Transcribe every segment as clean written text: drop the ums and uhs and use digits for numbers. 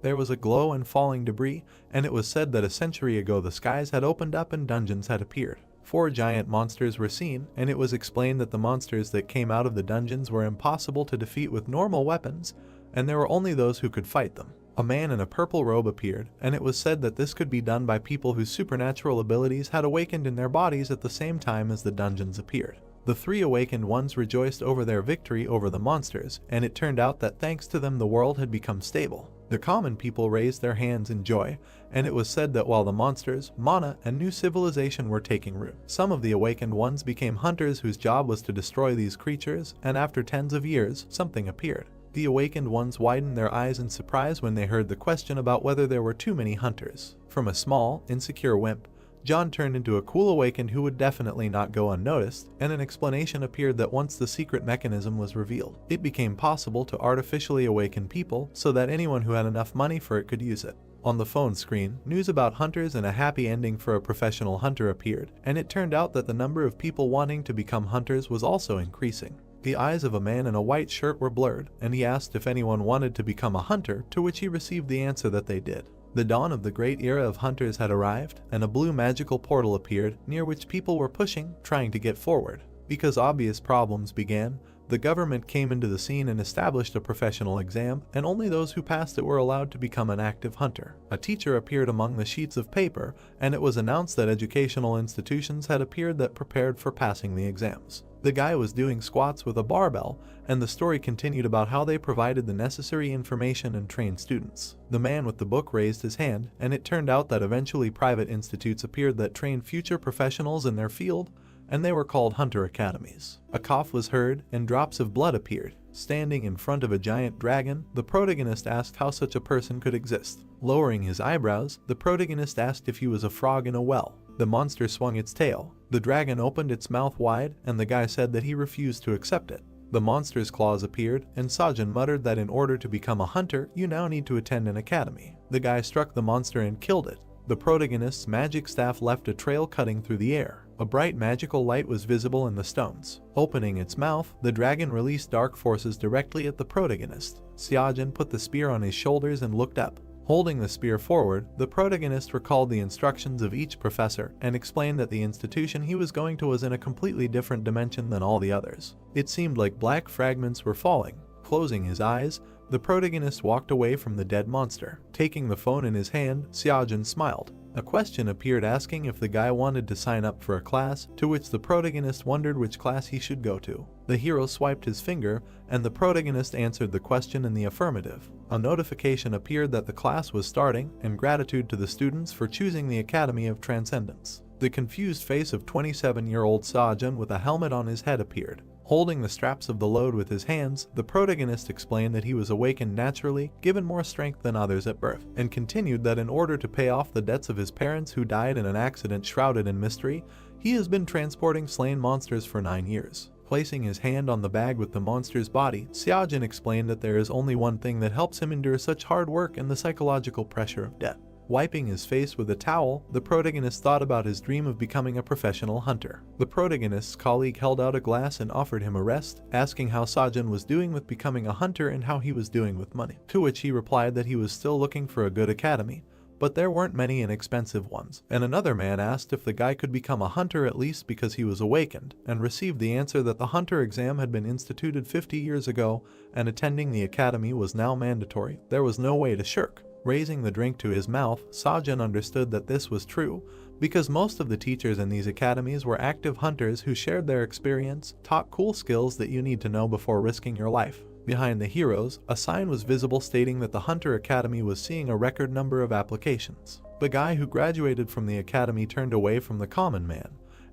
There was a glow and falling debris, and it was said that a century ago the skies had opened up and dungeons had appeared. 4 giant monsters were seen, and it was explained that the monsters that came out of the dungeons were impossible to defeat with normal weapons, and there were only those who could fight them. A man in a purple robe appeared, and it was said that this could be done by people whose supernatural abilities had awakened in their bodies at the same time as the dungeons appeared. The 3 awakened ones rejoiced over their victory over the monsters, and it turned out that thanks to them the world had become stable. The common people raised their hands in joy, and it was said that while the monsters, mana, and new civilization were taking root, some of the awakened ones became hunters whose job was to destroy these creatures, and after tens of years, something appeared. The awakened ones widened their eyes in surprise when they heard the question about whether there were too many hunters. From a small, insecure wimp, John turned into a cool awakened who would definitely not go unnoticed, and an explanation appeared that once the secret mechanism was revealed, it became possible to artificially awaken people so that anyone who had enough money for it could use it. On the phone screen, news about hunters and a happy ending for a professional hunter appeared, and it turned out that the number of people wanting to become hunters was also increasing. The eyes of a man in a white shirt were blurred, and he asked if anyone wanted to become a hunter, to which he received the answer that they did. The dawn of the great era of hunters had arrived, and a blue magical portal appeared, near which people were pushing, trying to get forward. Because obvious problems began, the government came into the scene and established a professional exam, and only those who passed it were allowed to become an active hunter. A teacher appeared among the sheets of paper, and it was announced that educational institutions had appeared that prepared for passing the exams. The guy was doing squats with a barbell, and the story continued about how they provided the necessary information and trained students. The man with the book raised his hand, and it turned out that eventually private institutes appeared that trained future professionals in their field, and they were called hunter academies. A cough was heard, and drops of blood appeared. Standing in front of a giant dragon, the protagonist asked how such a person could exist. Lowering his eyebrows, the protagonist asked if he was a frog in a well. The monster swung its tail. The dragon opened its mouth wide, and the guy said that he refused to accept it. The monster's claws appeared, and Sajin muttered that in order to become a hunter, you now need to attend an academy. The guy struck the monster and killed it. The protagonist's magic staff left a trail cutting through the air. A bright magical light was visible in the stones. Opening its mouth, the dragon released dark forces directly at the protagonist. Sajin put the spear on his shoulders and looked up. Holding the spear forward, the protagonist recalled the instructions of each professor and explained that the institution he was going to was in a completely different dimension than all the others. It seemed like black fragments were falling. Closing his eyes, the protagonist walked away from the dead monster. Taking the phone in his hand, Sajin smiled. A question appeared asking if the guy wanted to sign up for a class, to which the protagonist wondered which class he should go to. The hero swiped his finger, and the protagonist answered the question in the affirmative. A notification appeared that the class was starting, and gratitude to the students for choosing the Academy of Transcendence. The confused face of 27-year-old Sajin with a helmet on his head appeared. Holding the straps of the load with his hands, the protagonist explained that he was awakened naturally, given more strength than others at birth, and continued that in order to pay off the debts of his parents who died in an accident shrouded in mystery, he has been transporting slain monsters for 9 years. Placing his hand on the bag with the monster's body, Sajin explained that there is only one thing that helps him endure such hard work and the psychological pressure of death. Wiping his face with a towel, the protagonist thought about his dream of becoming a professional hunter. The protagonist's colleague held out a glass and offered him a rest, asking how Sajin was doing with becoming a hunter and how he was doing with money. To which he replied that he was still looking for a good academy, but there weren't many inexpensive ones. And another man asked if the guy could become a hunter at least because he was awakened, and received the answer that the hunter exam had been instituted 50 years ago, and attending the academy was now mandatory. There was no way to shirk. Raising the drink to his mouth, Sajin understood that this was true, because most of the teachers in these academies were active hunters who shared their experience, taught cool skills that you need to know before risking your life. Behind the heroes, a sign was visible stating that the Hunter Academy was seeing a record number of applications. The guy who graduated from the academy turned away from the common man,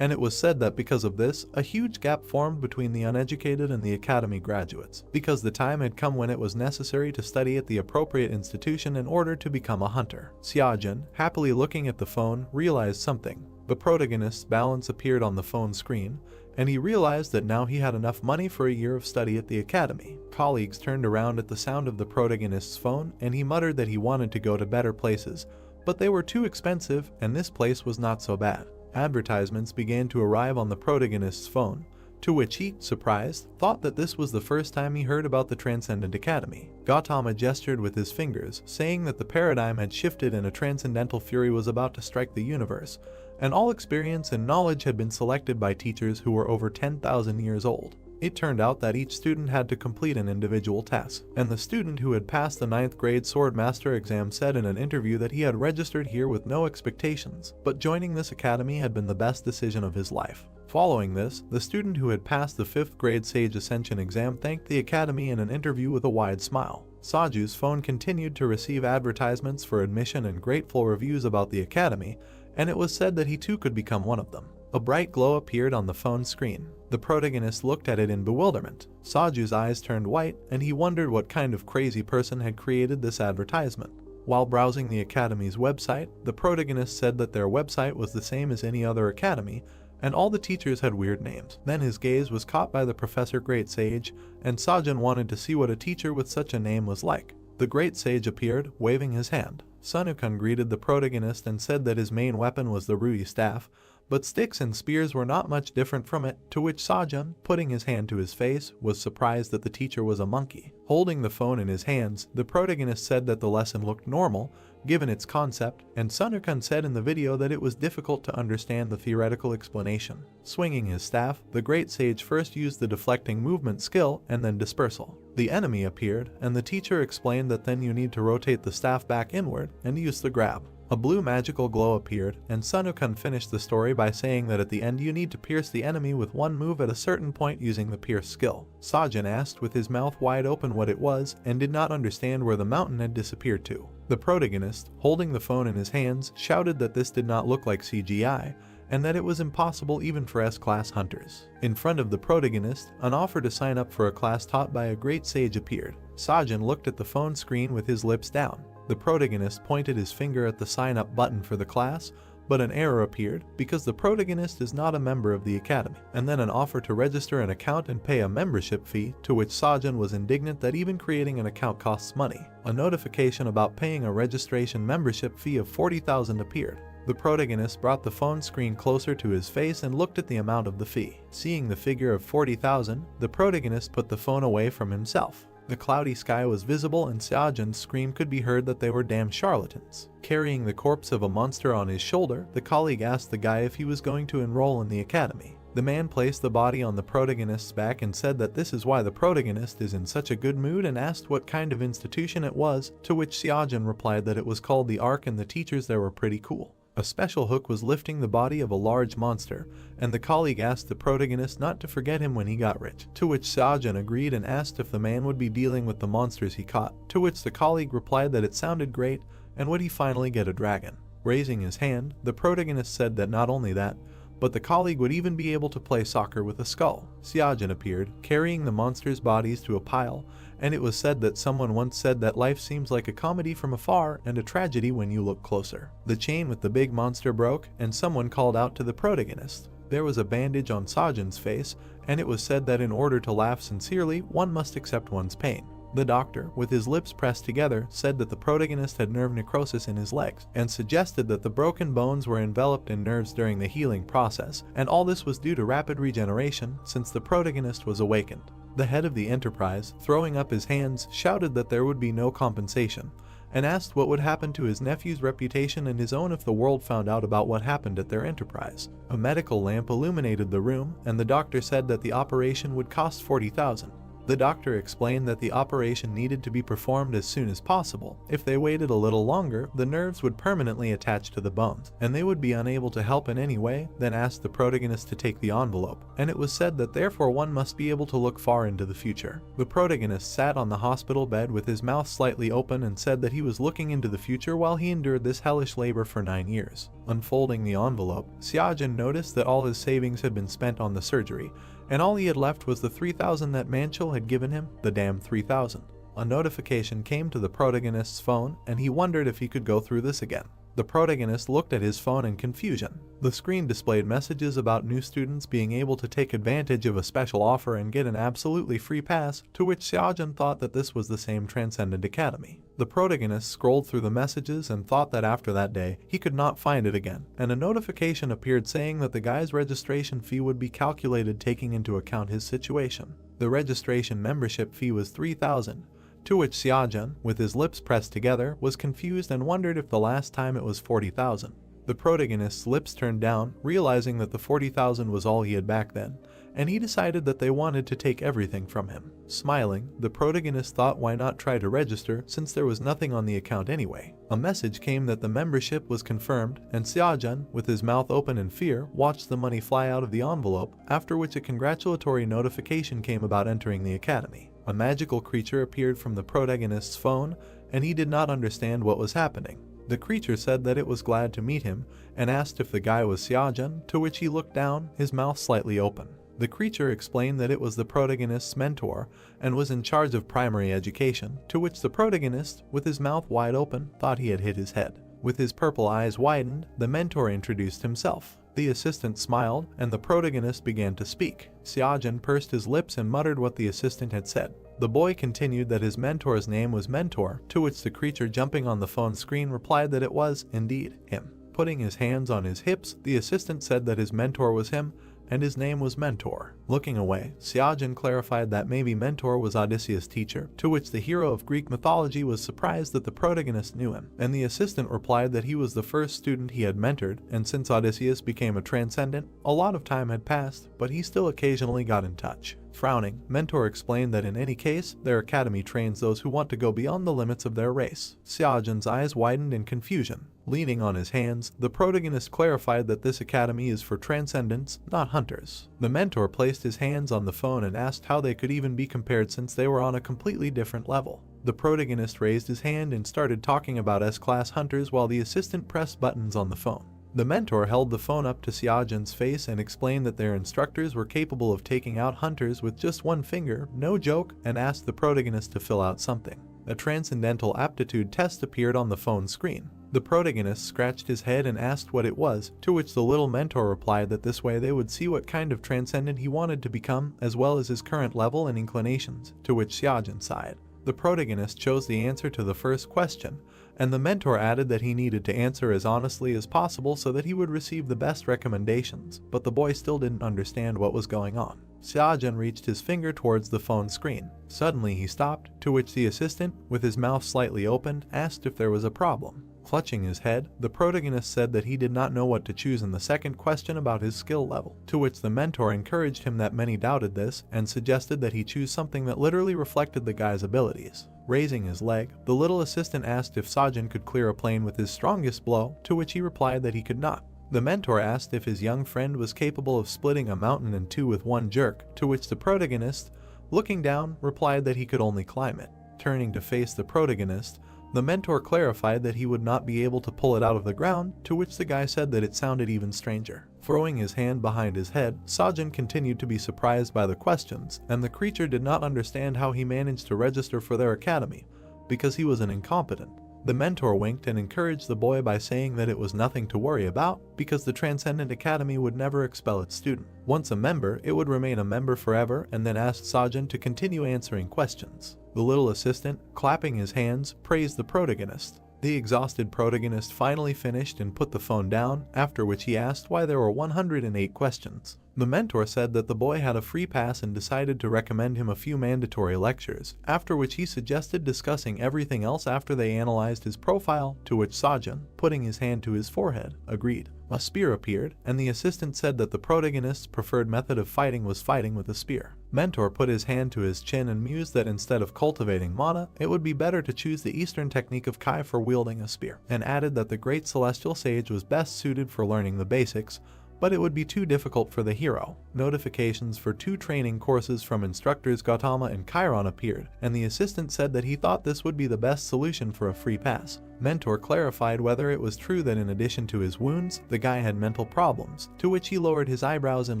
and it was said that because of this, a huge gap formed between the uneducated and the academy graduates, because the time had come when it was necessary to study at the appropriate institution in order to become a hunter. Sajin, happily looking at the phone, realized something. The protagonist's balance appeared on the phone screen, and he realized that now he had enough money for a year of study at the academy. Colleagues turned around at the sound of the protagonist's phone, and he muttered that he wanted to go to better places, but they were too expensive, and this place was not so bad. Advertisements began to arrive on the protagonist's phone. to which he, surprised, thought that this was the first time he heard about the Transcendent Academy. Gautama gestured with his fingers, saying that the paradigm had shifted and a transcendental fury was about to strike the universe, and all experience and knowledge had been selected by teachers who were over 10,000 years old. It turned out that each student had to complete an individual test, and the student who had passed the 9th grade sword master exam said in an interview that he had registered here with no expectations, but joining this academy had been the best decision of his life. Following this, the student who had passed the 5th grade Sage Ascension exam thanked the academy in an interview with a wide smile. Saju's phone continued to receive advertisements for admission and grateful reviews about the academy, and it was said that he too could become one of them. A bright glow appeared on the phone screen. The protagonist looked at it in bewilderment. Saju's eyes turned white, and he wondered what kind of crazy person had created this advertisement. While browsing the academy's website, the protagonist said that their website was the same as any other academy, and all the teachers had weird names. Then his gaze was caught by the Professor Great Sage, and Sajun wanted to see what a teacher with such a name was like. The Great Sage appeared, waving his hand. Sunukun greeted the protagonist and said that his main weapon was the Rui staff, but sticks and spears were not much different from it, to which Sajun, putting his hand to his face, was surprised that the teacher was a monkey. Holding the phone in his hands, the protagonist said that the lesson looked normal, given its concept, and Sunukun said in the video that it was difficult to understand the theoretical explanation. Swinging his staff, the Great Sage first used the deflecting movement skill and then dispersal. The enemy appeared, and the teacher explained that then you need to rotate the staff back inward and use the grab. A blue magical glow appeared, and Sunukun finished the story by saying that at the end you need to pierce the enemy with one move at a certain point using the pierce skill. Sajun asked with his mouth wide open what it was, and did not understand where the mountain had disappeared to. The protagonist, holding the phone in his hands, shouted that this did not look like CGI, and that it was impossible even for S-class hunters. In front of the protagonist, an offer to sign up for a class taught by a great sage appeared. Sajun looked at the phone screen with his lips down. The protagonist pointed his finger at the sign-up button for the class, but an error appeared because the protagonist is not a member of the academy, and then an offer to register an account and pay a membership fee, to which Sajun was indignant that even creating an account costs money. A notification about paying a registration membership fee of 40,000 appeared. The protagonist brought the phone screen closer to his face and looked at the amount of the fee. Seeing the figure of 40,000, the protagonist put the phone away from himself. The cloudy sky was visible, and Sajun's scream could be heard that they were damn charlatans. Carrying the corpse of a monster on his shoulder, the colleague asked the guy if he was going to enroll in the academy. The man placed the body on the protagonist's back and said that this is why the protagonist is in such a good mood, and asked what kind of institution it was, to which Sajun replied that it was called the Ark and the teachers there were pretty cool. A special hook was lifting the body of a large monster, and the colleague asked the protagonist not to forget him when he got rich, to which Sajun agreed and asked if the man would be dealing with the monsters he caught, to which the colleague replied that it sounded great, and would he finally get a dragon. Raising his hand, the protagonist said that not only that, but the colleague would even be able to play soccer with a skull. Sajun appeared, carrying the monsters' bodies to a pile, and it was said that someone once said that life seems like a comedy from afar and a tragedy when you look closer. The chain with the big monster broke, and someone called out to the protagonist. There was a bandage on Sajun's face, and it was said that in order to laugh sincerely, one must accept one's pain. The doctor, with his lips pressed together, said that the protagonist had nerve necrosis in his legs, and suggested that the broken bones were enveloped in nerves during the healing process, and all this was due to rapid regeneration since the protagonist was awakened. The head of the enterprise, throwing up his hands, shouted that there would be no compensation, and asked what would happen to his nephew's reputation and his own if the world found out about what happened at their enterprise. A medical lamp illuminated the room, and the doctor said that the operation would cost 40,000. The doctor explained that the operation needed to be performed as soon as possible. If they waited a little longer, the nerves would permanently attach to the bones, and they would be unable to help in any way, then asked the protagonist to take the envelope, and it was said that therefore one must be able to look far into the future. The protagonist sat on the hospital bed with his mouth slightly open and said that he was looking into the future while he endured this hellish labor for 9 years. Unfolding the envelope, Sajun noticed that all his savings had been spent on the surgery, and all he had left was the 3,000 that Manchel had given him, the damn 3,000. A notification came to the protagonist's phone, and he wondered if he could go through this again. The protagonist looked at his phone in confusion. The screen displayed messages about new students being able to take advantage of a special offer and get an absolutely free pass, to which Xiaojun thought that this was the same Transcendent Academy. The protagonist scrolled through the messages and thought that after that day, he could not find it again, and a notification appeared saying that the guy's registration fee would be calculated taking into account his situation. The registration membership fee was 3,000, to which Xiaojun, with his lips pressed together, was confused and wondered if the last time it was 40,000. The protagonist's lips turned down, realizing that the 40,000 was all he had back then, and he decided that they wanted to take everything from him. Smiling, the protagonist thought why not try to register since there was nothing on the account anyway. A message came that the membership was confirmed, and Xiaojun, with his mouth open in fear, watched the money fly out of the envelope, after which a congratulatory notification came about entering the academy. A magical creature appeared from the protagonist's phone, and he did not understand what was happening. The creature said that it was glad to meet him, and asked if the guy was Xiaojun, to which he looked down, his mouth slightly open. The creature explained that it was the protagonist's mentor, and was in charge of primary education, to which the protagonist, with his mouth wide open, thought he had hit his head. With his purple eyes widened, the mentor introduced himself. The assistant smiled, and the protagonist began to speak. Xiaojun pursed his lips and muttered what the assistant had said. The boy continued that his mentor's name was Mentor, to which the creature jumping on the phone screen replied that it was, indeed, him. Putting his hands on his hips, the assistant said that his mentor was him, and his name was Mentor. Looking away, Xiaojun clarified that maybe Mentor was Odysseus' teacher, to which the hero of Greek mythology was surprised that the protagonist knew him, and the assistant replied that he was the first student he had mentored, and since Odysseus became a transcendent, a lot of time had passed, but he still occasionally got in touch. Frowning, Mentor explained that in any case, their academy trains those who want to go beyond the limits of their race. Xiaojun's eyes widened in confusion. Leaning on his hands, the protagonist clarified that this academy is for transcendents, not hunters. The mentor placed his hands on the phone and asked how they could even be compared since they were on a completely different level. The protagonist raised his hand and started talking about S-class hunters while the assistant pressed buttons on the phone. The mentor held the phone up to Xiaojun's face and explained that their instructors were capable of taking out hunters with just one finger, no joke, and asked the protagonist to fill out something. A transcendental aptitude test appeared on the phone screen. The protagonist scratched his head and asked what it was, to which the little mentor replied that this way they would see what kind of transcendent he wanted to become, as well as his current level and inclinations, to which Xiaojun sighed. The protagonist chose the answer to the first question, and the mentor added that he needed to answer as honestly as possible so that he would receive the best recommendations, but the boy still didn't understand what was going on. Xiaojun reached his finger towards the phone screen. Suddenly he stopped, to which the assistant, with his mouth slightly opened, asked if there was a problem. Clutching his head, the protagonist said that he did not know what to choose in the second question about his skill level, to which the mentor encouraged him that many doubted this, and suggested that he choose something that literally reflected the guy's abilities. Raising his leg, the little assistant asked if Xiaojun could clear a plane with his strongest blow, to which he replied that he could not. The mentor asked if his young friend was capable of splitting a mountain in two with one jerk, to which the protagonist, looking down, replied that he could only climb it. Turning to face the protagonist, the mentor clarified that he would not be able to pull it out of the ground, to which the guy said that it sounded even stranger. Throwing his hand behind his head, Xiaojun continued to be surprised by the questions, and the creature did not understand how he managed to register for their academy, because he was an incompetent. The mentor winked and encouraged the boy by saying that it was nothing to worry about, because the Transcendent Academy would never expel its student. Once a member, it would remain a member forever, and then asked Xiaojun to continue answering questions. The little assistant, clapping his hands, praised the protagonist. The exhausted protagonist finally finished and put the phone down, after which he asked why there were 108 questions. The mentor said that the boy had a free pass and decided to recommend him a few mandatory lectures, after which he suggested discussing everything else after they analyzed his profile, to which Xiaojun, putting his hand to his forehead, agreed. A spear appeared, and the assistant said that the protagonist's preferred method of fighting was fighting with a spear. Mentor put his hand to his chin and mused that instead of cultivating mana, it would be better to choose the Eastern technique of Kai for wielding a spear, and added that the great celestial sage was best suited for learning the basics, but it would be too difficult for the hero. Notifications for 2 training courses from instructors Gautama and Chiron appeared, and the assistant said that he thought this would be the best solution for a free pass. Mentor clarified whether it was true that in addition to his wounds, the guy had mental problems, to which he lowered his eyebrows and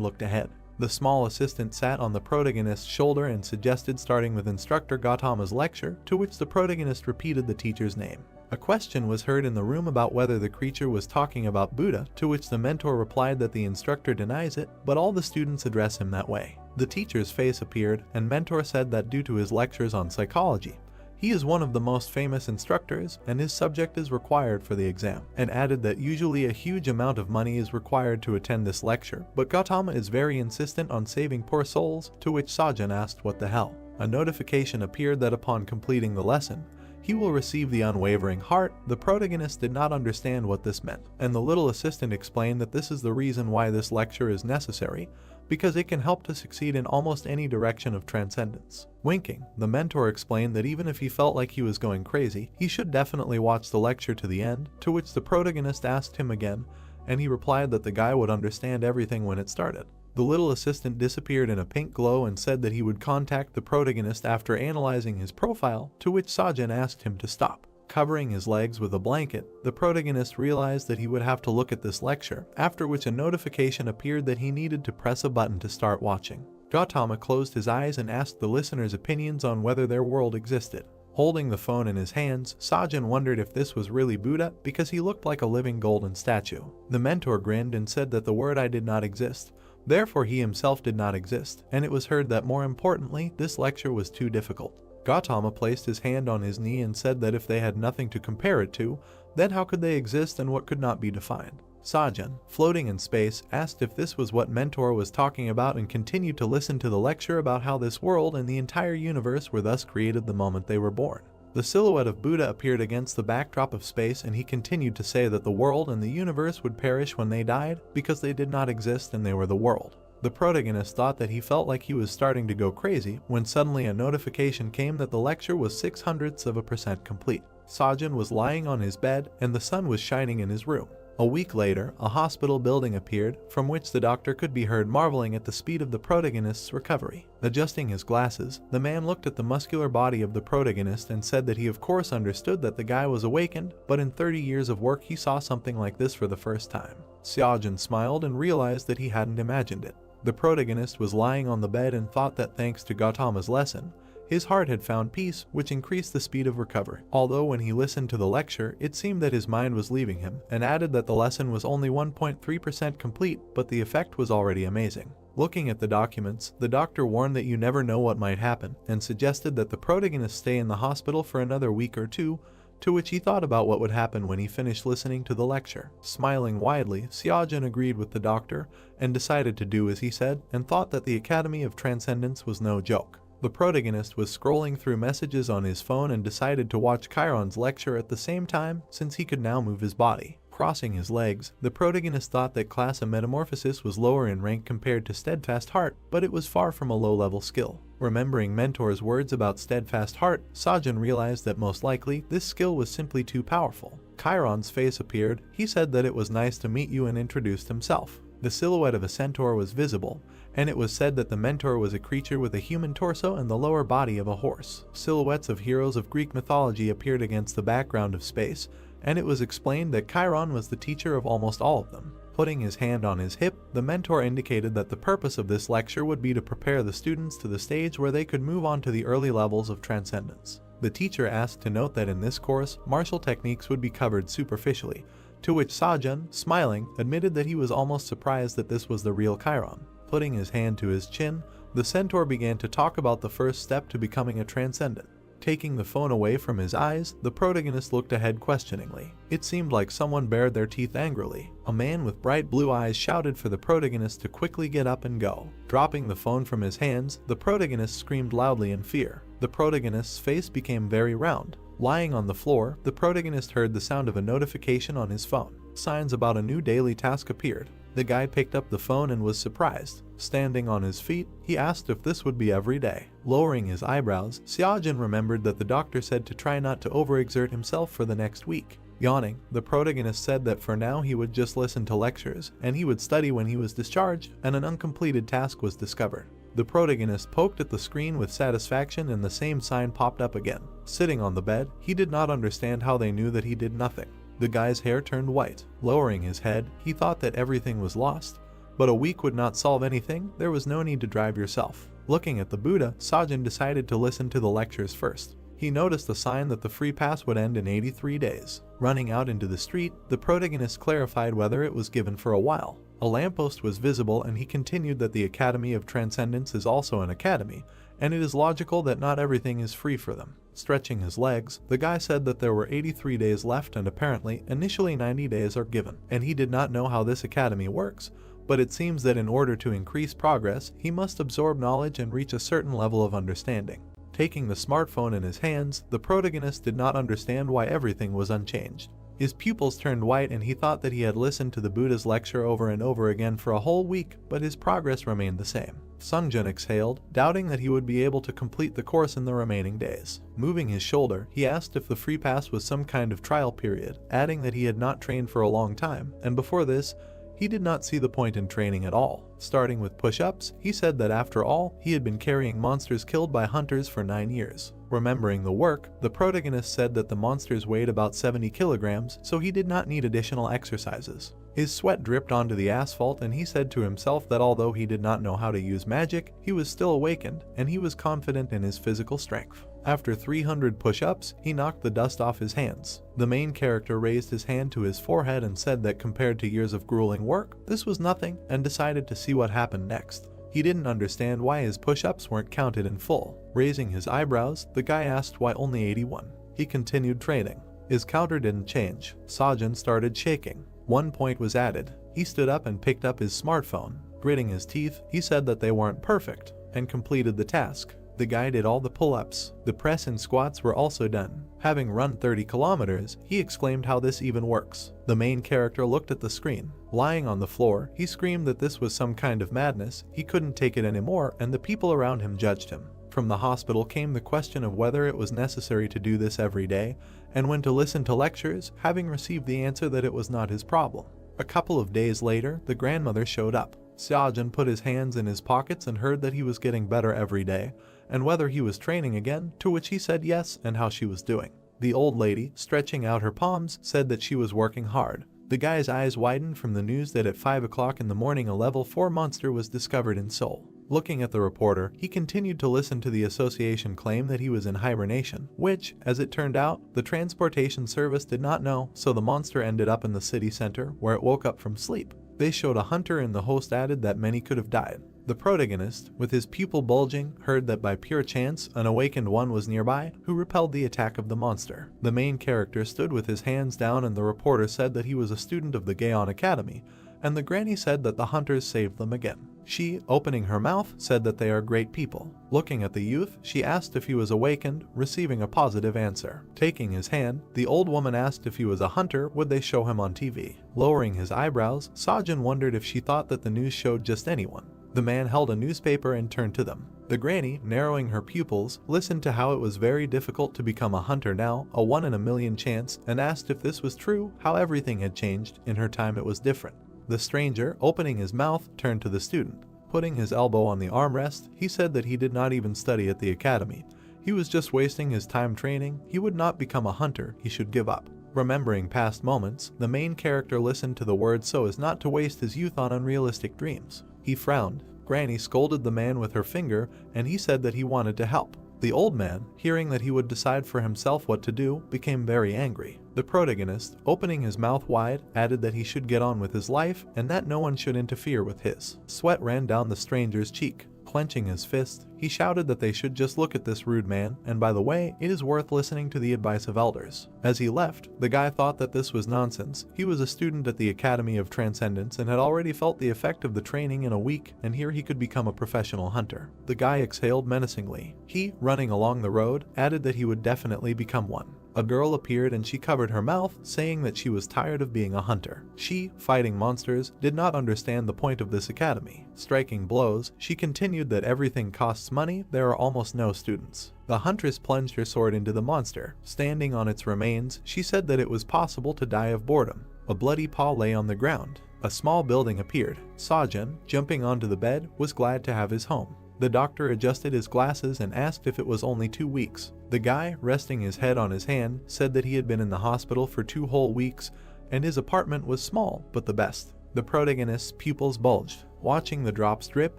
looked ahead. The small assistant sat on the protagonist's shoulder and suggested starting with instructor Gautama's lecture, to which the protagonist repeated the teacher's name. A question was heard in the room about whether the creature was talking about Buddha, to which the mentor replied that the instructor denies it, but all the students address him that way. The teacher's face appeared, and mentor said that due to his lectures on psychology, he is one of the most famous instructors and his subject is required for the exam, and added that usually a huge amount of money is required to attend this lecture, but Gautama is very insistent on saving poor souls, to which Sajin asked what the hell. A notification appeared that upon completing the lesson, he will receive the unwavering heart. The protagonist did not understand what this meant, and the little assistant explained that this is the reason why this lecture is necessary, because it can help to succeed in almost any direction of transcendence. Winking, the mentor explained that even if he felt like he was going crazy, he should definitely watch the lecture to the end, to which the protagonist asked him again, and he replied that the guy would understand everything when it started. The little assistant disappeared in a pink glow and said that he would contact the protagonist after analyzing his profile, to which Sajin asked him to stop. Covering his legs with a blanket, the protagonist realized that he would have to look at this lecture, after which a notification appeared that he needed to press a button to start watching. Gautama closed his eyes and asked the listeners' opinions on whether their world existed. Holding the phone in his hands, Sajin wondered if this was really Buddha because he looked like a living golden statue. The mentor grinned and said that the word I did not exist, therefore he himself did not exist, and it was heard that more importantly, this lecture was too difficult. Gautama placed his hand on his knee and said that if they had nothing to compare it to, then how could they exist and what could not be defined? Sajin, floating in space, asked if this was what Mentor was talking about and continued to listen to the lecture about how this world and the entire universe were thus created the moment they were born. The silhouette of Buddha appeared against the backdrop of space, and he continued to say that the world and the universe would perish when they died because they did not exist and they were the world. The protagonist thought that he felt like he was starting to go crazy when suddenly a notification came that the lecture was 0.06% complete. Sajin was lying on his bed and the sun was shining in his room. A week later, a hospital building appeared, from which the doctor could be heard marveling at the speed of the protagonist's recovery. Adjusting his glasses, the man looked at the muscular body of the protagonist and said that he of course understood that the guy was awakened, but in 30 years of work he saw something like this for the first time. Sajin smiled and realized that he hadn't imagined it. The protagonist was lying on the bed and thought that thanks to Gautama's lesson, his heart had found peace, which increased the speed of recovery. Although when he listened to the lecture, it seemed that his mind was leaving him, and added that the lesson was only 1.3% complete, but the effect was already amazing. Looking at the documents, the doctor warned that you never know what might happen, and suggested that the protagonist stay in the hospital for another week or two, to which he thought about what would happen when he finished listening to the lecture. Smiling widely, Sajin agreed with the doctor, and decided to do as he said, and thought that the Academy of Transcendence was no joke. The protagonist was scrolling through messages on his phone and decided to watch Chiron's lecture at the same time, since he could now move his body. Crossing his legs, the protagonist thought that class of metamorphosis was lower in rank compared to steadfast heart, but it was far from a low-level skill. Remembering Mentor's words about steadfast heart, Sajin realized that most likely this skill was simply too powerful. Chiron's face appeared. He said that it was nice to meet you and introduced himself. The silhouette of a centaur was visible, and it was said that the mentor was a creature with a human torso and the lower body of a horse. Silhouettes of heroes of Greek mythology appeared against the background of space, and it was explained that Chiron was the teacher of almost all of them. Putting his hand on his hip, the mentor indicated that the purpose of this lecture would be to prepare the students to the stage where they could move on to the early levels of transcendence. The teacher asked to note that in this course, martial techniques would be covered superficially, to which Sajin, smiling, admitted that he was almost surprised that this was the real Chiron. Putting his hand to his chin, the centaur began to talk about the first step to becoming a transcendent. Taking the phone away from his eyes, the protagonist looked ahead questioningly. It seemed like someone bared their teeth angrily. A man with bright blue eyes shouted for the protagonist to quickly get up and go. Dropping the phone from his hands, the protagonist screamed loudly in fear. The protagonist's face became very round. Lying on the floor, the protagonist heard the sound of a notification on his phone. Signs about a new daily task appeared. The guy picked up the phone and was surprised. Standing on his feet, he asked if this would be every day. Lowering his eyebrows, Sajin remembered that the doctor said to try not to overexert himself for the next week. Yawning, the protagonist said that for now he would just listen to lectures, and he would study when he was discharged, and an uncompleted task was discovered. The protagonist poked at the screen with satisfaction and the same sign popped up again. Sitting on the bed, he did not understand how they knew that he did nothing. The guy's hair turned white. Lowering his head, he thought that everything was lost, But a week would not solve anything, there was no need to drive yourself. Looking at the Buddha, Sajin decided to listen to the lectures first. He noticed a sign that the free pass would end in 83 days. Running out into the street, the protagonist clarified whether it was given for a while. A lamppost was visible and he continued that the Academy of Transcendence is also an academy, and it is logical that not everything is free for them. Stretching his legs, the guy said that there were 83 days left and apparently initially 90 days are given, and he did not know how this academy works, but it seems that in order to increase progress, he must absorb knowledge and reach a certain level of understanding. Taking the smartphone in his hands, the protagonist did not understand why everything was unchanged. His pupils turned white and he thought that he had listened to the Buddha's lecture over and over again for a whole week, but his progress remained the same. Sungjun exhaled, doubting that he would be able to complete the course in the remaining days. Moving his shoulder, he asked if the free pass was some kind of trial period, adding that he had not trained for a long time, and before this, he did not see the point in training at all. Starting with push-ups, he said that after all, he had been carrying monsters killed by hunters for 9 years. Remembering the work, the protagonist said that the monsters weighed about 70 kilograms, so he did not need additional exercises. His sweat dripped onto the asphalt and he said to himself that although he did not know how to use magic, he was still awakened and he was confident in his physical strength. After 300 push-ups, he knocked the dust off his hands. The main character raised his hand to his forehead and said that compared to years of grueling work, this was nothing, and decided to see what happened next. He didn't understand why his push-ups weren't counted in full. Raising his eyebrows, the guy asked why only 81. He continued training. His counter didn't change. Sajin started shaking. 1 point was added. He stood up and picked up his smartphone. Gritting his teeth, he said that they weren't perfect, and completed the task. The guy did all the pull-ups. The press and squats were also done. Having run 30 kilometers, he exclaimed how this even works. The main character looked at the screen. Lying on the floor, he screamed that this was some kind of madness, he couldn't take it anymore, and the people around him judged him. From the hospital came the question of whether it was necessary to do this every day, and when to listen to lectures, having received the answer that it was not his problem. A couple of days later, the grandmother showed up. Sajin put his hands in his pockets and heard that he was getting better every day, and whether he was training again, to which he said yes, and how she was doing. The old lady, stretching out her palms, said that she was working hard. The guy's eyes widened from the news that at 5 o'clock in the morning a level 4 monster was discovered in Seoul. Looking at the reporter, he continued to listen to the association claim that he was in hibernation, which, as it turned out, the transportation service did not know, so the monster ended up in the city center, where it woke up from sleep. They showed a hunter and the host added that many could have died. The protagonist, with his pupil bulging, heard that by pure chance, an awakened one was nearby, who repelled the attack of the monster. The main character stood with his hands down and the reporter said that he was a student of the Gaon Academy, and the granny said that the hunters saved them again. She, opening her mouth, said that they are great people. Looking at the youth, she asked if he was awakened, receiving a positive answer. Taking his hand, the old woman asked if he was a hunter, would they show him on TV. Lowering his eyebrows, Sajin wondered if she thought that the news showed just anyone. The man held a newspaper and turned to them. The granny, narrowing her pupils, listened to how it was very difficult to become a hunter now, a 1 in a million chance, and asked if this was true, how everything had changed, in her time it was different. The stranger, opening his mouth, turned to the student. Putting his elbow on the armrest, he said that he did not even study at the academy. He was just wasting his time training, he would not become a hunter, he should give up. Remembering past moments, the main character listened to the words so as not to waste his youth on unrealistic dreams. He frowned. Granny scolded the man with her finger, and he said that he wanted to help. The old man, hearing that he would decide for himself what to do, became very angry. The protagonist, opening his mouth wide, added that he should get on with his life and that no one should interfere with his. Sweat ran down the stranger's cheek. Clenching his fist, he shouted that they should just look at this rude man, and by the way, it is worth listening to the advice of elders. As he left, the guy thought that this was nonsense. He was a student at the Academy of Transcendence and had already felt the effect of the training in a week, and here he could become a professional hunter. The guy exhaled menacingly. He, running along the road, added that he would definitely become one. A girl appeared and she covered her mouth, saying that she was tired of being a hunter. She, fighting monsters, did not understand the point of this academy. Striking blows, she continued that everything costs money, there are almost no students. The huntress plunged her sword into the monster. Standing on its remains, she said that it was possible to die of boredom. A bloody paw lay on the ground. A small building appeared. Sajin, jumping onto the bed, was glad to have his home. The doctor adjusted his glasses and asked if it was only 2 weeks. The guy, resting his head on his hand, said that he had been in the hospital for 2 whole weeks, and his apartment was small, but the best. The protagonist's pupils bulged. Watching the drops drip,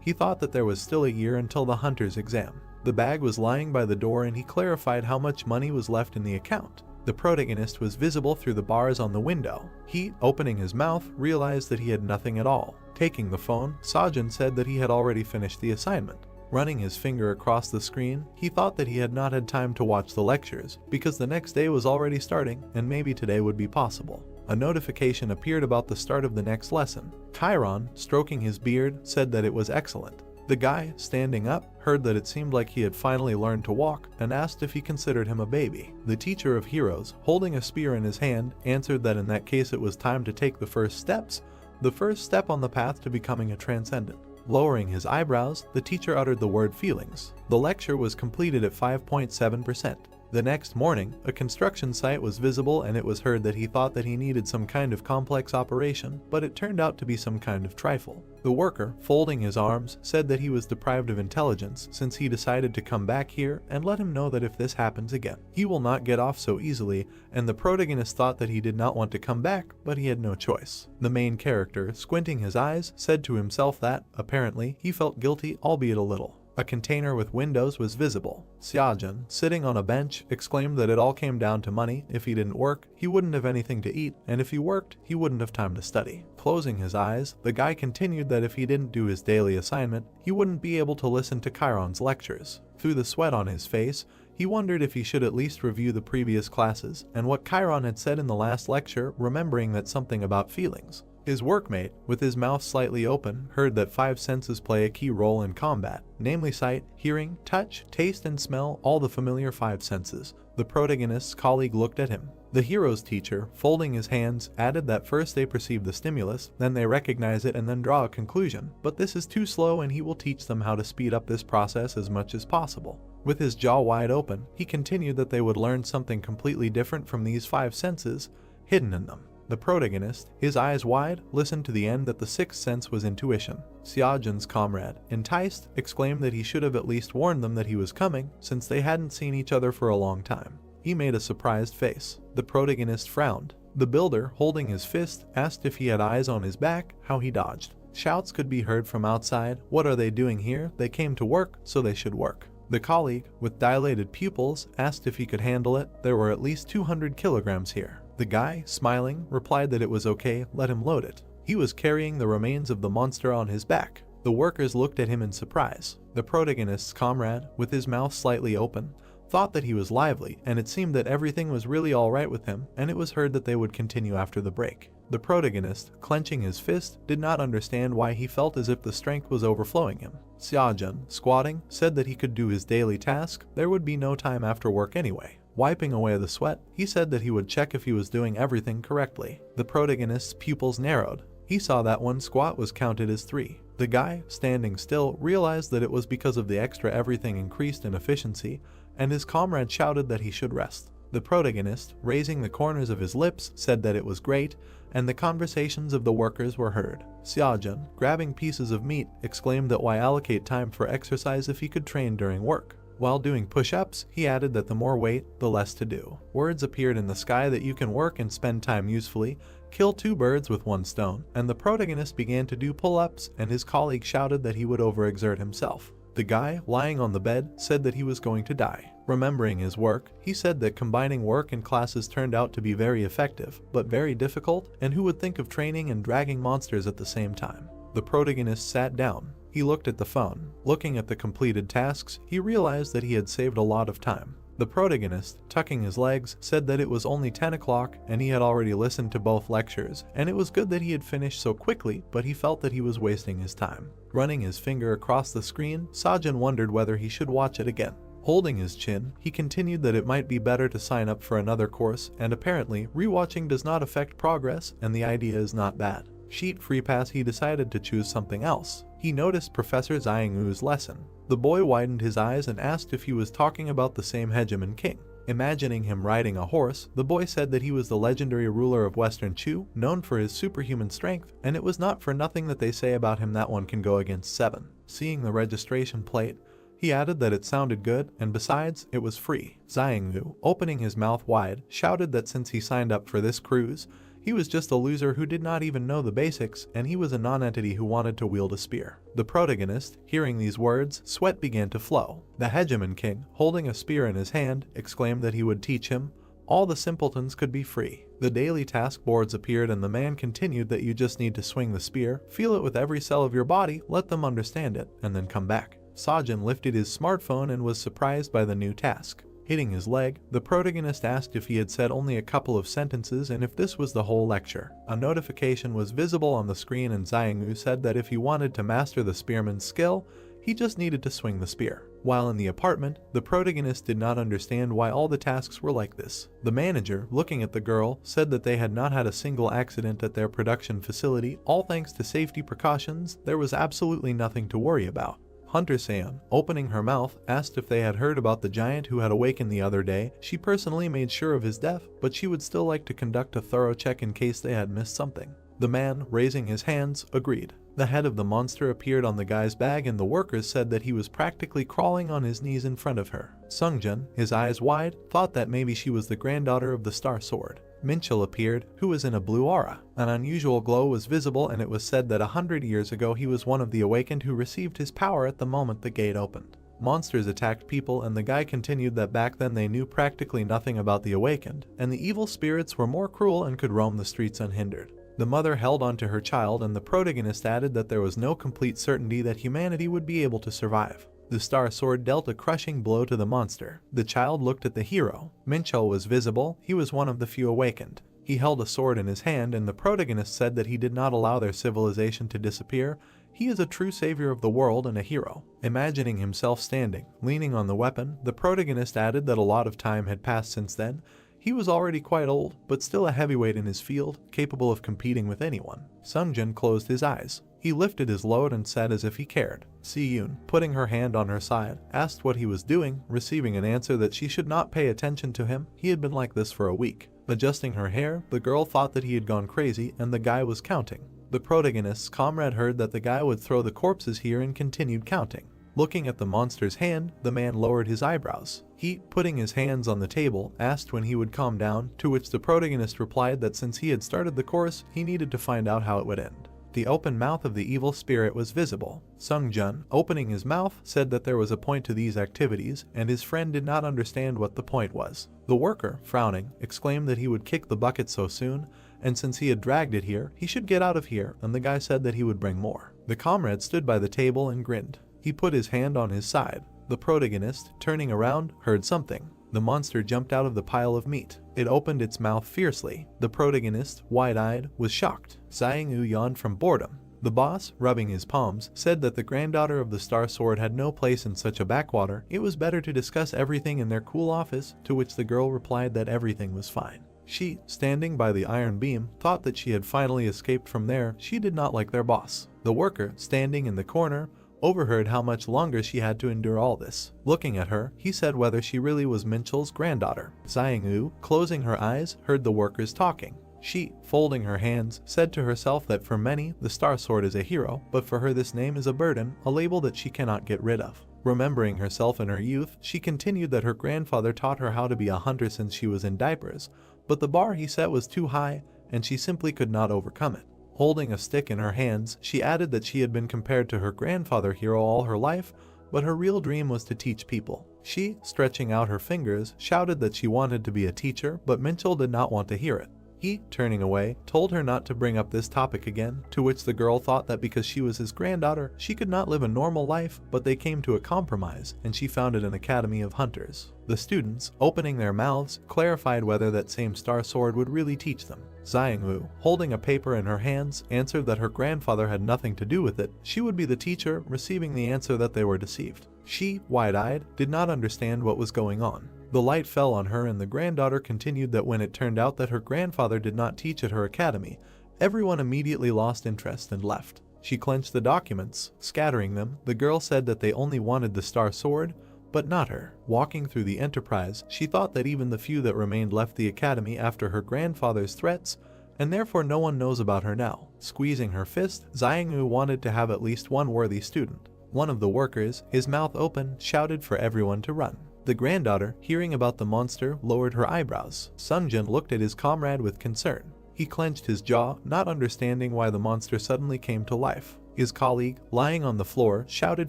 he thought that there was still a year until the hunter's exam. The bag was lying by the door and he clarified how much money was left in the account. The protagonist was visible through the bars on the window. He, opening his mouth, realized that he had nothing at all. Taking the phone, Sajin said that he had already finished the assignment. Running his finger across the screen, he thought that he had not had time to watch the lectures, because the next day was already starting and maybe today would be possible. A notification appeared about the start of the next lesson. Chiron, stroking his beard, said that it was excellent. The guy, standing up, heard that it seemed like he had finally learned to walk and asked if he considered him a baby. The teacher of heroes, holding a spear in his hand, answered that in that case it was time to take the first steps, the first step on the path to becoming a transcendent. Lowering his eyebrows, the teacher uttered the word feelings. The lecture was completed at 5.7%. The next morning, a construction site was visible and it was heard that he thought that he needed some kind of complex operation, but it turned out to be some kind of trifle. The worker, folding his arms, said that he was deprived of intelligence since he decided to come back here and let him know that if this happens again, he will not get off so easily, and the protagonist thought that he did not want to come back, but he had no choice. The main character, squinting his eyes, said to himself that, apparently, he felt guilty, albeit a little. A container with windows was visible. Xiaojun, sitting on a bench, exclaimed that it all came down to money. If he didn't work, he wouldn't have anything to eat, and if he worked, he wouldn't have time to study. Closing his eyes, the guy continued that if he didn't do his daily assignment, he wouldn't be able to listen to Chiron's lectures. Through the sweat on his face, he wondered if he should at least review the previous classes and what Chiron had said in the last lecture, remembering that something about feelings. His workmate, with his mouth slightly open, heard that 5 senses play a key role in combat, namely sight, hearing, touch, taste, and smell, all the familiar 5 senses. The protagonist's colleague looked at him. The hero's teacher, folding his hands, added that first they perceive the stimulus, then they recognize it and then draw a conclusion, but this is too slow and he will teach them how to speed up this process as much as possible. With his jaw wide open, he continued that they would learn something completely different from these 5 senses, hidden in them. The protagonist, his eyes wide, listened to the end that the 6th sense was intuition. Xiaojun's comrade, enticed, exclaimed that he should have at least warned them that he was coming, since they hadn't seen each other for a long time. He made a surprised face. The protagonist frowned. The builder, holding his fist, asked if he had eyes on his back, how he dodged. Shouts could be heard from outside. What are they doing here? They came to work, so they should work. The colleague, with dilated pupils, asked if he could handle it. There were at least 200 kilograms here. The guy, smiling, replied that it was okay, let him load it. He was carrying the remains of the monster on his back. The workers looked at him in surprise. The protagonist's comrade, with his mouth slightly open, thought that he was lively, and it seemed that everything was really alright with him, and it was heard that they would continue after the break. The protagonist, clenching his fist, did not understand why he felt as if the strength was overflowing him. Xiaojun, squatting, said that he could do his daily task. There would be no time after work anyway. Wiping away the sweat, he said that he would check if he was doing everything correctly. The protagonist's pupils narrowed. He saw that one squat was counted as 3. The guy, standing still, realized that it was because of the extra everything increased in efficiency, and his comrade shouted that he should rest. The protagonist, raising the corners of his lips, said that it was great, and the conversations of the workers were heard. Xiaojun, grabbing pieces of meat, exclaimed that why allocate time for exercise if he could train during work. While doing push-ups, he added that the more weight, the less to do. Words appeared in the sky that you can work and spend time usefully, kill 2 birds with 1 stone, and the protagonist began to do pull-ups, and his colleague shouted that he would overexert himself. The guy, lying on the bed, said that he was going to die. Remembering his work, he said that combining work and classes turned out to be very effective, but very difficult, and who would think of training and dragging monsters at the same time? The protagonist sat down. He looked at the phone. Looking at the completed tasks, he realized that he had saved a lot of time. The protagonist, tucking his legs, said that it was only 10 o'clock and he had already listened to both lectures, and it was good that he had finished so quickly, but he felt that he was wasting his time. Running his finger across the screen, Sajin wondered whether he should watch it again. Holding his chin, he continued that it might be better to sign up for another course, and apparently, rewatching does not affect progress, and the idea is not bad. Sheet free pass, he decided to choose something else. He noticed Professor Xiangu's lesson. The boy widened his eyes and asked if he was talking about the same hegemon king. Imagining him riding a horse, the boy said that he was the legendary ruler of Western Chu, known for his superhuman strength, and it was not for nothing that they say about him that one can go against 7. Seeing the registration plate, he added that it sounded good, and besides, it was free. Xiangu, opening his mouth wide, shouted that since he signed up for this cruise, He was just a loser who did not even know the basics, and he was a non-entity who wanted to wield a spear. The protagonist, hearing these words, sweat began to flow. The hegemon king, holding a spear in his hand, exclaimed that he would teach him. All the simpletons could be free. The daily task boards appeared and the man continued that you just need to swing the spear, feel it with every cell of your body, let them understand it, and then come back. Sajin lifted his smartphone and was surprised by the new task. Hitting his leg, the protagonist asked if he had said only a couple of sentences and if this was the whole lecture. A notification was visible on the screen and Xiangyu said that if he wanted to master the spearman's skill, he just needed to swing the spear. While in the apartment, the protagonist did not understand why all the tasks were like this. The manager, looking at the girl, said that they had not had a single accident at their production facility, all thanks to safety precautions. There was absolutely nothing to worry about. Hunter-san, opening her mouth, asked if they had heard about the giant who had awakened the other day. She personally made sure of his death, but she would still like to conduct a thorough check in case they had missed something. The man, raising his hands, agreed. The head of the monster appeared on the guy's bag and the workers said that he was practically crawling on his knees in front of her. Sungjun, his eyes wide, thought that maybe she was the granddaughter of the Star Sword. Minchel appeared, who was in a blue aura. An unusual glow was visible and it was said that 100 years ago he was one of the awakened who received his power at the moment the gate opened. Monsters attacked people and the guy continued that back then they knew practically nothing about the awakened, and the evil spirits were more cruel and could roam the streets unhindered. The mother held onto her child and the protagonist added that there was no complete certainty that humanity would be able to survive. The Star Sword dealt a crushing blow to the monster. The child looked at the hero. Minchel was visible. He was one of the few awakened. He held a sword in his hand and the protagonist said that he did not allow their civilization to disappear. He is a true savior of the world and a hero. Imagining himself standing, leaning on the weapon, the protagonist added that a lot of time had passed since then. He was already quite old, but still a heavyweight in his field, capable of competing with anyone. Sungjun closed his eyes. He lifted his load and said as if he cared. Si-yoon, putting her hand on her side, asked what he was doing, receiving an answer that she should not pay attention to him. He had been like this for a week. Adjusting her hair, the girl thought that he had gone crazy and the guy was counting. The protagonist's comrade heard that the guy would throw the corpses here and continued counting. Looking at the monster's hand, the man lowered his eyebrows. He, putting his hands on the table, asked when he would calm down, to which the protagonist replied that since he had started the course, he needed to find out how it would end. The open mouth of the evil spirit was visible. Sungjun, opening his mouth, said that there was a point to these activities, and his friend did not understand what the point was. The worker, frowning, exclaimed that he would kick the bucket so soon, and since he had dragged it here, he should get out of here, and the guy said that he would bring more. The comrade stood by the table and grinned. He put his hand on his side. The protagonist, turning around, heard something. The monster jumped out of the pile of meat. It opened its mouth fiercely. The protagonist, wide-eyed, was shocked. Xiangyu yawned from boredom. The boss, rubbing his palms, said that the granddaughter of the Star Sword had no place in such a backwater. It was better to discuss everything in their cool office, to which the girl replied that everything was fine. She, standing by the iron beam, thought that she had finally escaped from there. She did not like their boss. The worker, standing in the corner, overheard how much longer she had to endure all this. Looking at her, he said whether she really was Minchel's granddaughter. Xiangyu, closing her eyes, heard the workers talking. She, folding her hands, said to herself that for many, the Star Sword is a hero, but for her this name is a burden, a label that she cannot get rid of. Remembering herself in her youth, she continued that her grandfather taught her how to be a hunter since she was in diapers, but the bar he set was too high, and she simply could not overcome it. Holding a stick in her hands, she added that she had been compared to her grandfather hero all her life, but her real dream was to teach people. She, stretching out her fingers, shouted that she wanted to be a teacher, but Minchel did not want to hear it. He, turning away, told her not to bring up this topic again, to which the girl thought that because she was his granddaughter, she could not live a normal life, but they came to a compromise, and she founded an academy of hunters. The students, opening their mouths, clarified whether that same Star Sword would really teach them. Xiangyu, holding a paper in her hands, answered that her grandfather had nothing to do with it. She would be the teacher, receiving the answer that they were deceived. She, wide-eyed, did not understand what was going on. The light fell on her and the granddaughter continued that when it turned out that her grandfather did not teach at her academy, everyone immediately lost interest and left. She clenched the documents, scattering them. The girl said that they only wanted the Star Sword, but not her. Walking through the Enterprise, she thought that even the few that remained left the academy after her grandfather's threats, and therefore no one knows about her now. Squeezing her fist, Xiangyu wanted to have at least one worthy student. One of the workers, his mouth open, shouted for everyone to run. The granddaughter, hearing about the monster, lowered her eyebrows. Sungjun looked at his comrade with concern. He clenched his jaw, not understanding why the monster suddenly came to life. His colleague, lying on the floor, shouted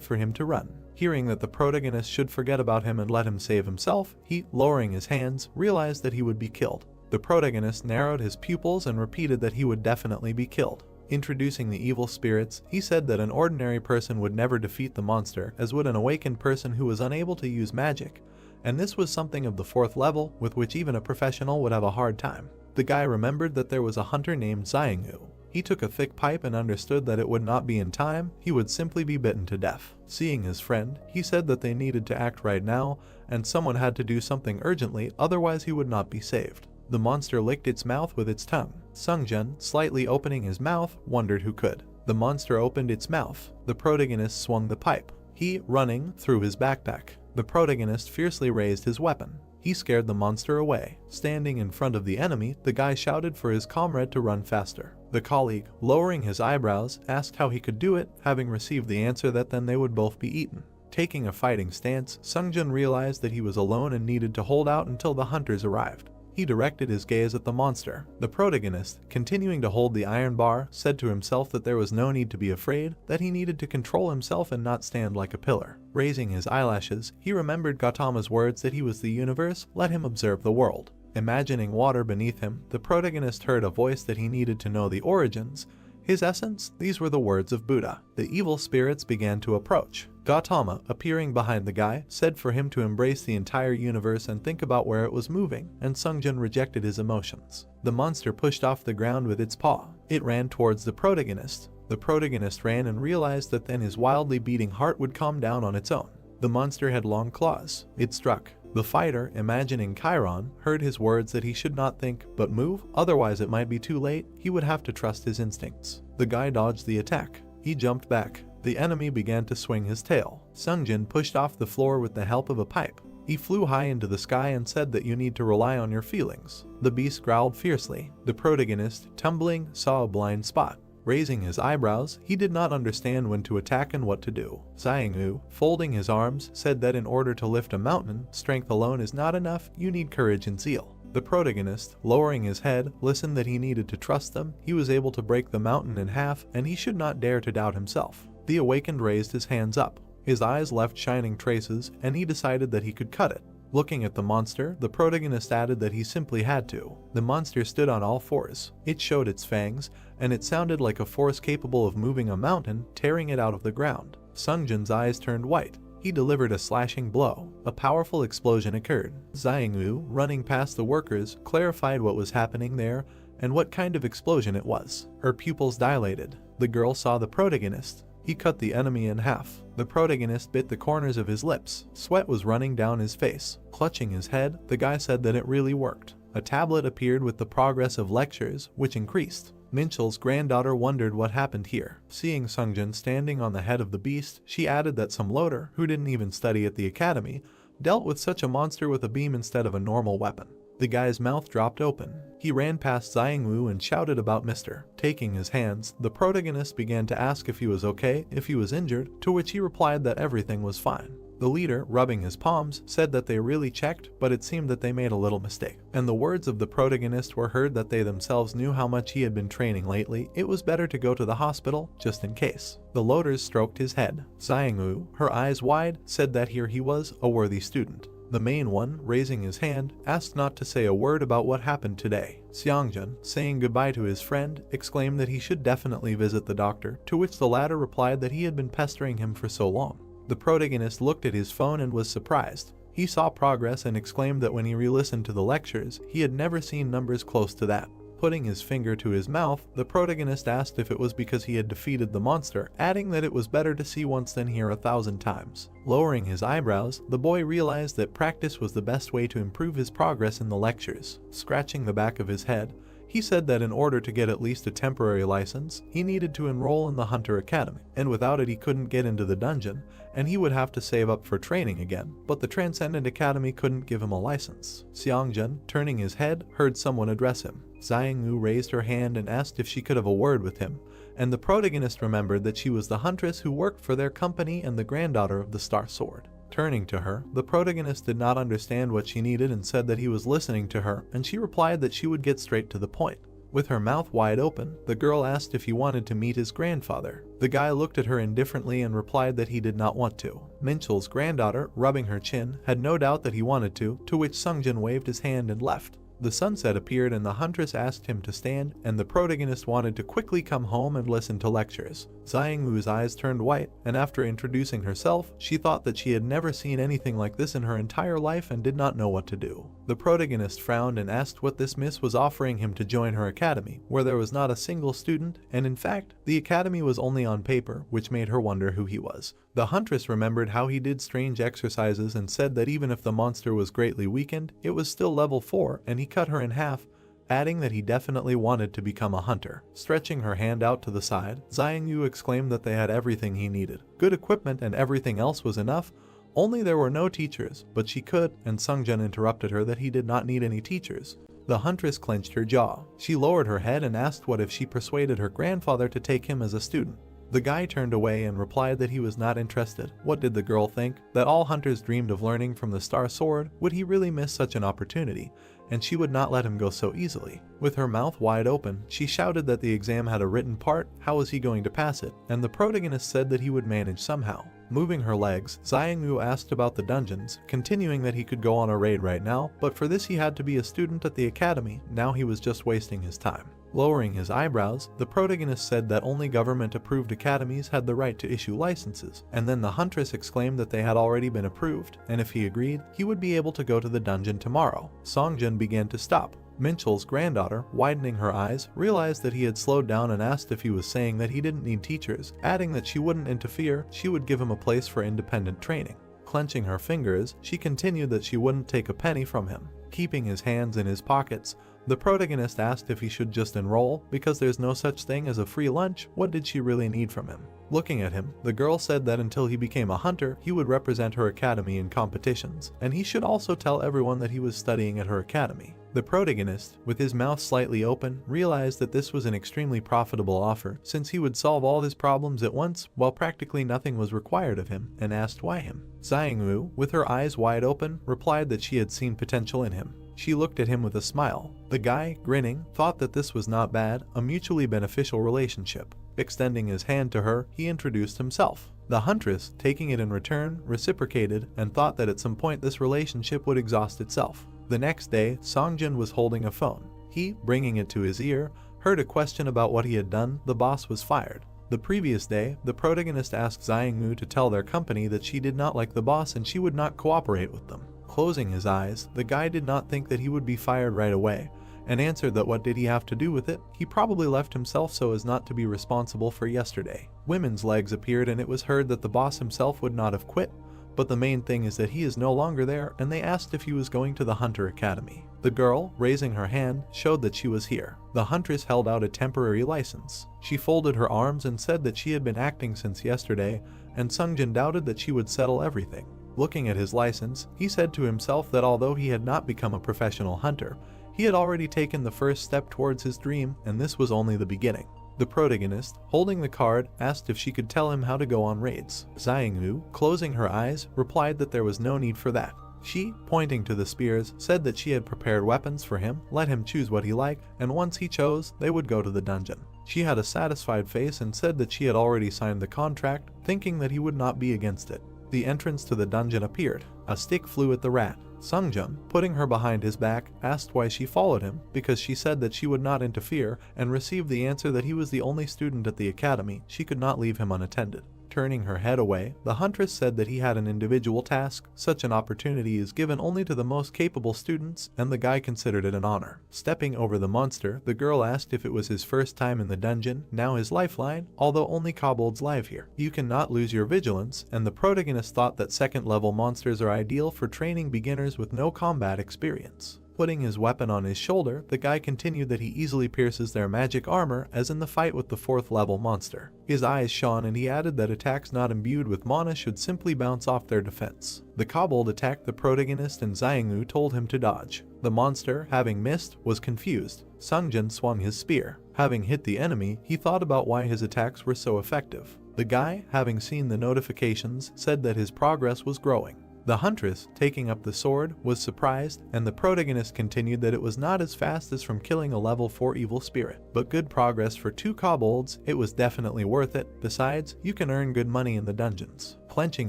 for him to run. Hearing that the protagonist should forget about him and let him save himself, he, lowering his hands, realized that he would be killed. The protagonist narrowed his pupils and repeated that he would definitely be killed. Introducing the evil spirits, he said that an ordinary person would never defeat the monster, as would an awakened person who was unable to use magic, and this was something of the 4th level with which even a professional would have a hard time. The guy remembered that there was a hunter named Xiangyu. He took a thick pipe and understood that it would not be in time, he would simply be bitten to death. Seeing his friend, he said that they needed to act right now, and someone had to do something urgently, otherwise he would not be saved. The monster licked its mouth with its tongue. Sungjun, slightly opening his mouth, wondered who could. The monster opened its mouth. The protagonist swung the pipe. He, running, threw his backpack. The protagonist fiercely raised his weapon. He scared the monster away. Standing in front of the enemy, the guy shouted for his comrade to run faster. The colleague, lowering his eyebrows, asked how he could do it, having received the answer that then they would both be eaten. Taking a fighting stance, Sungjun realized that he was alone and needed to hold out until the hunters arrived. He directed his gaze at the monster. The protagonist, continuing to hold the iron bar, said to himself that there was no need to be afraid, that he needed to control himself and not stand like a pillar. Raising his eyelashes, he remembered Gautama's words that he was the universe, let him observe the world. Imagining water beneath him, the protagonist heard a voice that he needed to know the origins. His essence, these were the words of Buddha. The evil spirits began to approach. Gautama, appearing behind the guy, said for him to embrace the entire universe and think about where it was moving, and Sungjun rejected his emotions. The monster pushed off the ground with its paw. It ran towards the protagonist. The protagonist ran and realized that then his wildly beating heart would calm down on its own. The monster had long claws. It struck. The fighter, imagining Chiron, heard his words that he should not think, but move, otherwise it might be too late. He would have to trust his instincts. The guy dodged the attack. He jumped back. The enemy began to swing his tail. Sungjun pushed off the floor with the help of a pipe. He flew high into the sky and said that you need to rely on your feelings. The beast growled fiercely. The protagonist, tumbling, saw a blind spot. Raising his eyebrows, he did not understand when to attack and what to do. Xiangyu, folding his arms, said that in order to lift a mountain, strength alone is not enough, you need courage and zeal. The protagonist, lowering his head, listened that he needed to trust them. He was able to break the mountain in half, and he should not dare to doubt himself. The awakened raised his hands up. His eyes left shining traces, and he decided that he could cut it. Looking at the monster, the protagonist added that he simply had to. The monster stood on all fours. It showed its fangs, and it sounded like a force capable of moving a mountain, tearing it out of the ground. Sungjun's eyes turned white. He delivered a slashing blow. A powerful explosion occurred. Xiangyu, running past the workers, clarified what was happening there and what kind of explosion it was. Her pupils dilated. The girl saw the protagonist. He cut the enemy in half. The protagonist bit the corners of his lips. Sweat was running down his face. Clutching his head, the guy said that it really worked. A tablet appeared with the progress of lectures, which increased. Minchel's granddaughter wondered what happened here. Seeing Sungjun standing on the head of the beast, she added that some loader, who didn't even study at the academy, dealt with such a monster with a beam instead of a normal weapon. The guy's mouth dropped open. He ran past Xiangyu and shouted about Mr. Taking his hands, the protagonist began to ask if he was okay, if he was injured, to which he replied that everything was fine. The leader, rubbing his palms, said that they really checked, but it seemed that they made a little mistake. And the words of the protagonist were heard that they themselves knew how much he had been training lately. It was better to go to the hospital, just in case. The loaders stroked his head. Xiangyu, her eyes wide, said that here he was, a worthy student. The main one, raising his hand, asked not to say a word about what happened today. Xiangjun, saying goodbye to his friend, exclaimed that he should definitely visit the doctor, to which the latter replied that he had been pestering him for so long. The protagonist looked at his phone and was surprised. He saw progress and exclaimed that when he re-listened to the lectures, he had never seen numbers close to that. Putting his finger to his mouth, the protagonist asked if it was because he had defeated the monster, adding that it was better to see once than hear 1,000 times. Lowering his eyebrows, the boy realized that practice was the best way to improve his progress in the lectures. Scratching the back of his head, he said that in order to get at least a temporary license, he needed to enroll in the Hunter Academy, and without it he couldn't get into the dungeon, and he would have to save up for training again, but the Transcendent Academy couldn't give him a license. Xiangjun, turning his head, heard someone address him. Xiangyu raised her hand and asked if she could have a word with him, and the protagonist remembered that she was the huntress who worked for their company and the granddaughter of the Star Sword. Turning to her, the protagonist did not understand what she needed and said that he was listening to her, and she replied that she would get straight to the point. With her mouth wide open, the girl asked if he wanted to meet his grandfather. The guy looked at her indifferently and replied that he did not want to. Minchel's granddaughter, rubbing her chin, had no doubt that he wanted to which Sungjin waved his hand and left. The sunset appeared and the huntress asked him to stand, and the protagonist wanted to quickly come home and listen to lectures. Xianglu's eyes turned white, and after introducing herself, she thought that she had never seen anything like this in her entire life and did not know what to do. The protagonist frowned and asked what this miss was offering him to join her academy, where there was not a single student, and in fact, the academy was only on paper, which made her wonder who he was. The huntress remembered how he did strange exercises and said that even if the monster was greatly weakened, it was still level 4, and he cut her in half, adding that he definitely wanted to become a hunter. Stretching her hand out to the side, Xiangyu exclaimed that they had everything he needed. Good equipment and everything else was enough, only there were no teachers, but she could, and Sungjin interrupted her that he did not need any teachers. The huntress clenched her jaw. She lowered her head and asked what if she persuaded her grandfather to take him as a student. The guy turned away and replied that he was not interested. What did the girl think? That all hunters dreamed of learning from the Star Sword? Would he really miss such an opportunity? And she would not let him go so easily. With her mouth wide open, she shouted that the exam had a written part, how was he going to pass it? And the protagonist said that he would manage somehow. Moving her legs, Xiangyu asked about the dungeons, continuing that he could go on a raid right now, but for this he had to be a student at the academy. Now he was just wasting his time. Lowering his eyebrows, the protagonist said that only government-approved academies had the right to issue licenses, and then the huntress exclaimed that they had already been approved, and if he agreed, he would be able to go to the dungeon tomorrow. Songjin began to stop. Minchel's granddaughter, widening her eyes, realized that he had slowed down and asked if he was saying that he didn't need teachers, adding that she wouldn't interfere, she would give him a place for independent training. Clenching her fingers, she continued that she wouldn't take a penny from him. Keeping his hands in his pockets, the protagonist asked if he should just enroll, because there's no such thing as a free lunch. What did she really need from him? Looking at him, the girl said that until he became a hunter, he would represent her academy in competitions, and he should also tell everyone that he was studying at her academy. The protagonist, with his mouth slightly open, realized that this was an extremely profitable offer, since he would solve all his problems at once while practically nothing was required of him, and asked why him. Xiangwu, with her eyes wide open, replied that she had seen potential in him. She looked at him with a smile. The guy, grinning, thought that this was not bad, a mutually beneficial relationship. Extending his hand to her, he introduced himself. The huntress, taking it in return, reciprocated, and thought that at some point this relationship would exhaust itself. The next day, Songjin was holding a phone. He, bringing it to his ear, heard a question about what he had done. The boss was fired. The previous day, the protagonist asked Xiangmu to tell their company that she did not like the boss and she would not cooperate with them. Closing his eyes, the guy did not think that he would be fired right away, and answered that what did he have to do with it? He probably left himself so as not to be responsible for yesterday. Women's legs appeared and it was heard that the boss himself would not have quit, but the main thing is that he is no longer there, and they asked if he was going to the Hunter Academy. The girl, raising her hand, showed that she was here. The huntress held out a temporary license. She folded her arms and said that she had been acting since yesterday, and Sungjin doubted that she would settle everything. Looking at his license, he said to himself that although he had not become a professional hunter, he had already taken the first step towards his dream, and this was only the beginning. The protagonist, holding the card, asked if she could tell him how to go on raids. Xiangmu, closing her eyes, replied that there was no need for that. She, pointing to the spears, said that she had prepared weapons for him, let him choose what he liked, and once he chose, they would go to the dungeon. She had a satisfied face and said that she had already signed the contract, thinking that he would not be against it. The entrance to the dungeon appeared. A stick flew at the rat. Sungjun, putting her behind his back, asked why she followed him, because she said that she would not interfere, and received the answer that he was the only student at the academy. She could not leave him unattended. Turning her head away, the huntress said that he had an individual task. Such an opportunity is given only to the most capable students, and the guy considered it an honor. Stepping over the monster, the girl asked if it was his first time in the dungeon, now his lifeline, although only kobolds live here. You cannot lose your vigilance, and the protagonist thought that second-level monsters are ideal for training beginners with no combat experience. Putting his weapon on his shoulder, the guy continued that he easily pierces their magic armor, as in the fight with the 4th level monster. His eyes shone and he added that attacks not imbued with mana should simply bounce off their defense. The kobold attacked the protagonist and Xiangmu told him to dodge. The monster, having missed, was confused. Sungjin swung his spear. Having hit the enemy, he thought about why his attacks were so effective. The guy, having seen the notifications, said that his progress was growing. The huntress, taking up the sword, was surprised, and the protagonist continued that it was not as fast as from killing a level 4 evil spirit, but good progress for 2 kobolds. It was definitely worth it. Besides, you can earn good money in the dungeons. Clenching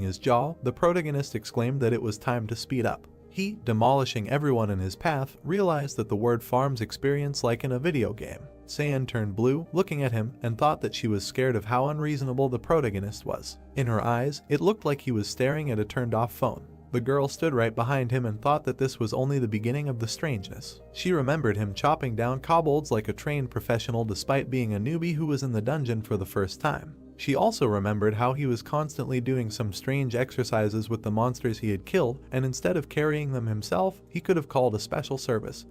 his jaw, the protagonist exclaimed that it was time to speed up. He, demolishing everyone in his path, realized that the word farms experience like in a video game. Saiyan turned blue, looking at him, and thought that she was scared of how unreasonable the protagonist was. In her eyes, it looked like he was staring at a turned-off phone. The girl stood right behind him and thought that this was only the beginning of the strangeness. She remembered him chopping down kobolds like a trained professional despite being a newbie who was in the dungeon for the first time. She also remembered how he was constantly doing some strange exercises with the monsters he had killed, and instead of carrying them himself, he could have called a special service.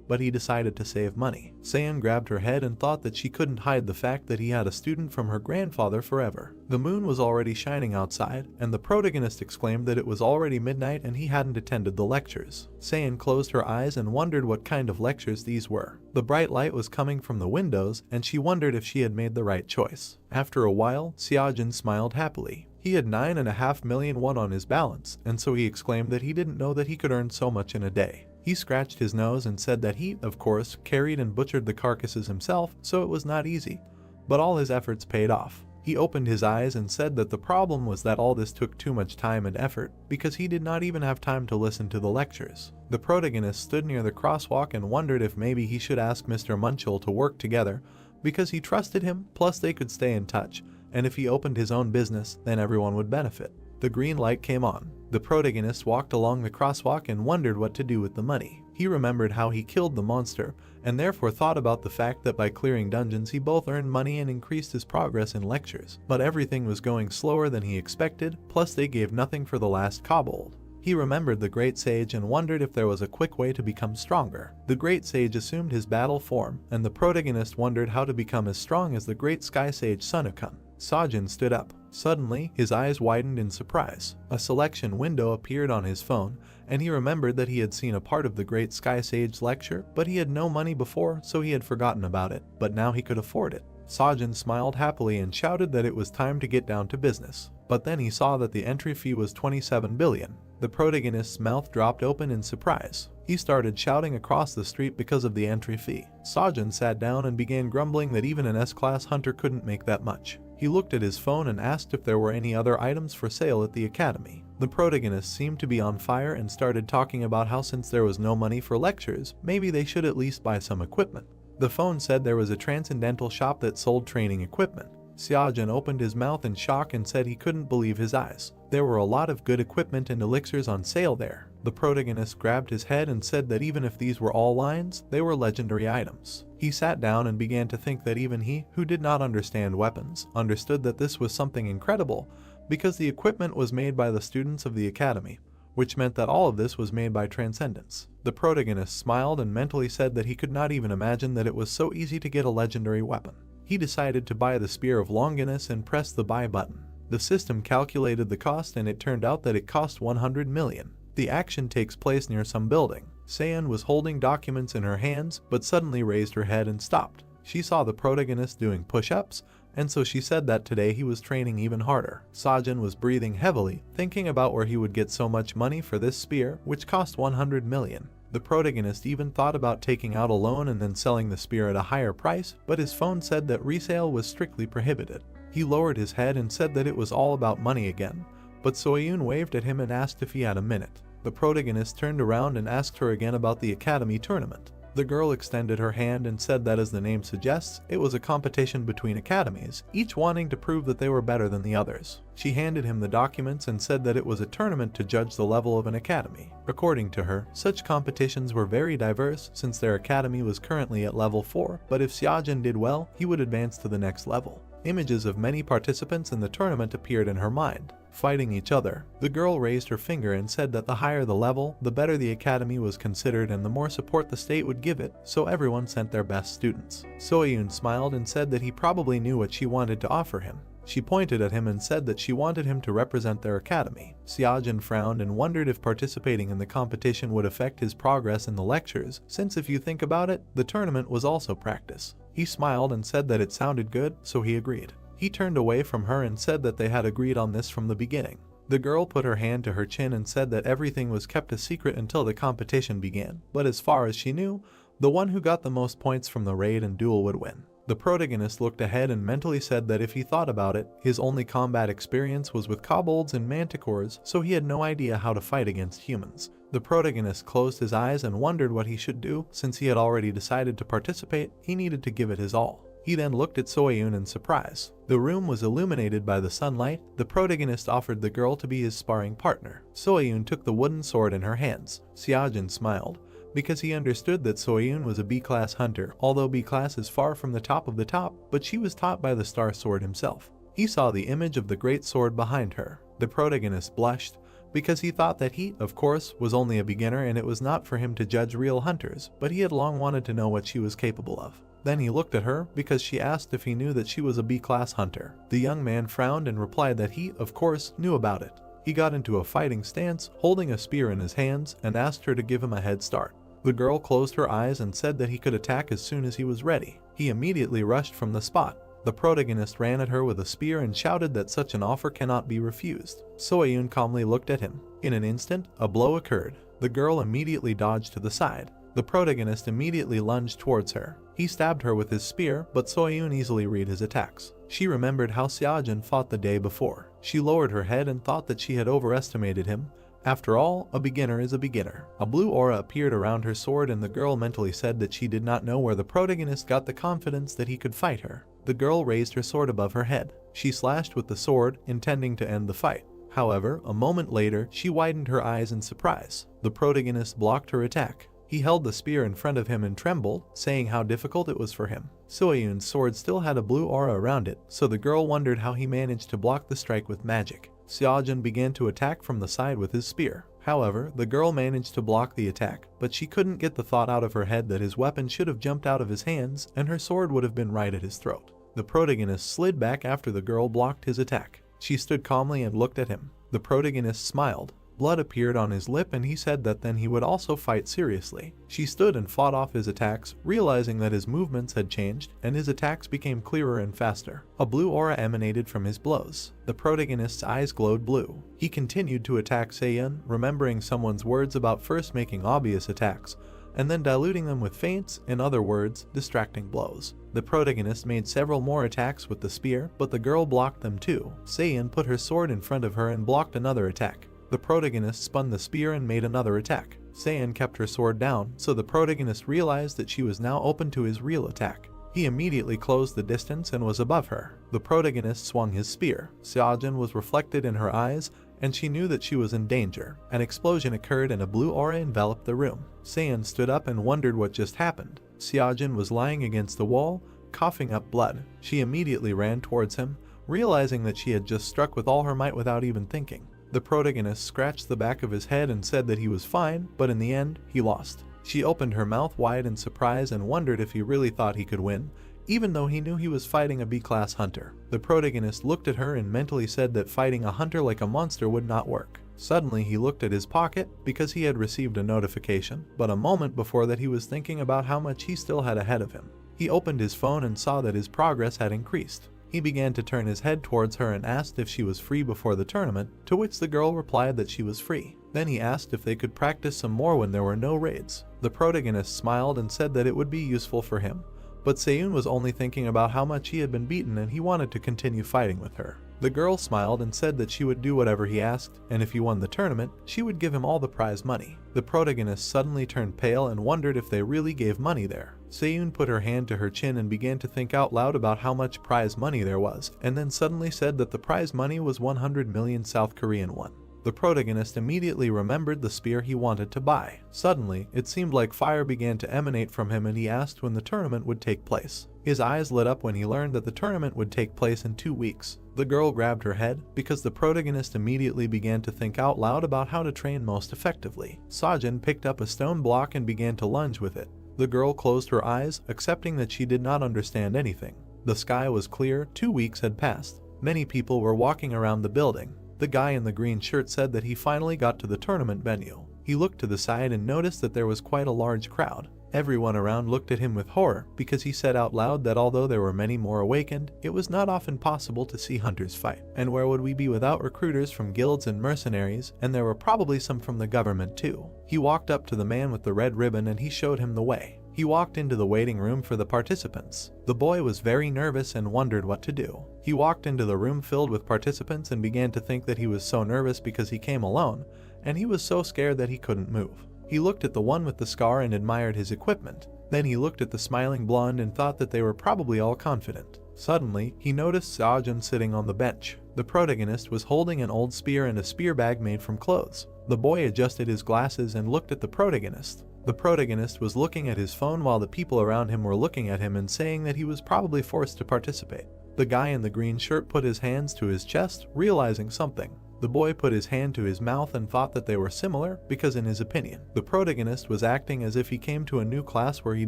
But he decided to save money. Saiyan grabbed her head and thought that she couldn't hide the fact that he had a student from her grandfather forever. The moon was already shining outside, and the protagonist exclaimed that it was already midnight and he hadn't attended the lectures. Saiyan closed her eyes and wondered what kind of lectures these were. The bright light was coming from the windows, and she wondered if she had made the right choice. After a while, Xiaojin smiled happily. He had 9.5 million won on his balance, and so he exclaimed that he didn't know that he could earn so much in a day. He scratched his nose and said that he, of course, carried and butchered the carcasses himself, so it was not easy. But all his efforts paid off. He opened his eyes and said that the problem was that all this took too much time and effort, because he did not even have time to listen to the lectures. The protagonist stood near the crosswalk and wondered if maybe he should ask Mr. Munchel to work together, because he trusted him, plus they could stay in touch, and if he opened his own business, then everyone would benefit. The green light came on. The protagonist walked along the crosswalk and wondered what to do with the money. He remembered how he killed the monster, and therefore thought about the fact that by clearing dungeons he both earned money and increased his progress in lectures. But everything was going slower than he expected, plus they gave nothing for the last kobold. He remembered the Great Sage and wondered if there was a quick way to become stronger. The Great Sage assumed his battle form, and the protagonist wondered how to become as strong as the Great Sky Sage Sunukun. Xiaojin stood up. Suddenly, his eyes widened in surprise. A selection window appeared on his phone, and he remembered that he had seen a part of the Great Sky Sage lecture, but he had no money before, so he had forgotten about it. But now he could afford it. Xiaojin smiled happily and shouted that it was time to get down to business. But then he saw that the entry fee was 27 billion. The protagonist's mouth dropped open in surprise. He started shouting across the street because of the entry fee. Xiaojin sat down and began grumbling that even an S-class hunter couldn't make that much. He looked at his phone and asked if there were any other items for sale at the academy. The protagonist seemed to be on fire and started talking about how since there was no money for lectures, maybe they should at least buy some equipment. The phone said there was a transcendental shop that sold training equipment. Xiaojin opened his mouth in shock and said he couldn't believe his eyes. There were a lot of good equipment and elixirs on sale there. The protagonist grabbed his head and said that even if these were all lines, they were legendary items. He sat down and began to think that even he, who did not understand weapons, understood that this was something incredible, because the equipment was made by the students of the academy, which meant that all of this was made by transcendence. The protagonist smiled and mentally said that he could not even imagine that it was so easy to get a legendary weapon. He decided to buy the Spear of Longinus and pressed the buy button. The system calculated the cost and it turned out that it cost 100 million. The action takes place near some building. Saiyan was holding documents in her hands, but suddenly raised her head and stopped. She saw the protagonist doing push-ups, and so she said that today he was training even harder. Xiaojin was breathing heavily, thinking about where he would get so much money for this spear, which cost 100 million. The protagonist even thought about taking out a loan and then selling the spear at a higher price, but his phone said that resale was strictly prohibited. He lowered his head and said that it was all about money again, but Soyun waved at him and asked if he had a minute. The protagonist turned around and asked her again about the academy tournament. The girl extended her hand and said that, as the name suggests, it was a competition between academies, each wanting to prove that they were better than the others. She handed him the documents and said that it was a tournament to judge the level of an academy. According to her, such competitions were very diverse since their academy was currently at level 4, but if Xiaojin did well, he would advance to the next level. Images of many participants in the tournament appeared in her mind, fighting each other. The girl raised her finger and said that the higher the level, the better the academy was considered and the more support the state would give it, so everyone sent their best students. Soyun smiled and said that he probably knew what she wanted to offer him. She pointed at him and said that she wanted him to represent their academy. Xiaojin frowned and wondered if participating in the competition would affect his progress in the lectures, since if you think about it, the tournament was also practice. He smiled and said that it sounded good, so he agreed. He turned away from her and said that they had agreed on this from the beginning. The girl put her hand to her chin and said that everything was kept a secret until the competition began, but as far as she knew, the one who got the most points from the raid and duel would win. The protagonist looked ahead and mentally said that if he thought about it, his only combat experience was with kobolds and manticores, so he had no idea how to fight against humans. The protagonist closed his eyes and wondered what he should do. Since he had already decided to participate, he needed to give it his all. He then looked at Soyun in surprise. The room was illuminated by the sunlight. The protagonist offered the girl to be his sparring partner. Soyun took the wooden sword in her hands. Xiaojin smiled, because he understood that Soyun was a B-class hunter, although B-class is far from the top of the top, but she was taught by the Star Sword himself. He saw the image of the great sword behind her. The protagonist blushed, because he thought that he, of course, was only a beginner and it was not for him to judge real hunters, but he had long wanted to know what she was capable of. Then he looked at her, because she asked if he knew that she was a B-class hunter. The young man frowned and replied that he, of course, knew about it. He got into a fighting stance, holding a spear in his hands, and asked her to give him a head start. The girl closed her eyes and said that he could attack as soon as he was ready. He immediately rushed from the spot. The protagonist ran at her with a spear and shouted that such an offer cannot be refused. Soyun calmly looked at him. In an instant, a blow occurred. The girl immediately dodged to the side. The protagonist immediately lunged towards her. He stabbed her with his spear, but Soyun easily read his attacks. She remembered how Xiaojin fought the day before. She lowered her head and thought that she had overestimated him. After all, a beginner is a beginner. A blue aura appeared around her sword and the girl mentally said that she did not know where the protagonist got the confidence that he could fight her. The girl raised her sword above her head. She slashed with the sword, intending to end the fight. However, a moment later, she widened her eyes in surprise. The protagonist blocked her attack. He held the spear in front of him and trembled, saying how difficult it was for him. Soyun's sword still had a blue aura around it, so the girl wondered how he managed to block the strike with magic. Xiaojin began to attack from the side with his spear. However, the girl managed to block the attack, but she couldn't get the thought out of her head that his weapon should have jumped out of his hands and her sword would have been right at his throat. The protagonist slid back after the girl blocked his attack. She stood calmly and looked at him. The protagonist smiled. Blood appeared on his lip and he said that then he would also fight seriously. She stood and fought off his attacks, realizing that his movements had changed and his attacks became clearer and faster. A blue aura emanated from his blows. The protagonist's eyes glowed blue. He continued to attack Soyun, remembering someone's words about first making obvious attacks and then diluting them with feints, in other words, distracting blows. The protagonist made several more attacks with the spear, but the girl blocked them too. Soyun put her sword in front of her and blocked another attack. The protagonist spun the spear and made another attack. Soyun kept her sword down, so the protagonist realized that she was now open to his real attack. He immediately closed the distance and was above her. The protagonist swung his spear. Xiaojin was reflected in her eyes, and she knew that she was in danger. An explosion occurred and a blue aura enveloped the room. Soyun stood up and wondered what just happened. Xiaojin was lying against the wall, coughing up blood. She immediately ran towards him, realizing that she had just struck with all her might without even thinking. The protagonist scratched the back of his head and said that he was fine, but in the end, he lost. She opened her mouth wide in surprise and wondered if he really thought he could win, even though he knew he was fighting a B-class hunter. The protagonist looked at her and mentally said that fighting a hunter like a monster would not work. Suddenly he looked at his pocket because he had received a notification, but a moment before that he was thinking about how much he still had ahead of him. He opened his phone and saw that his progress had increased. He began to turn his head towards her and asked if she was free before the tournament, to which the girl replied that she was free. Then he asked if they could practice some more when there were no raids. The protagonist smiled and said that it would be useful for him, but Soyun was only thinking about how much he had been beaten and he wanted to continue fighting with her. The girl smiled and said that she would do whatever he asked, and if he won the tournament, she would give him all the prize money. The protagonist suddenly turned pale and wondered if they really gave money there. Soyun put her hand to her chin and began to think out loud about how much prize money there was, and then suddenly said that the prize money was 100 million South Korean won. The protagonist immediately remembered the spear he wanted to buy. Suddenly, it seemed like fire began to emanate from him and he asked when the tournament would take place. His eyes lit up when he learned that the tournament would take place in 2 weeks. The girl grabbed her head because the protagonist immediately began to think out loud about how to train most effectively. Xiaojin picked up a stone block and began to lunge with it. The girl closed her eyes, accepting that she did not understand anything. The sky was clear. 2 weeks had passed. Many people were walking around the building. The guy in the green shirt said that he finally got to the tournament venue. He looked to the side and noticed that there was quite a large crowd. Everyone around looked at him with horror because he said out loud that although there were many more awakened, it was not often possible to see hunters fight. And where would we be without recruiters from guilds and mercenaries, and there were probably some from the government too. He walked up to the man with the red ribbon and he showed him the way. He walked into the waiting room for the participants. The boy was very nervous and wondered what to do. He walked into the room filled with participants and began to think that he was so nervous because he came alone, and he was so scared that he couldn't move. He looked at the one with the scar and admired his equipment. Then he looked at the smiling blonde and thought that they were probably all confident. Suddenly, he noticed Xiaojun sitting on the bench. The protagonist was holding an old spear and a spear bag made from clothes. The boy adjusted his glasses and looked at the protagonist. The protagonist was looking at his phone while the people around him were looking at him and saying that he was probably forced to participate. The guy in the green shirt put his hands to his chest, realizing something. The boy put his hand to his mouth and thought that they were similar because in his opinion, the protagonist was acting as if he came to a new class where he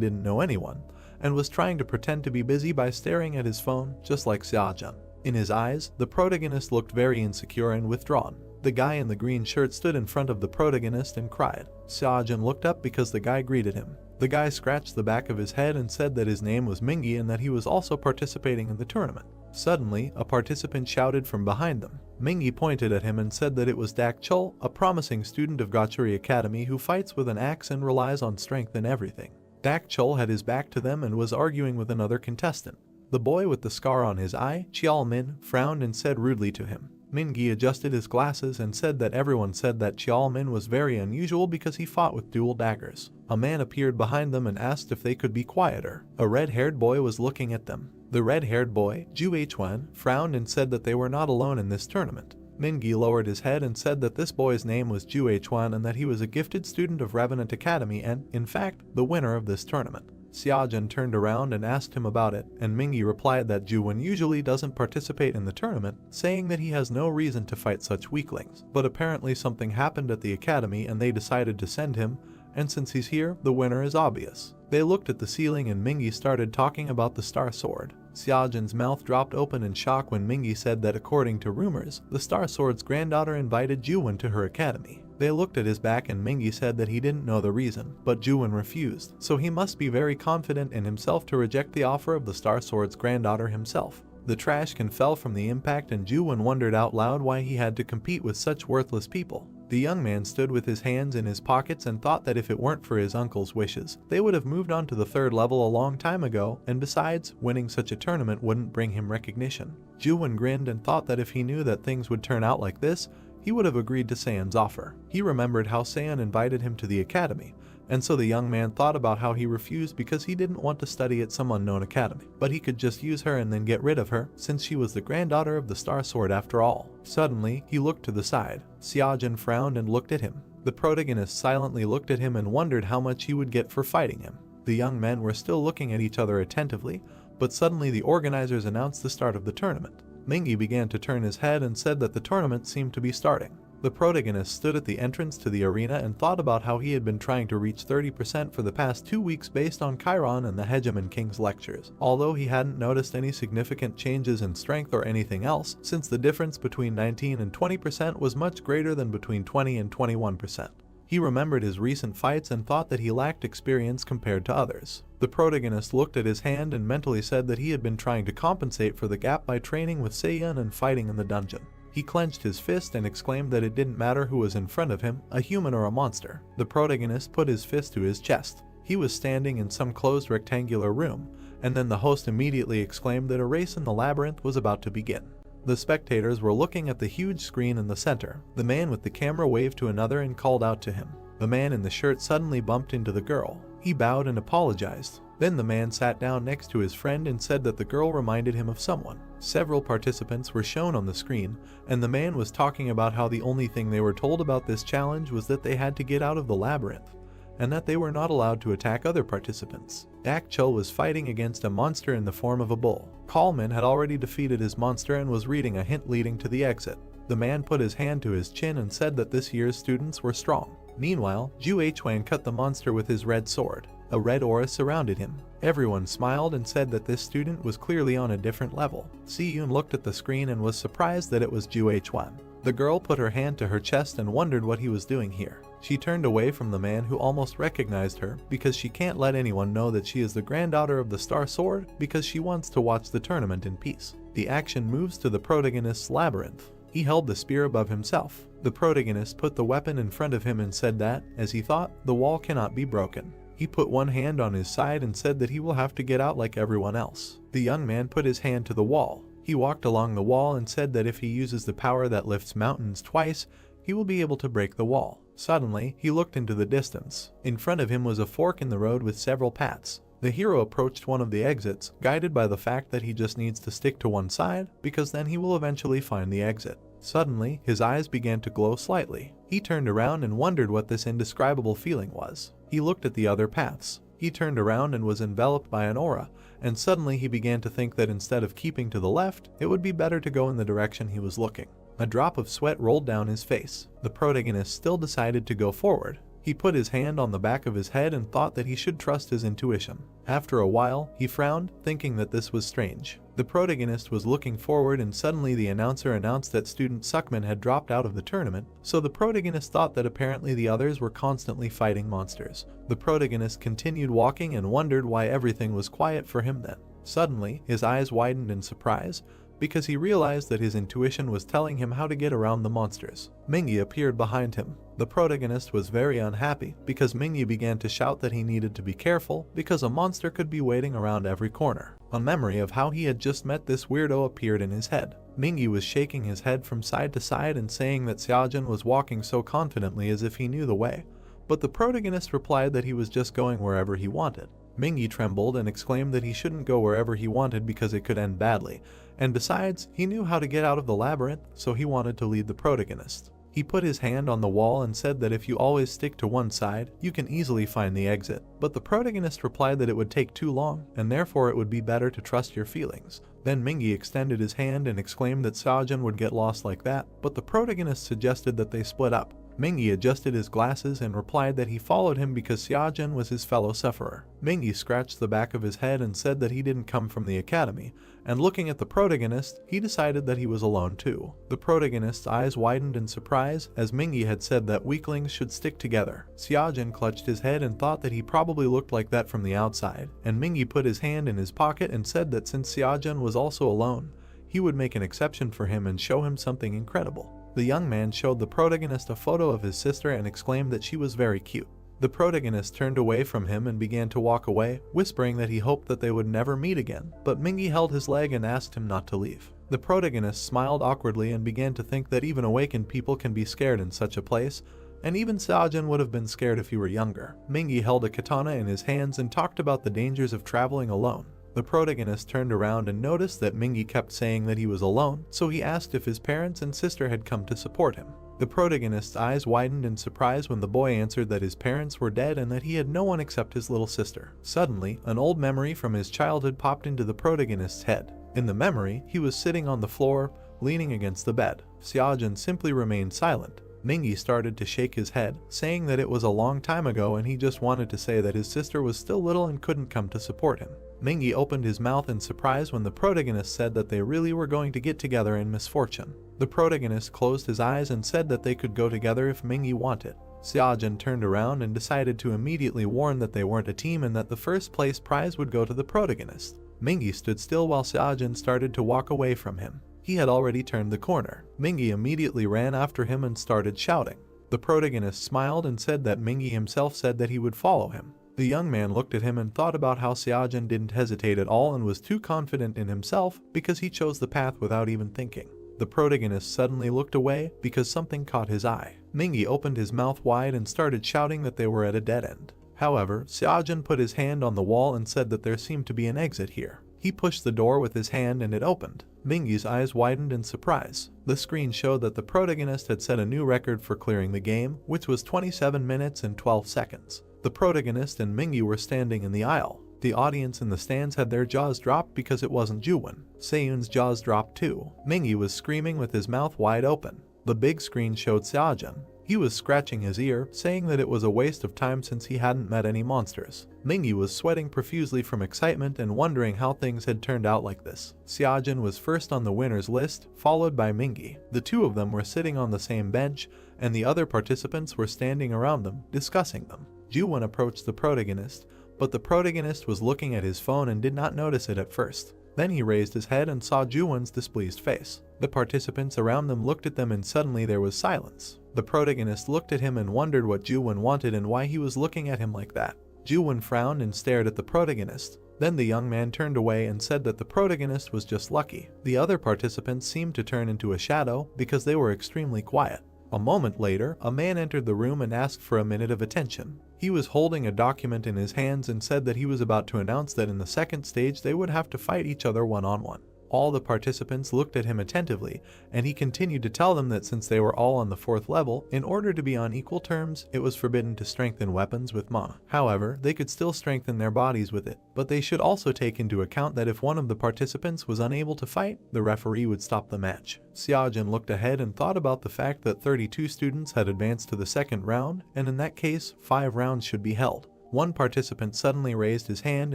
didn't know anyone, and was trying to pretend to be busy by staring at his phone, just like Xiaojun. In his eyes, the protagonist looked very insecure and withdrawn. The guy in the green shirt stood in front of the protagonist and cried. Xiaojun looked up because the guy greeted him. The guy scratched the back of his head and said that his name was Mingi and that he was also participating in the tournament. Suddenly, a participant shouted from behind them. Mingi pointed at him and said that it was Dak Chul, a promising student of Gauchery Academy who fights with an axe and relies on strength in everything. Dak Chul had his back to them and was arguing with another contestant. The boy with the scar on his eye, Chiao Min, frowned and said rudely to him. Mingi adjusted his glasses and said that everyone said that Chiao Min was very unusual because he fought with dual daggers. A man appeared behind them and asked if they could be quieter. A red-haired boy was looking at them. The red-haired boy, Ju Huan, frowned and said that they were not alone in this tournament. Mingi lowered his head and said that this boy's name was Ju Huan and that he was a gifted student of Revenant Academy and, in fact, the winner of this tournament. Xiaojun turned around and asked him about it, and Mingi replied that Juwen usually doesn't participate in the tournament, saying that he has no reason to fight such weaklings. But apparently something happened at the academy and they decided to send him, and since he's here, the winner is obvious. They looked at the ceiling and Mingi started talking about the Star Sword. Xiaojun's mouth dropped open in shock when Mingi said that according to rumors, the Star Sword's granddaughter invited Juwen to her academy. They looked at his back and Mingi said that he didn't know the reason, but Juwen refused, so he must be very confident in himself to reject the offer of the Star Sword's granddaughter himself. The trash can fell from the impact and Juwen wondered out loud why he had to compete with such worthless people. The young man stood with his hands in his pockets and thought that if it weren't for his uncle's wishes, they would have moved on to the third level a long time ago, and besides, winning such a tournament wouldn't bring him recognition. Juwen grinned and thought that if he knew that things would turn out like this, he would have agreed to Saiyan's offer. He remembered how Saiyan invited him to the academy, and so the young man thought about how he refused because he didn't want to study at some unknown academy. But he could just use her and then get rid of her, since she was the granddaughter of the Star Sword after all. Suddenly, he looked to the side. Xiaojun frowned and looked at him. The protagonist silently looked at him and wondered how much he would get for fighting him. The young men were still looking at each other attentively, but suddenly the organizers announced the start of the tournament. Mingi began to turn his head and said that the tournament seemed to be starting. The protagonist stood at the entrance to the arena and thought about how he had been trying to reach 30% for the past 2 weeks based on Chiron and the Hegemon King's lectures, although he hadn't noticed any significant changes in strength or anything else, since the difference between 19 and 20% was much greater than between 20 and 21%. He remembered his recent fights and thought that he lacked experience compared to others. The protagonist looked at his hand and mentally said that he had been trying to compensate for the gap by training with Saiyan and fighting in the dungeon. He clenched his fist and exclaimed that it didn't matter who was in front of him, a human or a monster. The protagonist put his fist to his chest. He was standing in some closed rectangular room, and then the host immediately exclaimed that a race in the labyrinth was about to begin. The spectators were looking at the huge screen in the center. The man with the camera waved to another and called out to him. The man in the shirt suddenly bumped into the girl. He bowed and apologized. Then the man sat down next to his friend and said that the girl reminded him of someone. Several participants were shown on the screen, and the man was talking about how the only thing they were told about this challenge was that they had to get out of the labyrinth, and that they were not allowed to attack other participants. Dak Chul was fighting against a monster in the form of a bull. Coleman had already defeated his monster and was reading a hint leading to the exit. The man put his hand to his chin and said that this year's students were strong. Meanwhile, Ju Huan cut the monster with his red sword. A red aura surrounded him. Everyone smiled and said that this student was clearly on a different level. Si-yoon looked at the screen and was surprised that it was Ju Huan. The girl put her hand to her chest and wondered what he was doing here. She turned away from the man who almost recognized her because she can't let anyone know that she is the granddaughter of the Star Sword because she wants to watch the tournament in peace. The action moves to the protagonist's labyrinth. He held the spear above himself. The protagonist put the weapon in front of him and said that, as he thought, the wall cannot be broken. He put one hand on his side and said that he will have to get out like everyone else. The young man put his hand to the wall. He walked along the wall and said that if he uses the power that lifts mountains twice, he will be able to break the wall. Suddenly, he looked into the distance. In front of him was a fork in the road with several paths. The hero approached one of the exits, guided by the fact that he just needs to stick to one side, because then he will eventually find the exit. Suddenly, his eyes began to glow slightly. He turned around and wondered what this indescribable feeling was. He looked at the other paths. He turned around and was enveloped by an aura, and suddenly he began to think that instead of keeping to the left, it would be better to go in the direction he was looking. A drop of sweat rolled down his face. The protagonist still decided to go forward. He put his hand on the back of his head and thought that he should trust his intuition. After a while, he frowned, thinking that this was strange. The protagonist was looking forward and suddenly the announcer announced that student Suckman had dropped out of the tournament, so the protagonist thought that apparently the others were constantly fighting monsters. The protagonist continued walking and wondered why everything was quiet for him then. Suddenly, his eyes widened in surprise, because he realized that his intuition was telling him how to get around the monsters. Mingyi appeared behind him. The protagonist was very unhappy because Mingyi began to shout that he needed to be careful because a monster could be waiting around every corner. A memory of how he had just met this weirdo appeared in his head. Mingyi was shaking his head from side to side and saying that Xiaojun was walking so confidently as if he knew the way, but the protagonist replied that he was just going wherever he wanted. Mingyi trembled and exclaimed that he shouldn't go wherever he wanted because it could end badly, and besides, he knew how to get out of the labyrinth, so he wanted to lead the protagonist. He put his hand on the wall and said that if you always stick to one side, you can easily find the exit, but the protagonist replied that it would take too long, and therefore it would be better to trust your feelings. Then Mingyi extended his hand and exclaimed that Xiaojun would get lost like that, but the protagonist suggested that they split up. Mingyi adjusted his glasses and replied that he followed him because Xiaojun was his fellow sufferer. Mingyi scratched the back of his head and said that he didn't come from the academy, and looking at the protagonist, he decided that he was alone too. The protagonist's eyes widened in surprise, as Mingyi had said that weaklings should stick together. Xiaojun clutched his head and thought that he probably looked like that from the outside, and Mingyi put his hand in his pocket and said that since Xiaojun was also alone, he would make an exception for him and show him something incredible. The young man showed the protagonist a photo of his sister and exclaimed that she was very cute. The protagonist turned away from him and began to walk away, whispering that he hoped that they would never meet again, but Mingyi held his leg and asked him not to leave. The protagonist smiled awkwardly and began to think that even awakened people can be scared in such a place, and even Xiaojun would have been scared if he were younger. Mingyi held a katana in his hands and talked about the dangers of traveling alone. The protagonist turned around and noticed that Mingyi kept saying that he was alone, so he asked if his parents and sister had come to support him. The protagonist's eyes widened in surprise when the boy answered that his parents were dead and that he had no one except his little sister. Suddenly, an old memory from his childhood popped into the protagonist's head. In the memory, he was sitting on the floor, leaning against the bed. Xiaojun simply remained silent. Mingyi started to shake his head, saying that it was a long time ago and he just wanted to say that his sister was still little and couldn't come to support him. Mingyi opened his mouth in surprise when the protagonist said that they really were going to get together in misfortune. The protagonist closed his eyes and said that they could go together if Mingyi wanted. Xiaojun turned around and decided to immediately warn that they weren't a team and that the first place prize would go to the protagonist. Mingyi stood still while Xiaojun started to walk away from him. He had already turned the corner. Mingyi immediately ran after him and started shouting. The protagonist smiled and said that Mingyi himself said that he would follow him. The young man looked at him and thought about how Xiaojun didn't hesitate at all and was too confident in himself because he chose the path without even thinking. The protagonist suddenly looked away because something caught his eye. Mingyi opened his mouth wide and started shouting that they were at a dead end. However, Xiaojun put his hand on the wall and said that there seemed to be an exit here. He pushed the door with his hand and it opened. Mingyi's eyes widened in surprise. The screen showed that the protagonist had set a new record for clearing the game, which was 27 minutes and 12 seconds. The protagonist and Mingyi were standing in the aisle. The audience in the stands had their jaws dropped because it wasn't Juwon. Seiyun's jaws dropped too. Mingyi was screaming with his mouth wide open. The big screen showed Xiaojun. He was scratching his ear, saying that it was a waste of time since he hadn't met any monsters. Mingi was sweating profusely from excitement and wondering how things had turned out like this. Xiaojun was first on the winners list, followed by Mingi. The two of them were sitting on the same bench, and the other participants were standing around them, discussing them. Juwon approached the protagonist, but the protagonist was looking at his phone and did not notice it at first. Then he raised his head and saw Juwon's displeased face. The participants around them looked at them and suddenly there was silence. The protagonist looked at him and wondered what Juwon wanted and why he was looking at him like that. Juwon frowned and stared at the protagonist. Then the young man turned away and said that the protagonist was just lucky. The other participants seemed to turn into a shadow because they were extremely quiet. A moment later, a man entered the room and asked for a minute of attention. He was holding a document in his hands and said that he was about to announce that in the second stage they would have to fight each other one-on-one. All the participants looked at him attentively, and he continued to tell them that since they were all on the 4th level, in order to be on equal terms, it was forbidden to strengthen weapons with Ma. However, they could still strengthen their bodies with it, but they should also take into account that if one of the participants was unable to fight, the referee would stop the match. Xiaojun looked ahead and thought about the fact that 32 students had advanced to the second round, and in that case, 5 rounds should be held. One participant suddenly raised his hand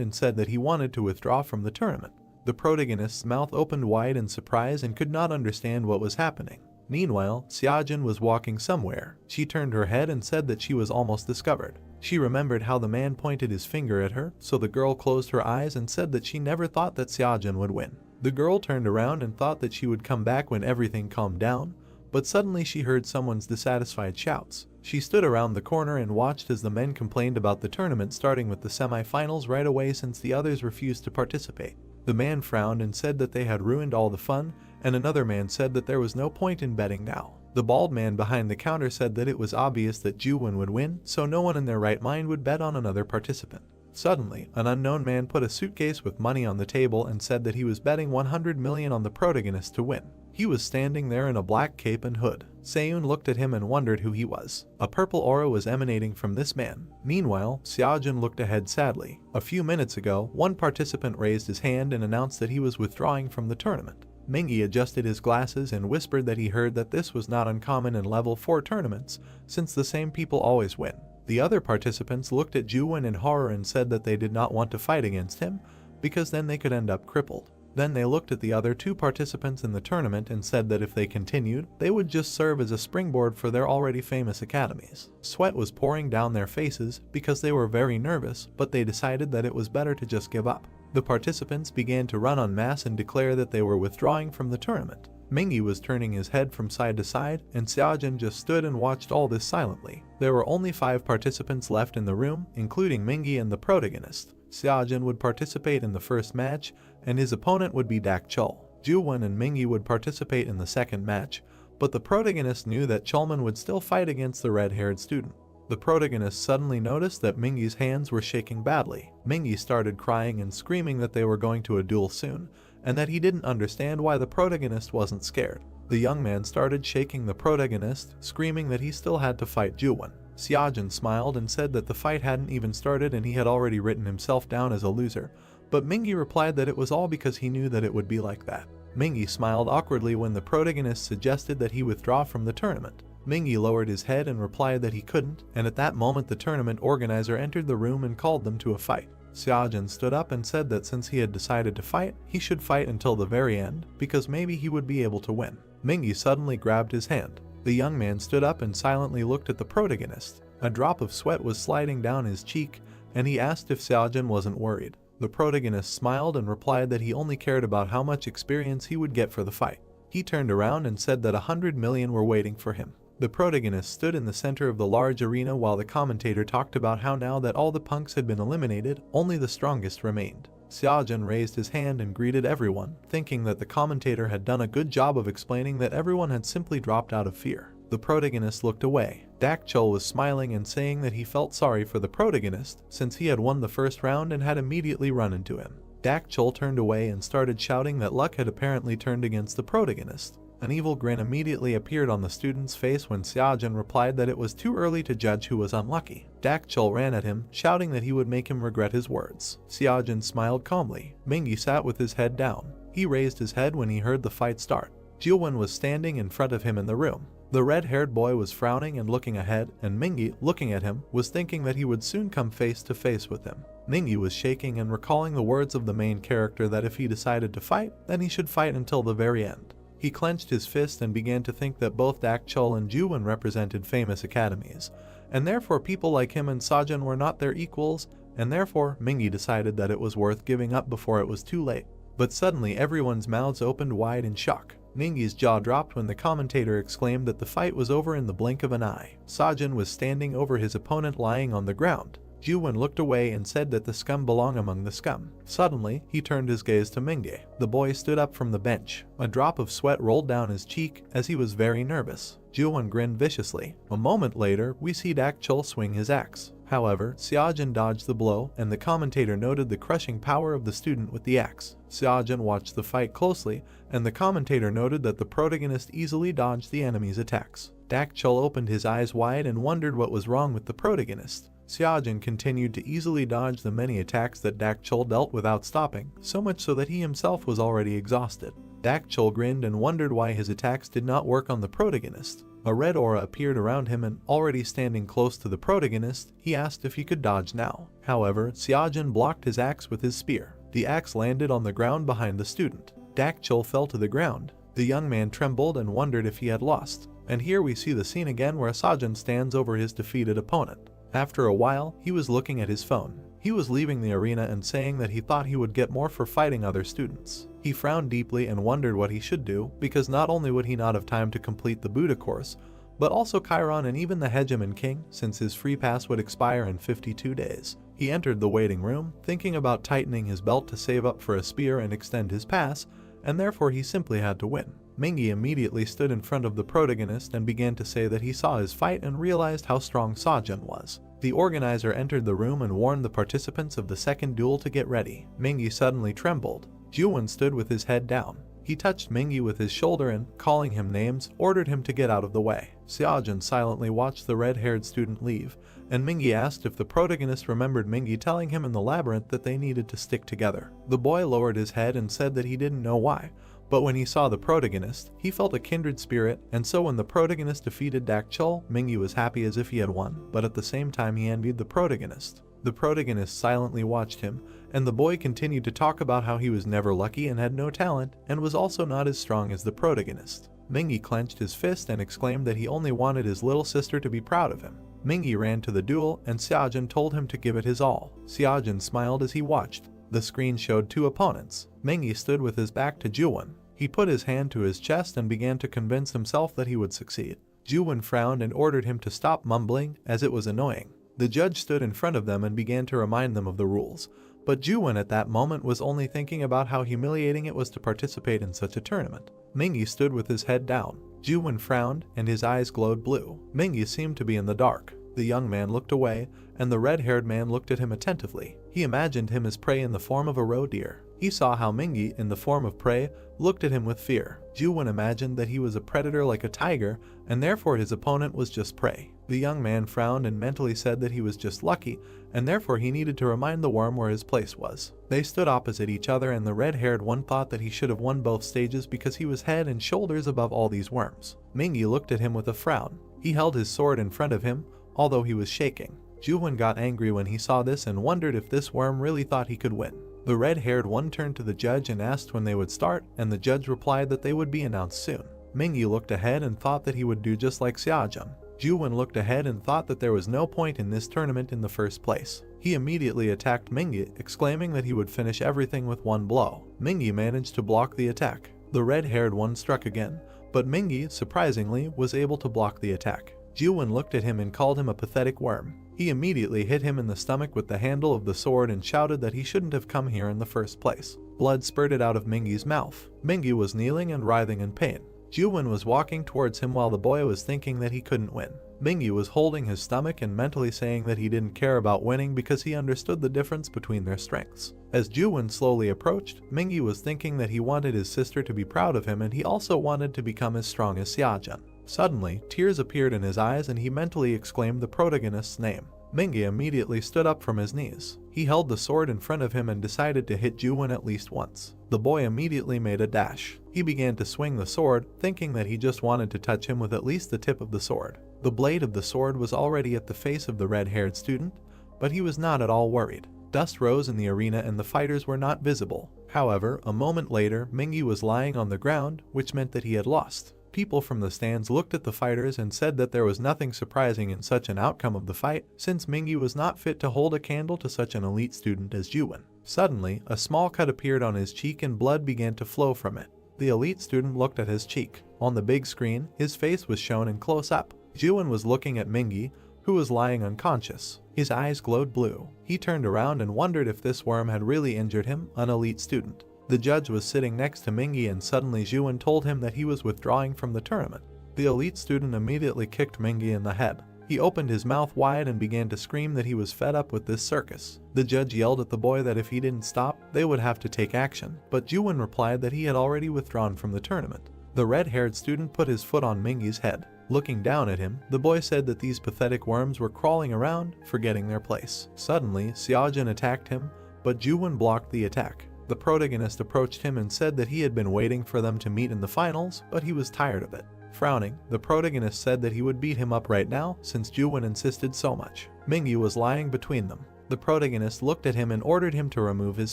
and said that he wanted to withdraw from the tournament. The protagonist's mouth opened wide in surprise and could not understand what was happening. Meanwhile, Xiaojun was walking somewhere. She turned her head and said that she was almost discovered. She remembered how the man pointed his finger at her, so the girl closed her eyes and said that she never thought that Xiaojun would win. The girl turned around and thought that she would come back when everything calmed down, but suddenly she heard someone's dissatisfied shouts. She stood around the corner and watched as the men complained about the tournament starting with the semi-finals right away since the others refused to participate. The man frowned and said that they had ruined all the fun, and another man said that there was no point in betting now. The bald man behind the counter said that it was obvious that Juwon would win, so no one in their right mind would bet on another participant. Suddenly, an unknown man put a suitcase with money on the table and said that he was betting 100 million on the protagonist to win. He was standing there in a black cape and hood. Seiyun looked at him and wondered who he was. A purple aura was emanating from this man. Meanwhile, Xiaojun looked ahead sadly. A few minutes ago, one participant raised his hand and announced that he was withdrawing from the tournament. Mingi adjusted his glasses and whispered that he heard that this was not uncommon in level 4 tournaments, since the same people always win. The other participants looked at Juwon in horror and said that they did not want to fight against him, because then they could end up crippled. Then they looked at the other 2 participants in the tournament and said that if they continued, they would just serve as a springboard for their already famous academies. Sweat was pouring down their faces because they were very nervous, but they decided that it was better to just give up. The participants began to run en masse and declare that they were withdrawing from the tournament. Mingi was turning his head from side to side, and Xiaojun just stood and watched all this silently. There were only 5 participants left in the room, including Mingi and the protagonist. Xiaojun would participate in the first match, and his opponent would be Dak Chol. Juwon and Mingi would participate in the second match, but the protagonist knew that Cholman would still fight against the red-haired student. The protagonist suddenly noticed that Mingi's hands were shaking badly. Mingi started crying and screaming that they were going to a duel soon, and that he didn't understand why the protagonist wasn't scared. The young man started shaking the protagonist, screaming that he still had to fight Juwon. Xiaojun smiled and said that the fight hadn't even started and he had already written himself down as a loser, but Mingi replied that it was all because he knew that it would be like that. Mingi smiled awkwardly when the protagonist suggested that he withdraw from the tournament. Mingi lowered his head and replied that he couldn't, and at that moment the tournament organizer entered the room and called them to a fight. Xiaojun stood up and said that since he had decided to fight, he should fight until the very end, because maybe he would be able to win. Mingi suddenly grabbed his hand. The young man stood up and silently looked at the protagonist. A drop of sweat was sliding down his cheek, and he asked if Xiaojun wasn't worried. The protagonist smiled and replied that he only cared about how much experience he would get for the fight. He turned around and said that 100 million were waiting for him. The protagonist stood in the center of the large arena while the commentator talked about how now that all the punks had been eliminated, only the strongest remained. Xiaojun raised his hand and greeted everyone, thinking that the commentator had done a good job of explaining that everyone had simply dropped out of fear. The protagonist looked away. Dak Chol was smiling and saying that he felt sorry for the protagonist, since he had won the first round and had immediately run into him. Dak Chol turned away and started shouting that luck had apparently turned against the protagonist. An evil grin immediately appeared on the student's face when Xiaojun replied that it was too early to judge who was unlucky. Dak Chol ran at him, shouting that he would make him regret his words. Xiaojun smiled calmly. Mingi sat with his head down. He raised his head when he heard the fight start. Juwon was standing in front of him in the room. The red-haired boy was frowning and looking ahead, and Mingi, looking at him, was thinking that he would soon come face to face with him. Mingi was shaking and recalling the words of the main character that if he decided to fight, then he should fight until the very end. He clenched his fist and began to think that both Dak Chul and Juwon represented famous academies, and therefore people like him and Sajin were not their equals, and therefore Mingi decided that it was worth giving up before it was too late. But suddenly everyone's mouths opened wide in shock. Mingi's jaw dropped when the commentator exclaimed that the fight was over in the blink of an eye. Sajin was standing over his opponent lying on the ground. Juwon looked away and said that the scum belong among the scum. Suddenly, he turned his gaze to Mingi. The boy stood up from the bench. A drop of sweat rolled down his cheek as he was very nervous. Juwon grinned viciously. A moment later, we see Dak Chul swing his axe. However, Seojin dodged the blow, and the commentator noted the crushing power of the student with the axe. Seojin watched the fight closely, and the commentator noted that the protagonist easily dodged the enemy's attacks. Dak Chul opened his eyes wide and wondered what was wrong with the protagonist. Seojin continued to easily dodge the many attacks that Dak Chul dealt without stopping, so much so that he himself was already exhausted. Dak Chul grinned and wondered why his attacks did not work on the protagonist. A red aura appeared around him, and already standing close to the protagonist, he asked if he could dodge now. However, Seojin blocked his axe with his spear. The axe landed on the ground behind the student. Dak Chul fell to the ground. The young man trembled and wondered if he had lost. And here we see the scene again where Seojin stands over his defeated opponent. After a while, he was looking at his phone. He was leaving the arena and saying that he thought he would get more for fighting other students. He frowned deeply and wondered what he should do, because not only would he not have time to complete the Buddha course, but also Chiron and even the Hegemon King, since his free pass would expire in 52 days. He entered the waiting room, thinking about tightening his belt to save up for a spear and extend his pass, and therefore he simply had to win. Mingi immediately stood in front of the protagonist and began to say that he saw his fight and realized how strong Seojin was. The organizer entered the room and warned the participants of the second duel to get ready. Mingi suddenly trembled. Juwon stood with his head down. He touched Mingi with his shoulder and, calling him names, ordered him to get out of the way. Seojin silently watched the red-haired student leave, and Mingi asked if the protagonist remembered Mingi telling him in the labyrinth that they needed to stick together. The boy lowered his head and said that he didn't know why, but when he saw the protagonist, he felt a kindred spirit, and so when the protagonist defeated Dak Chul, Mingi was happy as if he had won, but at the same time he envied the protagonist. The protagonist silently watched him, and the boy continued to talk about how he was never lucky and had no talent, and was also not as strong as the protagonist. Mingi clenched his fist and exclaimed that he only wanted his little sister to be proud of him. Mingi ran to the duel, and Seojin told him to give it his all. Seojin smiled as he watched. The screen showed two opponents. Mingi stood with his back to Juwon. He put his hand to his chest and began to convince himself that he would succeed. Juwon frowned and ordered him to stop mumbling, as it was annoying. The judge stood in front of them and began to remind them of the rules, but Juwon at that moment was only thinking about how humiliating it was to participate in such a tournament. Mingi stood with his head down. Juwon frowned, and his eyes glowed blue. Mingi seemed to be in the dark. The young man looked away, and the red-haired man looked at him attentively. He imagined him as prey in the form of a roe deer. He saw how Mingi, in the form of prey, looked at him with fear. Juwon imagined that he was a predator like a tiger, and therefore his opponent was just prey. The young man frowned and mentally said that he was just lucky, and therefore he needed to remind the worm where his place was. They stood opposite each other, and the red-haired one thought that he should have won both stages because he was head and shoulders above all these worms. Mingi looked at him with a frown. He held his sword in front of him, although he was shaking. Juwon got angry when he saw this and wondered if this worm really thought he could win. The red-haired one turned to the judge and asked when they would start, and the judge replied that they would be announced soon. Mingi looked ahead and thought that he would do just like Seojin. Juwon looked ahead and thought that there was no point in this tournament in the first place. He immediately attacked Mingi, exclaiming that he would finish everything with one blow. Mingi managed to block the attack. The red-haired one struck again, but Mingi, surprisingly, was able to block the attack. Juwon looked at him and called him a pathetic worm. He immediately hit him in the stomach with the handle of the sword and shouted that he shouldn't have come here in the first place. Blood spurted out of Mingi's mouth. Mingi was kneeling and writhing in pain. Juwon was walking towards him while the boy was thinking that he couldn't win. Mingi was holding his stomach and mentally saying that he didn't care about winning because he understood the difference between their strengths. As Juwon slowly approached, Mingi was thinking that he wanted his sister to be proud of him, and he also wanted to become as strong as Seojin. Suddenly, tears appeared in his eyes and he mentally exclaimed the protagonist's name. Manga immediately stood up from his knees. He held the sword in front of him and decided to hit Juwon at least once. The boy immediately made a dash. He began to swing the sword, thinking that he just wanted to touch him with at least the tip of the sword. The blade of the sword was already at the face of the red-haired student, but he was not at all worried. Dust rose in the arena and the fighters were not visible. However, a moment later, Mingi was lying on the ground, which meant that he had lost. People from the stands looked at the fighters and said that there was nothing surprising in such an outcome of the fight, since Mingi was not fit to hold a candle to such an elite student as Juwon. Suddenly, a small cut appeared on his cheek and blood began to flow from it. The elite student looked at his cheek. On the big screen, his face was shown in close-up. Juwon was looking at Mingi, who was lying unconscious. His eyes glowed blue. He turned around and wondered if this worm had really injured him, an elite student. The judge was sitting next to Mingi and suddenly Juwon told him that he was withdrawing from the tournament. The elite student immediately kicked Mingi in the head. He opened his mouth wide and began to scream that he was fed up with this circus. The judge yelled at the boy that if he didn't stop, they would have to take action, but Juwon replied that he had already withdrawn from the tournament. The red-haired student put his foot on Mingi's head. Looking down at him, the boy said that these pathetic worms were crawling around, forgetting their place. Suddenly, Xiaojun attacked him, but Juwon blocked the attack. The protagonist approached him and said that he had been waiting for them to meet in the finals, but he was tired of it. Frowning, the protagonist said that he would beat him up right now since Juwon insisted so much. Mingi was lying between them. The protagonist looked at him and ordered him to remove his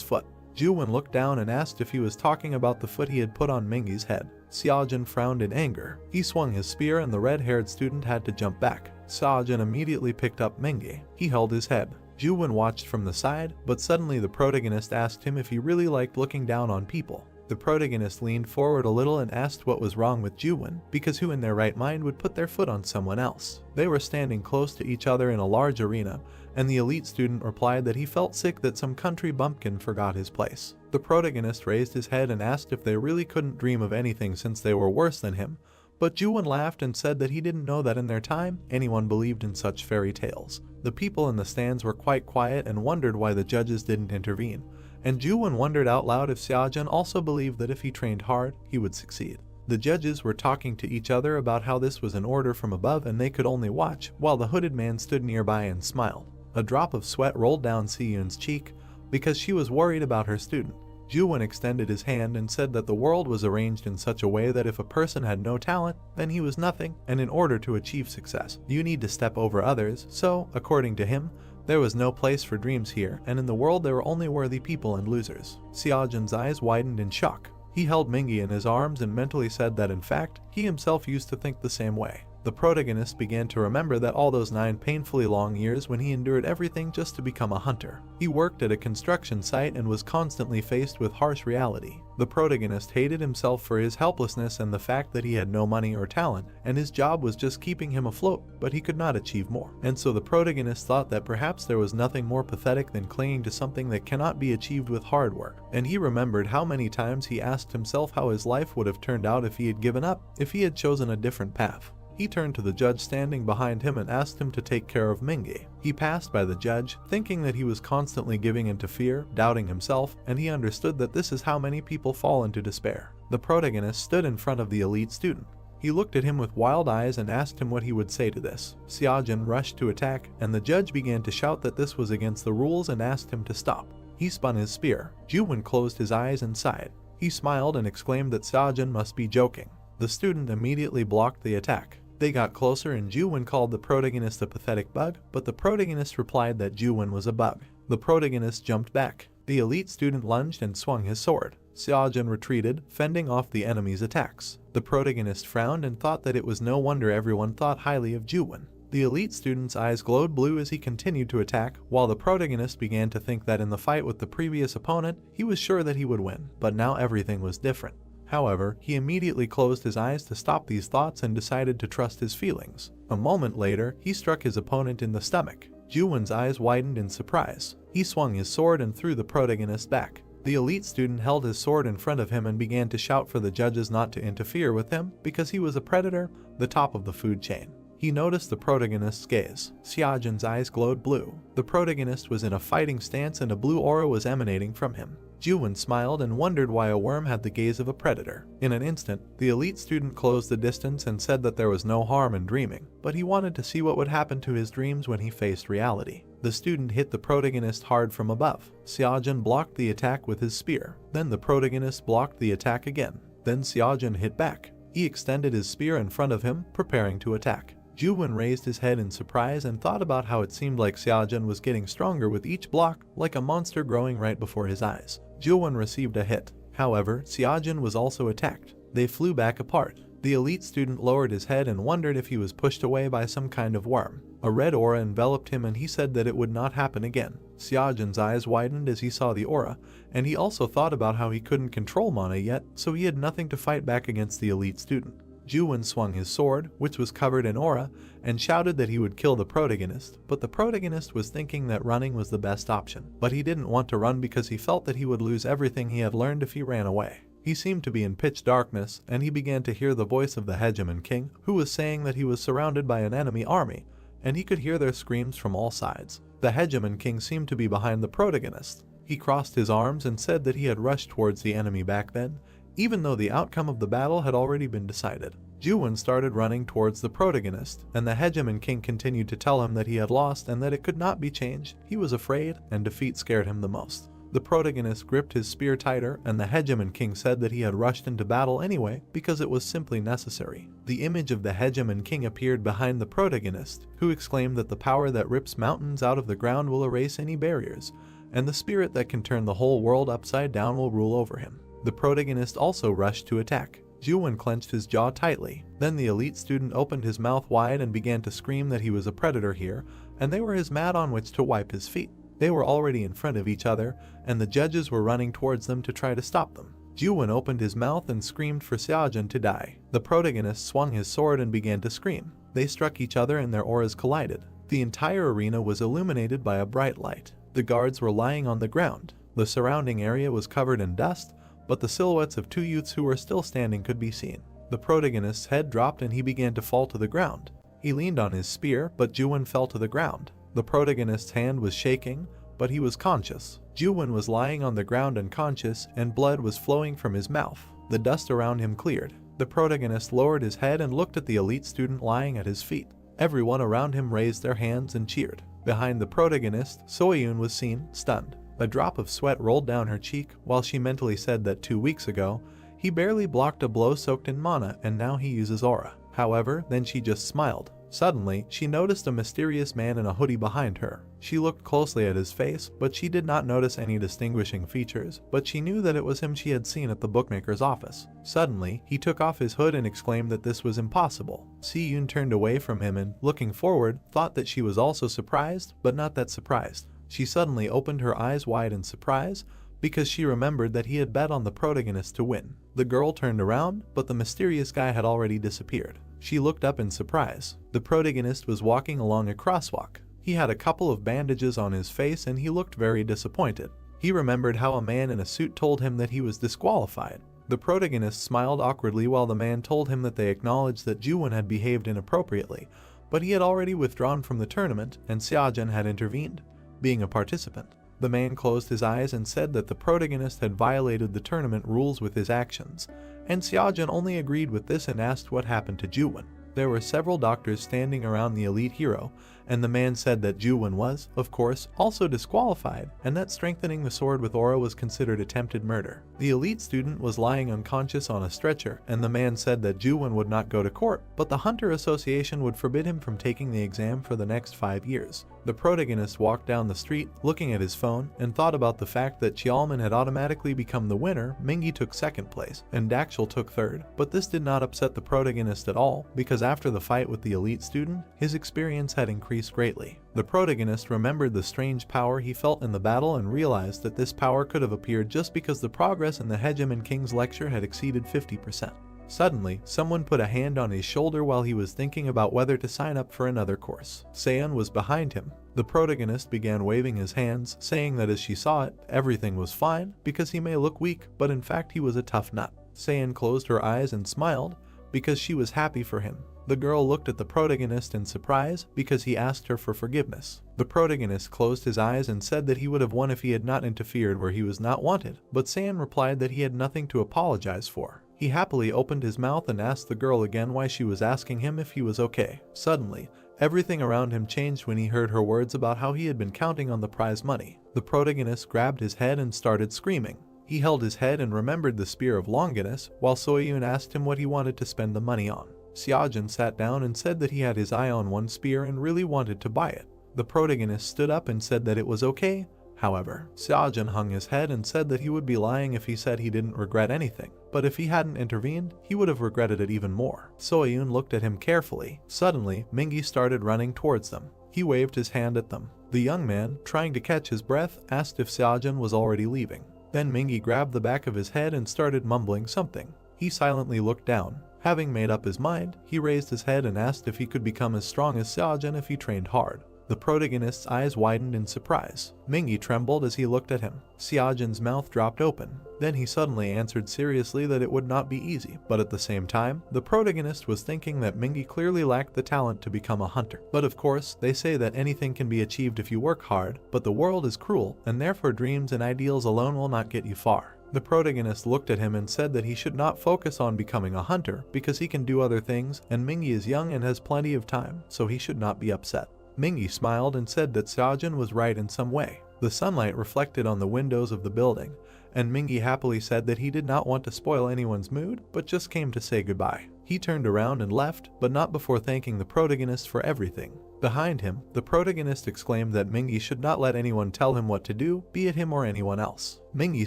foot. Juwon looked down and asked if he was talking about the foot he had put on Mingi's head. Xiaojun frowned in anger. He swung his spear and the red-haired student had to jump back. Xiaojun immediately picked up Mingi. He held his head. Juwon watched from the side, but suddenly the protagonist asked him if he really liked looking down on people. The protagonist leaned forward a little and asked what was wrong with Juwon, because who in their right mind would put their foot on someone else? They were standing close to each other in a large arena, and the elite student replied that he felt sick that some country bumpkin forgot his place. The protagonist raised his head and asked if they really couldn't dream of anything since they were worse than him, but Juwon laughed and said that he didn't know that in their time, anyone believed in such fairy tales. The people in the stands were quite quiet and wondered why the judges didn't intervene, and Juwon wondered out loud if Xiaojun also believed that if he trained hard, he would succeed. The judges were talking to each other about how this was an order from above and they could only watch, while the hooded man stood nearby and smiled. A drop of sweat rolled down Siyun's cheek because she was worried about her student. Juwon extended his hand and said that the world was arranged in such a way that if a person had no talent, then he was nothing, and in order to achieve success, you need to step over others, so, according to him, there was no place for dreams here, and in the world there were only worthy people and losers. Xiaojun's eyes widened in shock. He held Mingi in his arms and mentally said that in fact, he himself used to think the same way. The protagonist began to remember that all those 9 painfully long years when he endured everything just to become a hunter. He worked at a construction site and was constantly faced with harsh reality. The protagonist hated himself for his helplessness and the fact that he had no money or talent, and his job was just keeping him afloat, but he could not achieve more. And so the protagonist thought that perhaps there was nothing more pathetic than clinging to something that cannot be achieved with hard work. And he remembered how many times he asked himself how his life would have turned out if he had given up, if he had chosen a different path. He turned to the judge standing behind him and asked him to take care of Mingi. He passed by the judge, thinking that he was constantly giving into fear, doubting himself, and he understood that this is how many people fall into despair. The protagonist stood in front of the elite student. He looked at him with wild eyes and asked him what he would say to this. Xiaojun rushed to attack, and the judge began to shout that this was against the rules and asked him to stop. He spun his spear. Juwon closed his eyes and sighed. He smiled and exclaimed that Xiaojun must be joking. The student immediately blocked the attack. They got closer and Juwon called the protagonist a pathetic bug, but the protagonist replied that Juwon was a bug. The protagonist jumped back. The elite student lunged and swung his sword. Xiaojun retreated, fending off the enemy's attacks. The protagonist frowned and thought that it was no wonder everyone thought highly of Juwon. The elite student's eyes glowed blue as he continued to attack, while the protagonist began to think that in the fight with the previous opponent, he was sure that he would win, but now everything was different. However, he immediately closed his eyes to stop these thoughts and decided to trust his feelings. A moment later, he struck his opponent in the stomach. Juwon's eyes widened in surprise. He swung his sword and threw the protagonist back. The elite student held his sword in front of him and began to shout for the judges not to interfere with him because he was a predator, the top of the food chain. He noticed the protagonist's gaze. Xiaojun's eyes glowed blue. The protagonist was in a fighting stance and a blue aura was emanating from him. Jiwon smiled and wondered why a worm had the gaze of a predator. In an instant, the elite student closed the distance and said that there was no harm in dreaming, but he wanted to see what would happen to his dreams when he faced reality. The student hit the protagonist hard from above. Seojin blocked the attack with his spear. Then the protagonist blocked the attack again. Then Seojin hit back. He extended his spear in front of him, preparing to attack. Jiwon raised his head in surprise and thought about how it seemed like Seojin was getting stronger with each block, like a monster growing right before his eyes. Jiwon received a hit. However, Seojin was also attacked. They flew back apart. The elite student lowered his head and wondered if he was pushed away by some kind of worm. A red aura enveloped him and he said that it would not happen again. Seojin's eyes widened as he saw the aura, and he also thought about how he couldn't control mana yet, so he had nothing to fight back against the elite student. Jiwon swung his sword, which was covered in aura, and shouted that he would kill the protagonist, but the protagonist was thinking that running was the best option. But he didn't want to run because he felt that he would lose everything he had learned if he ran away. He seemed to be in pitch darkness, and he began to hear the voice of the Hegemon King, who was saying that he was surrounded by an enemy army, and he could hear their screams from all sides. The Hegemon King seemed to be behind the protagonist. He crossed his arms and said that he had rushed towards the enemy back then, even though the outcome of the battle had already been decided. Jiwon started running towards the protagonist, and the Hegemon King continued to tell him that he had lost and that it could not be changed. He was afraid, and defeat scared him the most. The protagonist gripped his spear tighter, and the Hegemon King said that he had rushed into battle anyway because it was simply necessary. The image of the Hegemon King appeared behind the protagonist, who exclaimed that the power that rips mountains out of the ground will erase any barriers, and the spirit that can turn the whole world upside down will rule over him. The protagonist also rushed to attack. Jiwon clenched his jaw tightly. Then the elite student opened his mouth wide and began to scream that he was a predator here, and they were his mat on which to wipe his feet. They were already in front of each other, and the judges were running towards them to try to stop them. Jiwon opened his mouth and screamed for Seojin to die. The protagonist swung his sword and began to scream. They struck each other and their auras collided. The entire arena was illuminated by a bright light. The guards were lying on the ground. The surrounding area was covered in dust, but the silhouettes of two youths who were still standing could be seen. The protagonist's head dropped and he began to fall to the ground. He leaned on his spear, but Jiwon fell to the ground. The protagonist's hand was shaking, but he was conscious. Jiwon was lying on the ground unconscious, and blood was flowing from his mouth. The dust around him cleared. The protagonist lowered his head and looked at the elite student lying at his feet. Everyone around him raised their hands and cheered. Behind the protagonist, Soyun was seen, stunned. A drop of sweat rolled down her cheek while she mentally said that 2 weeks ago, he barely blocked a blow soaked in mana and now he uses aura. However, then she just smiled. Suddenly, she noticed a mysterious man in a hoodie behind her. She looked closely at his face, but she did not notice any distinguishing features, but she knew that it was him she had seen at the bookmaker's office. Suddenly, he took off his hood and exclaimed that this was impossible. Si-yoon turned away from him and, looking forward, thought that she was also surprised, but not that surprised. She suddenly opened her eyes wide in surprise, because she remembered that he had bet on the protagonist to win. The girl turned around, but the mysterious guy had already disappeared. She looked up in surprise. The protagonist was walking along a crosswalk. He had a couple of bandages on his face and he looked very disappointed. He remembered how a man in a suit told him that he was disqualified. The protagonist smiled awkwardly while the man told him that they acknowledged that Jiwon had behaved inappropriately, but he had already withdrawn from the tournament and Seojin had intervened, being a participant. The man closed his eyes and said that the protagonist had violated the tournament rules with his actions, and Seojin only agreed with this and asked what happened to Jiwon. There were several doctors standing around the elite hero, and the man said that Jiwon was, of course, also disqualified, and that strengthening the sword with aura was considered attempted murder. The elite student was lying unconscious on a stretcher, and the man said that Jiwon would not go to court, but the Hunter Association would forbid him from taking the exam for the next 5 years. The protagonist walked down the street, looking at his phone, and thought about the fact that Chialman had automatically become the winner, Mingi took second place, and Dakshil took third, but this did not upset the protagonist at all, because after the fight with the elite student, his experience had increased greatly. The protagonist remembered the strange power he felt in the battle and realized that this power could have appeared just because the progress in the Hegemon King's lecture had exceeded 50%. Suddenly, someone put a hand on his shoulder while he was thinking about whether to sign up for another course. Seon was behind him. The protagonist began waving his hands, saying that as she saw it, everything was fine, because he may look weak, but in fact he was a tough nut. Seon closed her eyes and smiled, because she was happy for him. The girl looked at the protagonist in surprise because he asked her for forgiveness. The protagonist closed his eyes and said that he would have won if he had not interfered where he was not wanted, but San replied that he had nothing to apologize for. He happily opened his mouth and asked the girl again why she was asking him if he was okay. Suddenly, everything around him changed when he heard her words about how he had been counting on the prize money. The protagonist grabbed his head and started screaming. He held his head and remembered the Spear of Longinus, while Soyun asked him what he wanted to spend the money on. Seojin sat down and said that he had his eye on one spear and really wanted to buy it. The protagonist stood up and said that it was okay. However, Seojin hung his head and said that he would be lying if he said he didn't regret anything, but if he hadn't intervened, he would have regretted it even more. Soyun looked at him carefully. Suddenly, Mingi started running towards them. He waved his hand at them. The young man, trying to catch his breath, asked if Seojin was already leaving. Then Mingi grabbed the back of his head and started mumbling something. He silently looked down. Having made up his mind, he raised his head and asked if he could become as strong as Seojin if he trained hard. The protagonist's eyes widened in surprise. Mingi trembled as he looked at him. Seojin's mouth dropped open. Then he suddenly answered seriously that it would not be easy, but at the same time, the protagonist was thinking that Mingi clearly lacked the talent to become a hunter. But of course, they say that anything can be achieved if you work hard, but the world is cruel, and therefore dreams and ideals alone will not get you far. The protagonist looked at him and said that he should not focus on becoming a hunter because he can do other things and Mingi is young and has plenty of time, so he should not be upset. Mingi smiled and said that Seojin was right in some way. The sunlight reflected on the windows of the building, and Mingi happily said that he did not want to spoil anyone's mood, but just came to say goodbye. He turned around and left, but not before thanking the protagonist for everything. Behind him, the protagonist exclaimed that Mingi should not let anyone tell him what to do, be it him or anyone else. Mingi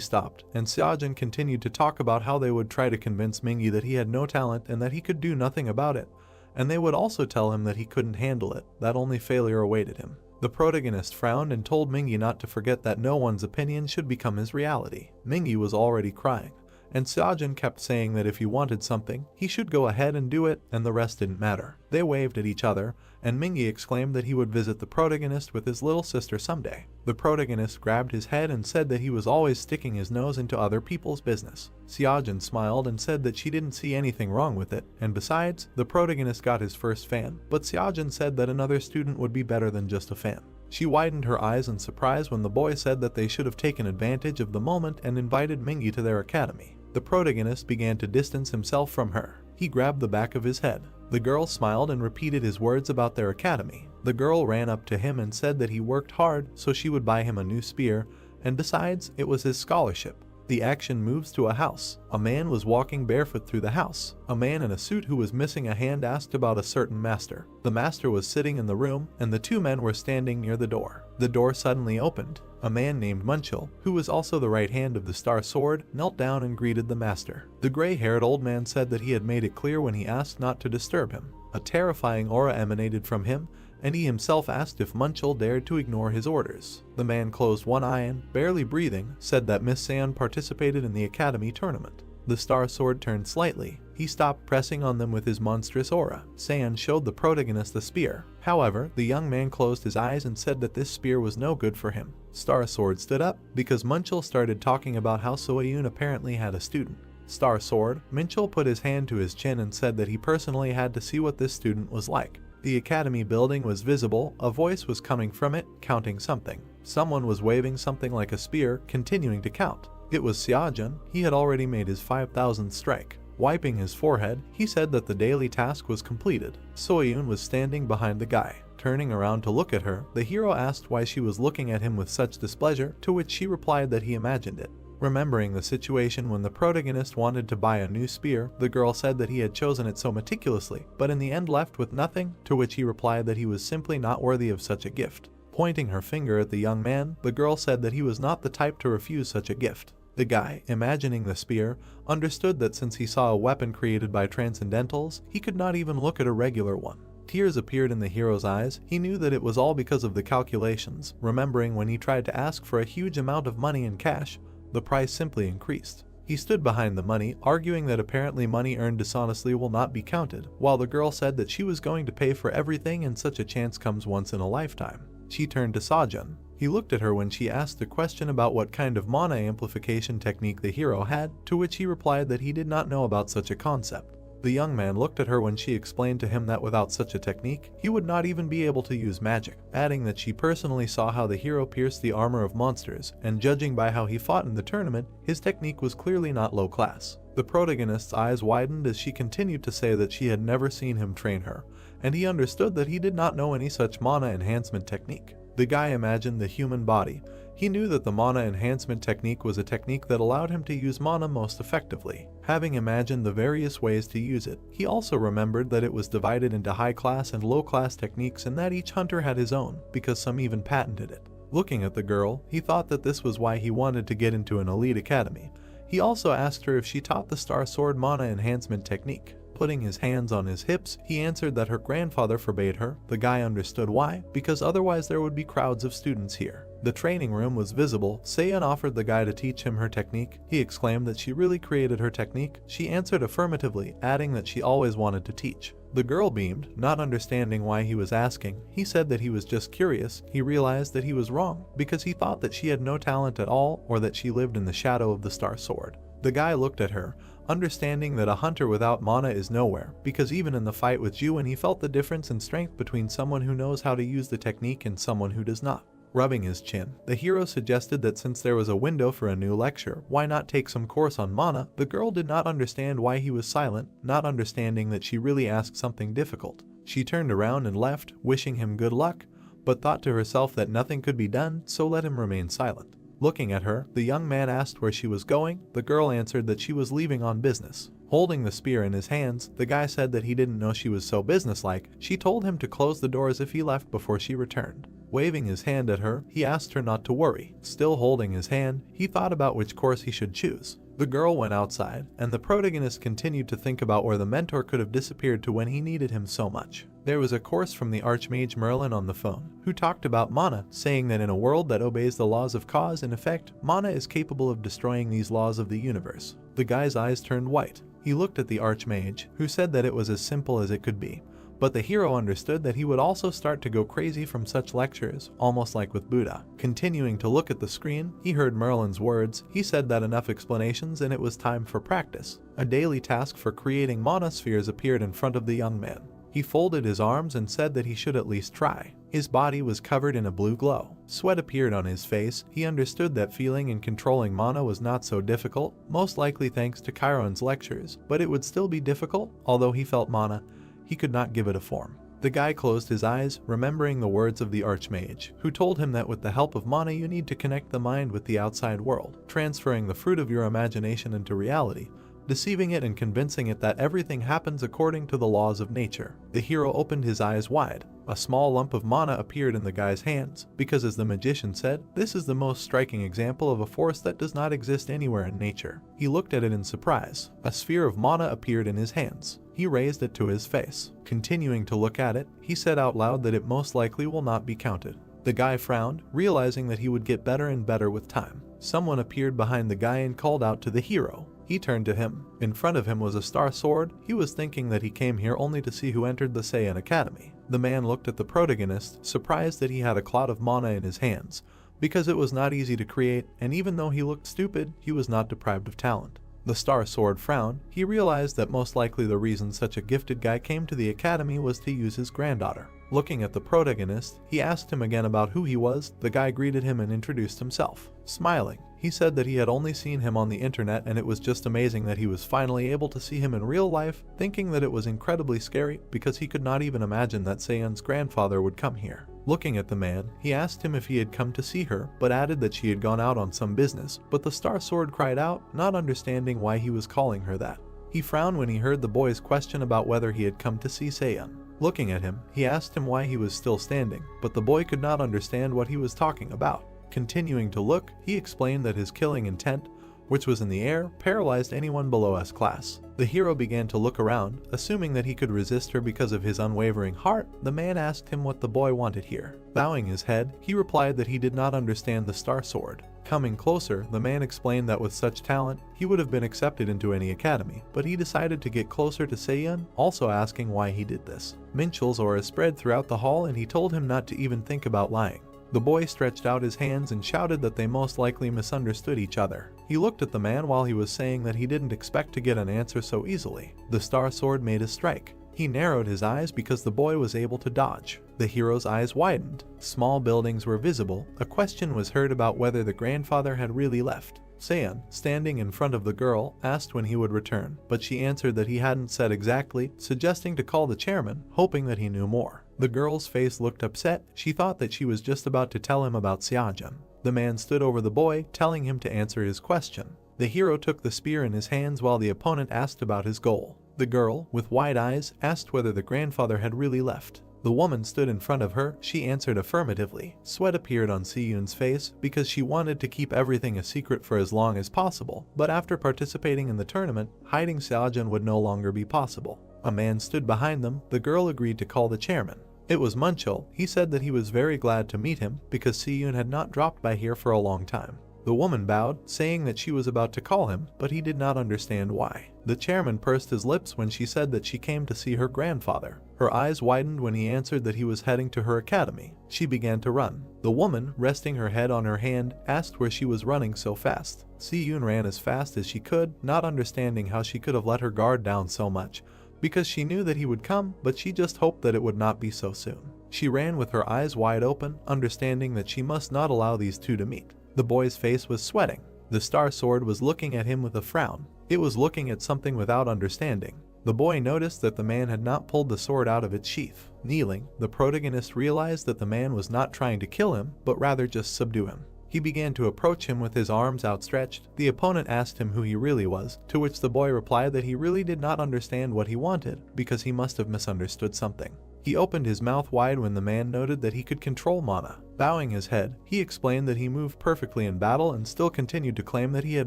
stopped, and Seojin continued to talk about how they would try to convince Mingi that he had no talent and that he could do nothing about it, and they would also tell him that he couldn't handle it, that only failure awaited him. The protagonist frowned and told Mingi not to forget that no one's opinion should become his reality. Mingi was already crying, and Seojin kept saying that if he wanted something, he should go ahead and do it, and the rest didn't matter. They waved at each other, and Mingi exclaimed that he would visit the protagonist with his little sister someday. The protagonist grabbed his head and said that he was always sticking his nose into other people's business. Seojin smiled and said that she didn't see anything wrong with it, and besides, the protagonist got his first fan, but Seojin said that another student would be better than just a fan. She widened her eyes in surprise when the boy said that they should have taken advantage of the moment and invited Mingi to their academy. The protagonist began to distance himself from her. He grabbed the back of his head. The girl smiled and repeated his words about their academy. The girl ran up to him and said that he worked hard so she would buy him a new spear, and besides, it was his scholarship. The action moves to a house. A man was walking barefoot through the house. A man in a suit who was missing a hand asked about a certain master. The master was sitting in the room, and the two men were standing near the door. The door suddenly opened. A man named Munchel, who was also the right hand of the Star Sword, knelt down and greeted the master. The gray-haired old man said that he had made it clear when he asked not to disturb him. A terrifying aura emanated from him, and he himself asked if Munchel dared to ignore his orders. The man closed one eye and, barely breathing, said that Miss San participated in the academy tournament. The Star Sword turned slightly. He stopped pressing on them with his monstrous aura. San showed the protagonist the spear. However, the young man closed his eyes and said that this spear was no good for him. Star Sword stood up because Munchel started talking about how Soyun apparently had a student. Star Sword, Munchel put his hand to his chin and said that he personally had to see what this student was like. The academy building was visible. A voice was coming from it, counting something. Someone was waving something like a spear, continuing to count. It was Seojin. He had already made his 5,000th strike. Wiping his forehead, he said that the daily task was completed. Soyun was standing behind the guy. Turning around to look at her, the hero asked why she was looking at him with such displeasure, to which she replied that he imagined it. Remembering the situation when the protagonist wanted to buy a new spear, the girl said that he had chosen it so meticulously, but in the end left with nothing, to which he replied that he was simply not worthy of such a gift. Pointing her finger at the young man, the girl said that he was not the type to refuse such a gift. The guy, imagining the spear, understood that since he saw a weapon created by transcendentals, he could not even look at a regular one. Tears appeared in the hero's eyes. He knew that it was all because of the calculations, remembering when he tried to ask for a huge amount of money in cash, the price simply increased. He stood behind the money, arguing that apparently money earned dishonestly will not be counted, while the girl said that she was going to pay for everything and such a chance comes once in a lifetime. She turned to Seojin. He looked at her when she asked the question about what kind of mana amplification technique the hero had, to which he replied that he did not know about such a concept. The young man looked at her when she explained to him that without such a technique, he would not even be able to use magic, adding that she personally saw how the hero pierced the armor of monsters, and judging by how he fought in the tournament, his technique was clearly not low class. The protagonist's eyes widened as she continued to say that she had never seen him train her, and he understood that he did not know any such mana enhancement technique. The guy imagined the human body. He knew that the mana enhancement technique was a technique that allowed him to use mana most effectively. Having imagined the various ways to use it, he also remembered that it was divided into high class and low class techniques and that each hunter had his own, because some even patented it. Looking at the girl, he thought that this was why he wanted to get into an elite academy. He also asked her if she taught the Star Sword mana enhancement technique. Putting his hands on his hips, he answered that her grandfather forbade her. The guy understood why, because otherwise there would be crowds of students here. The training room was visible. Seiyan offered the guy to teach him her technique. He exclaimed that she really created her technique. She answered affirmatively, adding that she always wanted to teach. The girl beamed, not understanding why he was asking. He said that he was just curious. He realized that he was wrong, because he thought that she had no talent at all or that she lived in the shadow of the Star Sword. The guy looked at her, understanding that a hunter without mana is nowhere, because even in the fight with Juin he felt the difference in strength between someone who knows how to use the technique and someone who does not. Rubbing his chin, the hero suggested that since there was a window for a new lecture, why not take some course on mana? The girl did not understand why he was silent, not understanding that she really asked something difficult. She turned around and left, wishing him good luck, but thought to herself that nothing could be done, so let him remain silent. Looking at her, the young man asked where she was going. The girl answered that she was leaving on business. Holding the spear in his hands, the guy said that he didn't know she was so businesslike. She told him to close the doors if he left before she returned. Waving his hand at her, he asked her not to worry. Still holding his hand, he thought about which course he should choose. The girl went outside, and the protagonist continued to think about where the mentor could have disappeared to when he needed him so much. There was a course from the Archmage Merlin on the phone, who talked about mana, saying that in a world that obeys the laws of cause and effect, mana is capable of destroying these laws of the universe. The guy's eyes turned white. He looked at the Archmage, who said that it was as simple as it could be. But the hero understood that he would also start to go crazy from such lectures, almost like with Buddha. Continuing to look at the screen, he heard Merlin's words. He said that enough explanations and it was time for practice. A daily task for creating mana spheres appeared in front of the young man. He folded his arms and said that he should at least try. His body was covered in a blue glow. Sweat appeared on his face. He understood that feeling and controlling mana was not so difficult, most likely thanks to Chiron's lectures, but it would still be difficult. Although he felt mana, he could not give it a form. The guy closed his eyes, remembering the words of the Archmage, who told him that with the help of mana you need to connect the mind with the outside world, transferring the fruit of your imagination into reality, deceiving it and convincing it that everything happens according to the laws of nature. The hero opened his eyes wide. A small lump of mana appeared in the guy's hands, because as the magician said, this is the most striking example of a force that does not exist anywhere in nature. He looked at it in surprise. A sphere of mana appeared in his hands. He raised it to his face. Continuing to look at it, he said out loud that it most likely will not be counted. The guy frowned, realizing that he would get better and better with time. Someone appeared behind the guy and called out to the hero. He turned to him. In front of him was a star sword. He was thinking that he came here only to see who entered the Saiyan Academy. The man looked at the protagonist, surprised that he had a cloud of mana in his hands, because it was not easy to create, and even though he looked stupid, he was not deprived of talent. The Star Sword frowned. He realized that most likely the reason such a gifted guy came to the academy was to use his granddaughter. Looking at the protagonist, he asked him again about who he was. The guy greeted him and introduced himself. Smiling, he said that he had only seen him on the internet and it was just amazing that he was finally able to see him in real life, thinking that it was incredibly scary because he could not even imagine that Saiyan's grandfather would come here. Looking at the man, he asked him if he had come to see her, but added that she had gone out on some business, but the Star Sword cried out, not understanding why he was calling her that. He frowned when he heard the boy's question about whether he had come to see Saiyan. Looking at him, he asked him why he was still standing, but the boy could not understand what he was talking about. Continuing to look, he explained that his killing intent, which was in the air, paralyzed anyone below S class. The hero began to look around, assuming that he could resist her because of his unwavering heart. The man asked him what the boy wanted here. Bowing his head, he replied that he did not understand the Star Sword. Coming closer, the man explained that with such talent, he would have been accepted into any academy, but he decided to get closer to Saiyan, also asking why he did this. Minchell's aura spread throughout the hall and he told him not to even think about lying. The boy stretched out his hands and shouted that they most likely misunderstood each other. He looked at the man while he was saying that he didn't expect to get an answer so easily. The star sword made a strike. He narrowed his eyes because the boy was able to dodge. The hero's eyes widened. Small buildings were visible. A question was heard about whether the grandfather had really left. Seiun, standing in front of the girl, asked when he would return, but she answered that he hadn't said exactly, suggesting to call the chairman, hoping that he knew more. The girl's face looked upset. She thought that she was just about to tell him about Seojun. The man stood over the boy, telling him to answer his question. The hero took the spear in his hands while the opponent asked about his goal. The girl, with wide eyes, asked whether the grandfather had really left. The woman stood in front of her. She answered affirmatively. Sweat appeared on Seiyun's face because she wanted to keep everything a secret for as long as possible, but after participating in the tournament, hiding Seojun would no longer be possible. A man stood behind them. The girl agreed to call the chairman. It was Munchel. He said that he was very glad to meet him because Seiyun had not dropped by here for a long time. The woman bowed, saying that she was about to call him, but he did not understand why. The chairman pursed his lips when she said that she came to see her grandfather. Her eyes widened when he answered that he was heading to her academy. She began to run. The woman, resting her head on her hand, asked where she was running so fast. Seiyun ran as fast as she could, not understanding how she could have let her guard down so much, because she knew that he would come, but she just hoped that it would not be so soon. She ran with her eyes wide open, understanding that she must not allow these two to meet. The boy's face was sweating. The star sword was looking at him with a frown. It was looking at something without understanding. The boy noticed that the man had not pulled the sword out of its sheath. Kneeling, the protagonist realized that the man was not trying to kill him, but rather just subdue him. He began to approach him with his arms outstretched. The opponent asked him who he really was, to which the boy replied that he really did not understand what he wanted, because he must have misunderstood something. He opened his mouth wide when the man noted that he could control mana. Bowing his head, he explained that he moved perfectly in battle and still continued to claim that he had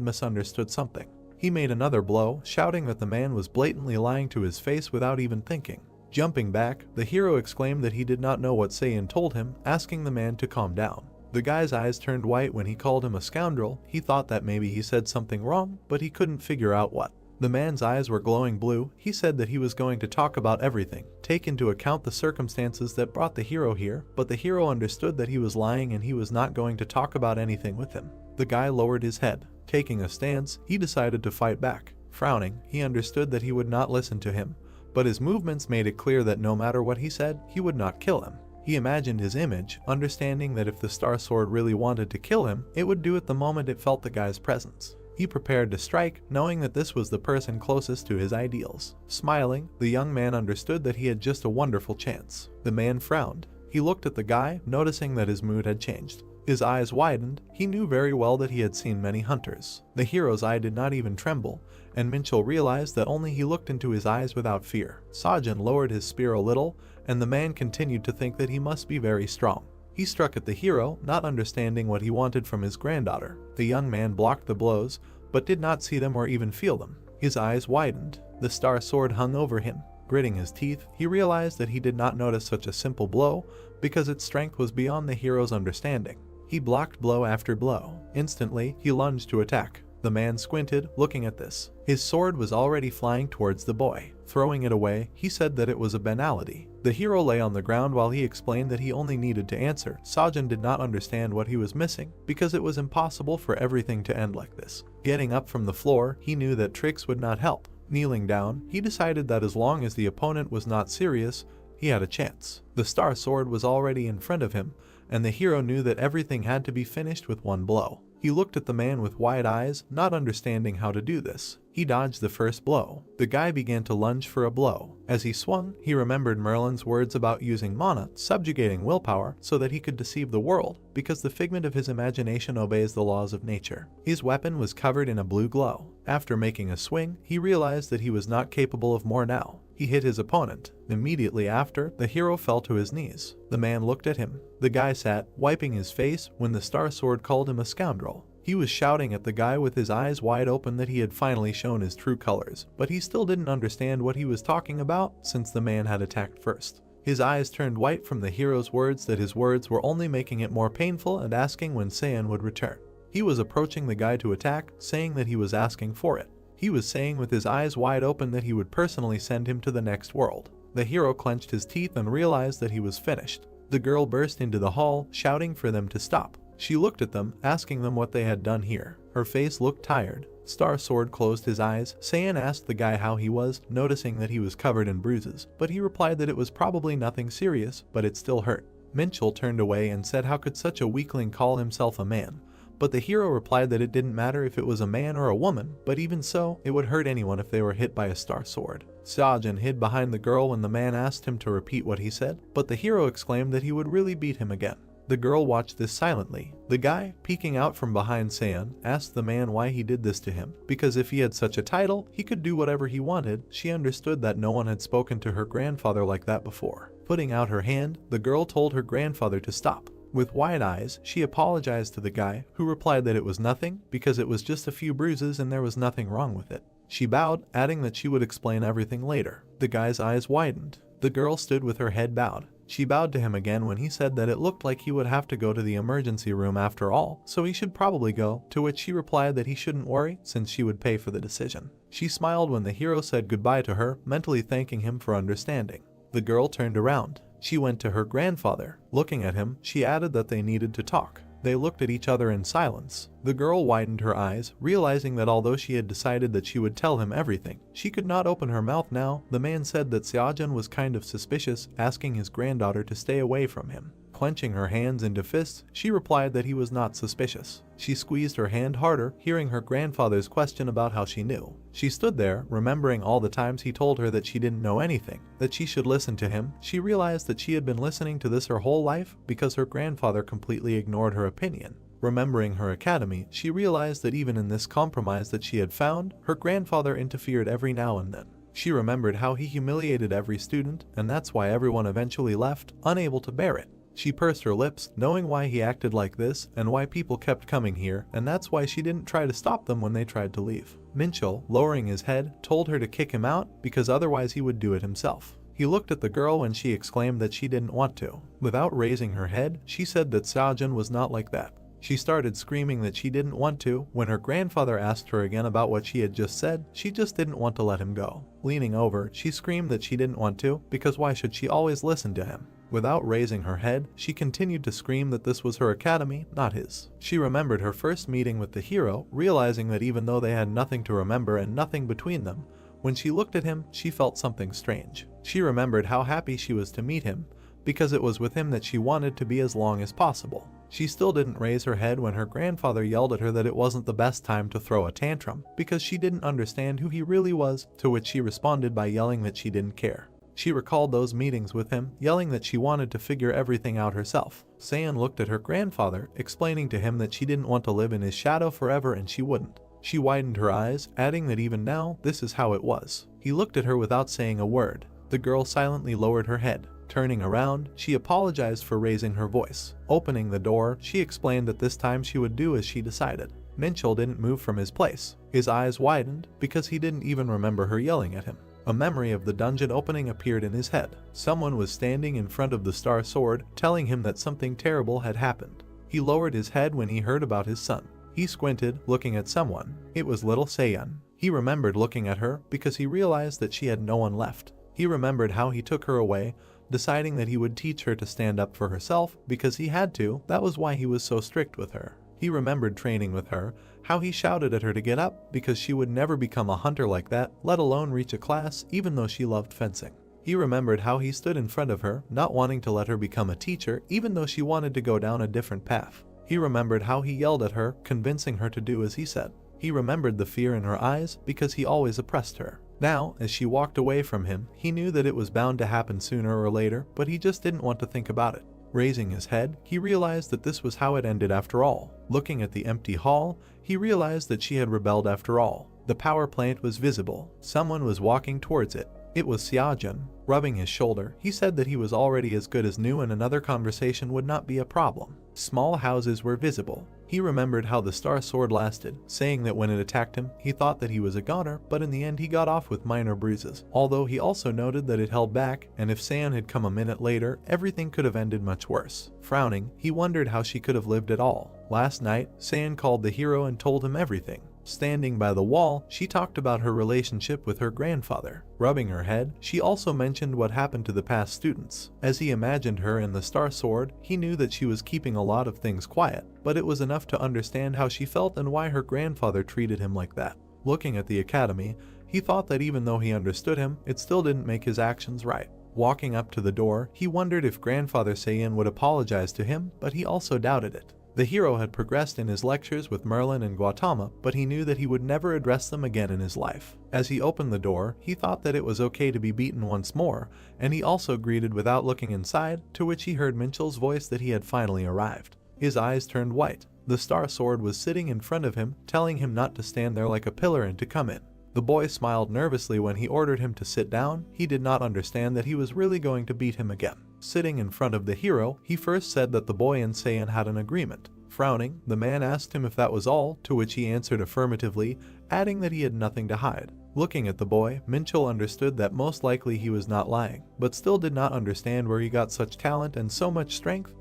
misunderstood something. He made another blow, shouting that the man was blatantly lying to his face without even thinking. Jumping back, the hero exclaimed that he did not know what Seiun told him, asking the man to calm down. The guy's eyes turned white when he called him a scoundrel. He thought that maybe he said something wrong, but he couldn't figure out what. The man's eyes were glowing blue. He said that he was going to talk about everything, take into account the circumstances that brought the hero here, but the hero understood that he was lying and he was not going to talk about anything with him. The guy lowered his head. Taking a stance, he decided to fight back. Frowning, he understood that he would not listen to him, but his movements made it clear that no matter what he said, he would not kill him. He imagined his image, understanding that if the star sword really wanted to kill him, it would do it the moment it felt the guy's presence. He prepared to strike, knowing that this was the person closest to his ideals. Smiling, the young man understood that he had just a wonderful chance. The man frowned. He looked at the guy, noticing that his mood had changed. His eyes widened. He knew very well that he had seen many hunters. The hero's eye did not even tremble, and Minchel realized that only he looked into his eyes without fear. Seojun lowered his spear a little, and the man continued to think that he must be very strong. He struck at the hero, not understanding what he wanted from his granddaughter. The young man blocked the blows, but did not see them or even feel them. His eyes widened. The star sword hung over him. Gritting his teeth, he realized that he did not notice such a simple blow because its strength was beyond the hero's understanding. He blocked blow after blow. Instantly, he lunged to attack. The man squinted, looking at this. His sword was already flying towards the boy. Throwing it away, he said that it was a banality. The hero lay on the ground while he explained that he only needed to answer. Seojun did not understand what he was missing, because it was impossible for everything to end like this. Getting up from the floor, he knew that tricks would not help. Kneeling down, he decided that as long as the opponent was not serious, he had a chance. The star sword was already in front of him, and the hero knew that everything had to be finished with one blow. He looked at the man with wide eyes, not understanding how to do this. He dodged the first blow. The guy began to lunge for a blow. As he swung, he remembered Merlin's words about using mana, subjugating willpower, so that he could deceive the world, because the figment of his imagination obeys the laws of nature. His weapon was covered in a blue glow. After making a swing, he realized that he was not capable of more now. He hit his opponent. Immediately after, the hero fell to his knees. The man looked at him. The guy sat, wiping his face, when the star sword called him a scoundrel. He was shouting at the guy with his eyes wide open that he had finally shown his true colors, but he still didn't understand what he was talking about since the man had attacked first. His eyes turned white from the hero's words that his words were only making it more painful and asking when Seiun would return. He was approaching the guy to attack, saying that he was asking for it. He was saying with his eyes wide open that he would personally send him to the next world. The hero clenched his teeth and realized that he was finished. The girl burst into the hall, shouting for them to stop. She looked at them, asking them what they had done here. Her face looked tired. Star Sword closed his eyes. Saiyan asked the guy how he was, noticing that he was covered in bruises, but he replied that it was probably nothing serious, but it still hurt. Minchel turned away and said how could such a weakling call himself a man? But the hero replied that it didn't matter if it was a man or a woman, but even so, it would hurt anyone if they were hit by a Star Sword. Seojin hid behind the girl when the man asked him to repeat what he said, but the hero exclaimed that he would really beat him again. The girl watched this silently. The guy, peeking out from behind Saiyan, asked the man why he did this to him, because if he had such a title, he could do whatever he wanted. She understood that no one had spoken to her grandfather like that before. Putting out her hand, the girl told her grandfather to stop. With wide eyes, she apologized to the guy, who replied that it was nothing, because it was just a few bruises and there was nothing wrong with it. She bowed, adding that she would explain everything later. The guy's eyes widened. The girl stood with her head bowed. She bowed to him again when he said that it looked like he would have to go to the emergency room after all, so he should probably go, to which she replied that he shouldn't worry, since she would pay for the decision. She smiled when the hero said goodbye to her, mentally thanking him for understanding. The girl turned around. She went to her grandfather. Looking at him, she added that they needed to talk. They looked at each other in silence. The girl widened her eyes, realizing that although she had decided that she would tell him everything, she could not open her mouth now. The man said that Seojin was kind of suspicious, asking his granddaughter to stay away from him. Clenching her hands into fists, she replied that he was not suspicious. She squeezed her hand harder, hearing her grandfather's question about how she knew. She stood there, remembering all the times he told her that she didn't know anything, that she should listen to him. She realized that she had been listening to this her whole life because her grandfather completely ignored her opinion. Remembering her academy, she realized that even in this compromise that she had found, her grandfather interfered every now and then. She remembered how he humiliated every student, and that's why everyone eventually left, unable to bear it. She pursed her lips, knowing why he acted like this and why people kept coming here, and that's why she didn't try to stop them when they tried to leave. Minchel, lowering his head, told her to kick him out because otherwise he would do it himself. He looked at the girl when she exclaimed that she didn't want to. Without raising her head, she said that Seojin was not like that. She started screaming that she didn't want to. When her grandfather asked her again about what she had just said, she just didn't want to let him go. Leaning over, she screamed that she didn't want to, because why should she always listen to him? Without raising her head, she continued to scream that this was her academy, not his. She remembered her first meeting with the hero, realizing that even though they had nothing to remember and nothing between them, when she looked at him, she felt something strange. She remembered how happy she was to meet him, because it was with him that she wanted to be as long as possible. She still didn't raise her head when her grandfather yelled at her that it wasn't the best time to throw a tantrum, because she didn't understand who he really was, to which she responded by yelling that she didn't care. She recalled those meetings with him, yelling that she wanted to figure everything out herself. Saiyan looked at her grandfather, explaining to him that she didn't want to live in his shadow forever and she wouldn't. She widened her eyes, adding that even now, this is how it was. He looked at her without saying a word. The girl silently lowered her head. Turning around, she apologized for raising her voice. Opening the door, she explained that this time she would do as she decided. Minchel didn't move from his place. His eyes widened, because he didn't even remember her yelling at him. A memory of the dungeon opening appeared in his head. Someone was standing in front of the Star Sword, telling him that something terrible had happened. He lowered his head when he heard about his son. He squinted, looking at someone. It was little Saiyan. He remembered looking at her, because he realized that she had no one left. He remembered how he took her away, deciding that he would teach her to stand up for herself, because he had to. That was why he was so strict with her. He remembered training with her, how he shouted at her to get up, because she would never become a hunter like that, let alone reach a class, even though she loved fencing. He remembered how he stood in front of her, not wanting to let her become a teacher, even though she wanted to go down a different path. He remembered how he yelled at her, convincing her to do as he said. He remembered the fear in her eyes, because he always oppressed her. Now, as she walked away from him, he knew that it was bound to happen sooner or later, but he just didn't want to think about it. Raising his head, he realized that this was how it ended after all. Looking at the empty hall, he realized that she had rebelled after all. The power plant was visible. Someone was walking towards it. It was Seojin. Rubbing his shoulder, he said that he was already as good as new and another conversation would not be a problem. Small houses were visible. He remembered how the Star Sword lasted, saying that when it attacked him, he thought that he was a goner, but in the end he got off with minor bruises, although he also noted that it held back, and if Saiyan had come a minute later, everything could have ended much worse. Frowning, he wondered how she could have lived at all. Last night, Saiyan called the hero and told him everything. Standing by the wall, she talked about her relationship with her grandfather. Rubbing her head, she also mentioned what happened to the past students. As he imagined her in the Star Sword, he knew that she was keeping a lot of things quiet, but it was enough to understand how she felt and why her grandfather treated him like that. Looking at the academy, he thought that even though he understood him, it still didn't make his actions right. Walking up to the door, he wondered if Grandfather Saiyan would apologize to him, but he also doubted it. The hero had progressed in his lectures with Merlin and Gautama, but he knew that he would never address them again in his life. As he opened the door, he thought that it was okay to be beaten once more, and he also greeted without looking inside, to which he heard Minchel's voice that he had finally arrived. His eyes turned white. The Star Sword was sitting in front of him, telling him not to stand there like a pillar and to come in. The boy smiled nervously when he ordered him to sit down. He did not understand that he was really going to beat him again. Sitting in front of the hero, he first said that the boy and Saiyan had an agreement. Frowning, the man asked him if that was all, to which he answered affirmatively, adding that he had nothing to hide. Looking at the boy, Minchel understood that most likely he was not lying, but still did not understand where he got such talent and so much strength,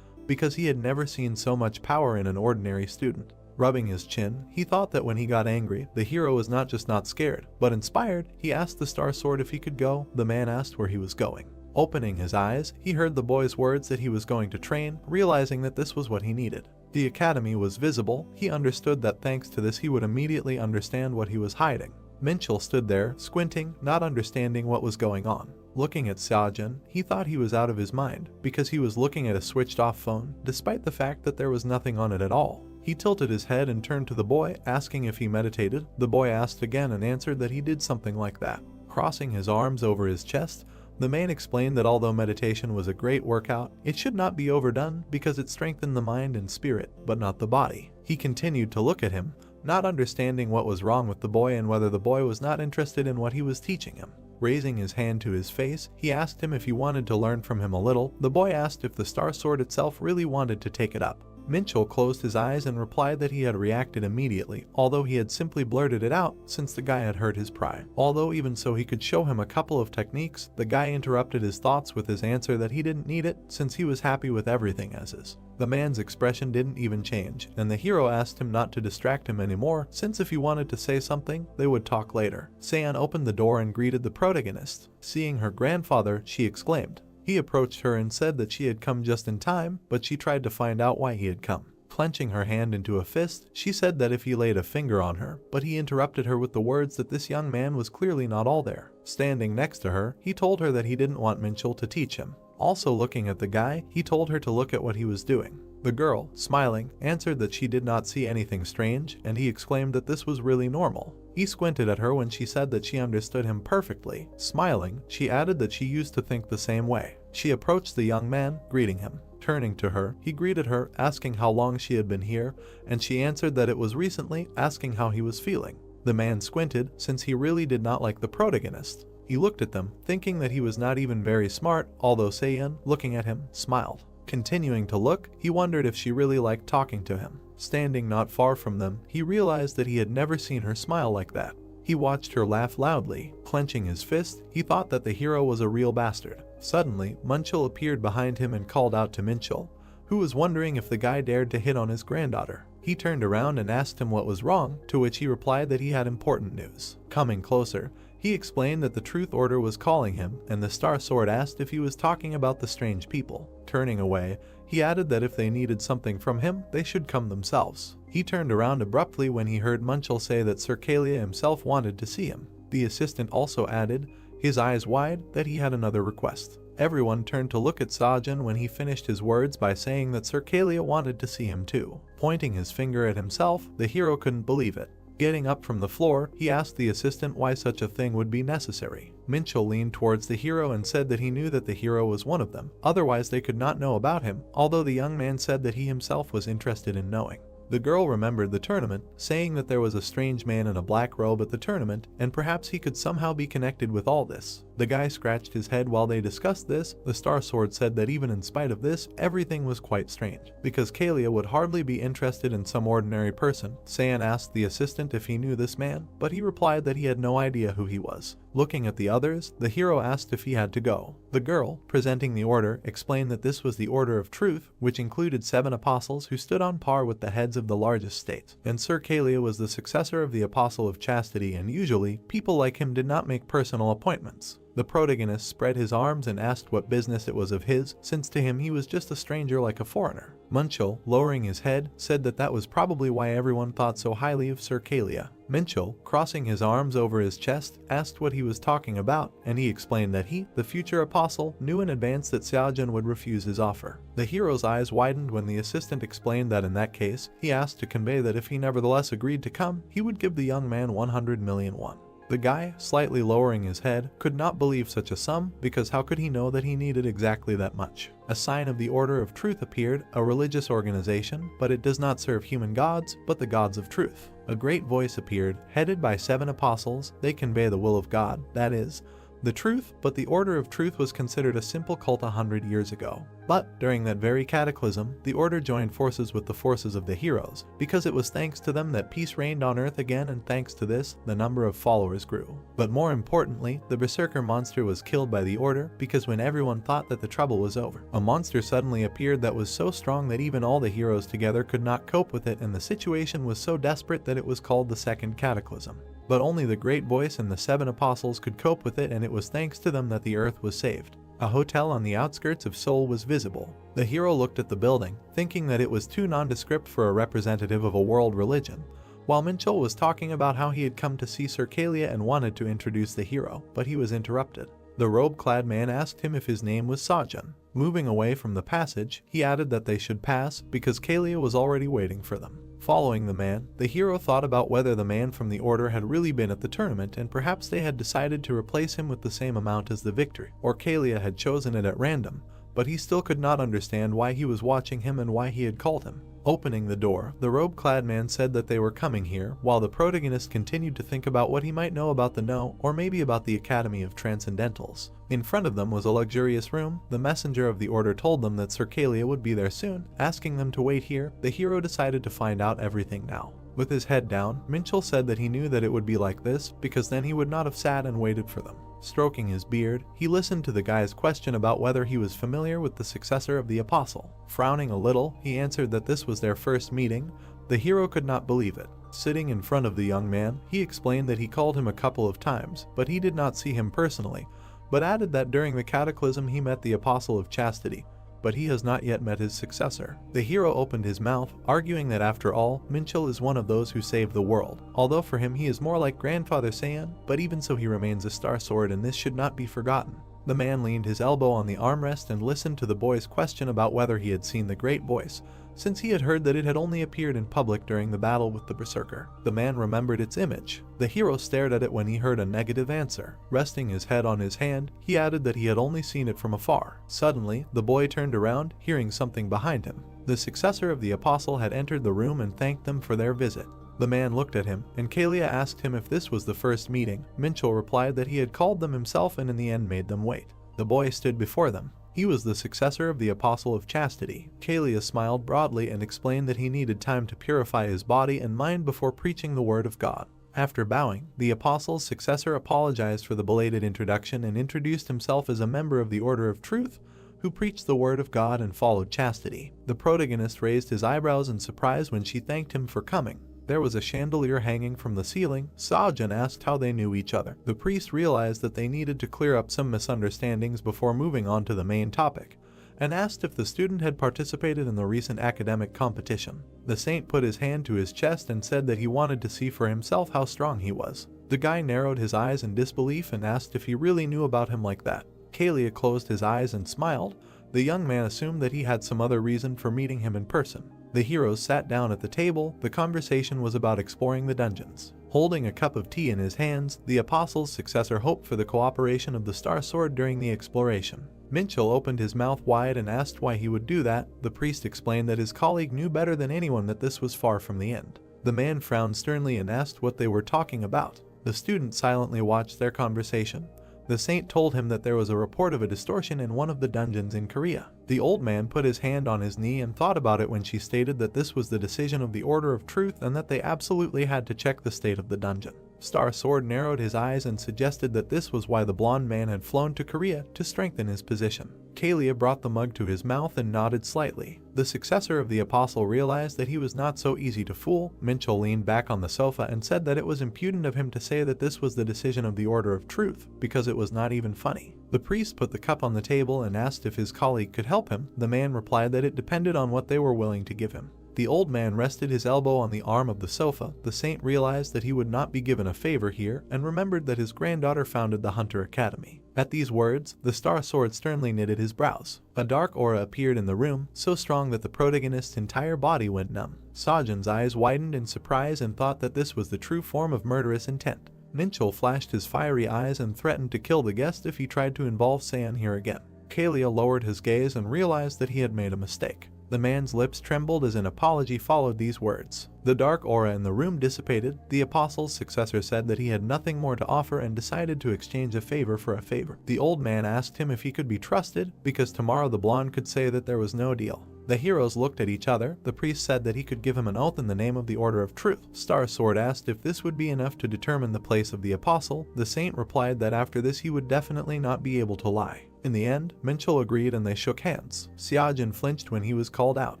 because he had never seen so much power in an ordinary student. Rubbing his chin, he thought that when he got angry, the hero was not just not scared, but inspired. He asked the Star Sword if he could go. The man asked where he was going. Opening his eyes, he heard the boy's words that he was going to train, realizing that this was what he needed. The academy was visible. He understood that thanks to this he would immediately understand what he was hiding. Minchel stood there, squinting, not understanding what was going on. Looking at Sajin, he thought he was out of his mind, because he was looking at a switched-off phone, despite the fact that there was nothing on it at all. He tilted his head and turned to the boy, asking if he meditated. The boy asked again and answered that he did something like that. Crossing his arms over his chest, the man explained that although meditation was a great workout, it should not be overdone because it strengthened the mind and spirit, but not the body. He continued to look at him, not understanding what was wrong with the boy and whether the boy was not interested in what he was teaching him. Raising his hand to his face, he asked him if he wanted to learn from him a little. The boy asked if the Star Sword itself really wanted to take it up. Minchel closed his eyes and replied that he had reacted immediately, although he had simply blurted it out since the guy had hurt his pride. Although even so he could show him a couple of techniques, the guy interrupted his thoughts with his answer that he didn't need it since he was happy with everything as is. The man's expression didn't even change, and the hero asked him not to distract him anymore since if he wanted to say something, they would talk later. Saiyan opened the door and greeted the protagonist. Seeing her grandfather, she exclaimed. He approached her and said that she had come just in time, but she tried to find out why he had come. Clenching her hand into a fist, she said that if he laid a finger on her, but he interrupted her with the words that this young man was clearly not all there. Standing next to her, he told her that he didn't want Minchel to teach him. Also looking at the guy, he told her to look at what he was doing. The girl, smiling, answered that she did not see anything strange, and he exclaimed that this was really normal. He squinted at her when she said that she understood him perfectly. Smiling, she added that she used to think the same way. She approached the young man, greeting him. Turning to her, he greeted her, asking how long she had been here, and she answered that it was recently, asking how he was feeling. The man squinted, since he really did not like the protagonist. He looked at them, thinking that he was not even very smart, although Saiyan, looking at him, smiled. Continuing to look, he wondered if she really liked talking to him. Standing not far from them, he realized that he had never seen her smile like that. He watched her laugh loudly. Clenching his fist, he thought that the hero was a real bastard. Suddenly, Minchel appeared behind him and called out to Minchel, who was wondering if the guy dared to hit on his granddaughter. He turned around and asked him what was wrong, to which he replied that he had important news. Coming closer, he explained that the Truth Order was calling him, and the Star Sword asked if he was talking about the strange people. Turning away, he added that if they needed something from him, they should come themselves. He turned around abruptly when he heard Minchel say that Sir Kalia himself wanted to see him. The assistant also added, his eyes wide, that he had another request. Everyone turned to look at Sajin when he finished his words by saying that Sir Kalia wanted to see him too. Pointing his finger at himself, the hero couldn't believe it. Getting up from the floor, he asked the assistant why such a thing would be necessary. Minchel leaned towards the hero and said that he knew that the hero was one of them, otherwise they could not know about him, although the young man said that he himself was interested in knowing. The girl remembered the tournament, saying that there was a strange man in a black robe at the tournament, and perhaps he could somehow be connected with all this. The guy scratched his head while they discussed this. The Star Sword said that even in spite of this, everything was quite strange, because Kalia would hardly be interested in some ordinary person. Saiyan asked the assistant if he knew this man, but he replied that he had no idea who he was. Looking at the others, the hero asked if he had to go. The girl, presenting the order, explained that this was the Order of Truth, which included 7 apostles who stood on par with the heads of the largest states. And Sir Kalia was the successor of the Apostle of Chastity, and usually, people like him did not make personal appointments. The protagonist spread his arms and asked what business it was of his, since to him he was just a stranger like a foreigner. Munchel, lowering his head, said that that was probably why everyone thought so highly of Sir Kalia. Minchel, crossing his arms over his chest, asked what he was talking about, and he explained that he, the future apostle, knew in advance that Xiaojun would refuse his offer. The hero's eyes widened when the assistant explained that in that case, he asked to convey that if he nevertheless agreed to come, he would give the young man 100 million won. The guy, slightly lowering his head, could not believe such a sum, because how could he know that he needed exactly that much? A sign of the Order of Truth appeared, a religious organization, but it does not serve human gods, but the gods of truth. A great voice appeared, headed by 7 apostles. They convey the will of God, that is, the truth, but the Order of Truth was considered a simple cult 100 years ago. But, during that very cataclysm, the Order joined forces with the forces of the heroes, because it was thanks to them that peace reigned on Earth again, and thanks to this, the number of followers grew. But more importantly, the Berserker monster was killed by the Order, because when everyone thought that the trouble was over, a monster suddenly appeared that was so strong that even all the heroes together could not cope with it, and the situation was so desperate that it was called the Second Cataclysm. But only the Great Voice and the 7 apostles could cope with it, and it was thanks to them that the Earth was saved. A hotel on the outskirts of Seoul was visible. The hero looked at the building, thinking that it was too nondescript for a representative of a world religion, while Minchel was talking about how he had come to see Sir Kalia and wanted to introduce the hero, but he was interrupted. The robe-clad man asked him if his name was Xiaojun. Moving away from the passage, he added that they should pass, because Kalia was already waiting for them. Following the man, the hero thought about whether the man from the Order had really been at the tournament, and perhaps they had decided to replace him with the same amount as the victory, or Kalia had chosen it at random, but he still could not understand why he was watching him and why he had called him. Opening the door, the robe-clad man said that they were coming here, while the protagonist continued to think about what he might know about the No, or maybe about the Academy of Transcendentals. In front of them was a luxurious room. The messenger of the Order told them that Sir Kalia would be there soon, asking them to wait here. The hero decided to find out everything now. With his head down, Minchel said that he knew that it would be like this, because then he would not have sat and waited for them. Stroking his beard, he listened to the guy's question about whether he was familiar with the successor of the apostle. Frowning a little, he answered that this was their first meeting. The hero could not believe it. Sitting in front of the young man, he explained that he called him a couple of times, but he did not see him personally, but added that during the cataclysm he met the Apostle of Chastity, but he has not yet met his successor. The hero opened his mouth, arguing that after all, Minchel is one of those who saved the world, although for him he is more like Grandfather Saiyan, but even so he remains a star sword, and this should not be forgotten. The man leaned his elbow on the armrest and listened to the boy's question about whether he had seen the Great Voice, since he had heard that it had only appeared in public during the battle with the Berserker. The man remembered its image. The hero stared at it when he heard a negative answer. Resting his head on his hand, he added that he had only seen it from afar. Suddenly, the boy turned around, hearing something behind him. The successor of the apostle had entered the room and thanked them for their visit. The man looked at him, and Kalia asked him if this was the first meeting. Minchel replied that he had called them himself and in the end made them wait. The boy stood before them. He was the successor of the Apostle of Chastity. Kalia smiled broadly and explained that he needed time to purify his body and mind before preaching the word of God. After bowing, the Apostle's successor apologized for the belated introduction and introduced himself as a member of the Order of Truth, who preached the word of God and followed chastity. The protagonist raised his eyebrows in surprise when she thanked him for coming. There was a chandelier hanging from the ceiling. Xiaojun asked how they knew each other. The priest realized that they needed to clear up some misunderstandings before moving on to the main topic, and asked if the student had participated in the recent academic competition. The saint put his hand to his chest and said that he wanted to see for himself how strong he was. The guy narrowed his eyes in disbelief and asked if he really knew about him like that. Kalia closed his eyes and smiled. The young man assumed that he had some other reason for meeting him in person. The heroes sat down at the table. The conversation was about exploring the dungeons. Holding a cup of tea in his hands, the apostle's successor hoped for the cooperation of the Star Sword during the exploration. Minchel opened his mouth wide and asked why he would do that. The priest explained that his colleague knew better than anyone that this was far from the end. The man frowned sternly and asked what they were talking about. The student silently watched their conversation. The saint told him that there was a report of a distortion in one of the dungeons in Korea. The old man put his hand on his knee and thought about it when she stated that this was the decision of the Order of Truth and that they absolutely had to check the state of the dungeon. Star Sword narrowed his eyes and suggested that this was why the blonde man had flown to Korea to strengthen his position. Kalia brought the mug to his mouth and nodded slightly. The successor of the apostle realized that he was not so easy to fool. Minchel leaned back on the sofa and said that it was impudent of him to say that this was the decision of the Order of Truth, because it was not even funny. The priest put the cup on the table and asked if his colleague could help him. The man replied that it depended on what they were willing to give him. The old man rested his elbow on the arm of the sofa. The saint realized that he would not be given a favor here and remembered that his granddaughter founded the Hunter Academy. At these words, the Star Sword sternly knitted his brows. A dark aura appeared in the room, so strong that the protagonist's entire body went numb. Sajin's eyes widened in surprise and thought that this was the true form of murderous intent. Minchel flashed his fiery eyes and threatened to kill the guest if he tried to involve Saiyan here again. Kalia lowered his gaze and realized that he had made a mistake. The man's lips trembled as an apology followed these words. The dark aura in the room dissipated. The apostle's successor said that he had nothing more to offer and decided to exchange a favor for a favor. The old man asked him if he could be trusted, because tomorrow the blonde could say that there was no deal. The heroes looked at each other. The priest said that he could give him an oath in the name of the Order of Truth. Star Sword asked if this would be enough to determine the place of the apostle. The saint replied that after this he would definitely not be able to lie. In the end, Minchel agreed and they shook hands. Sajin flinched when he was called out.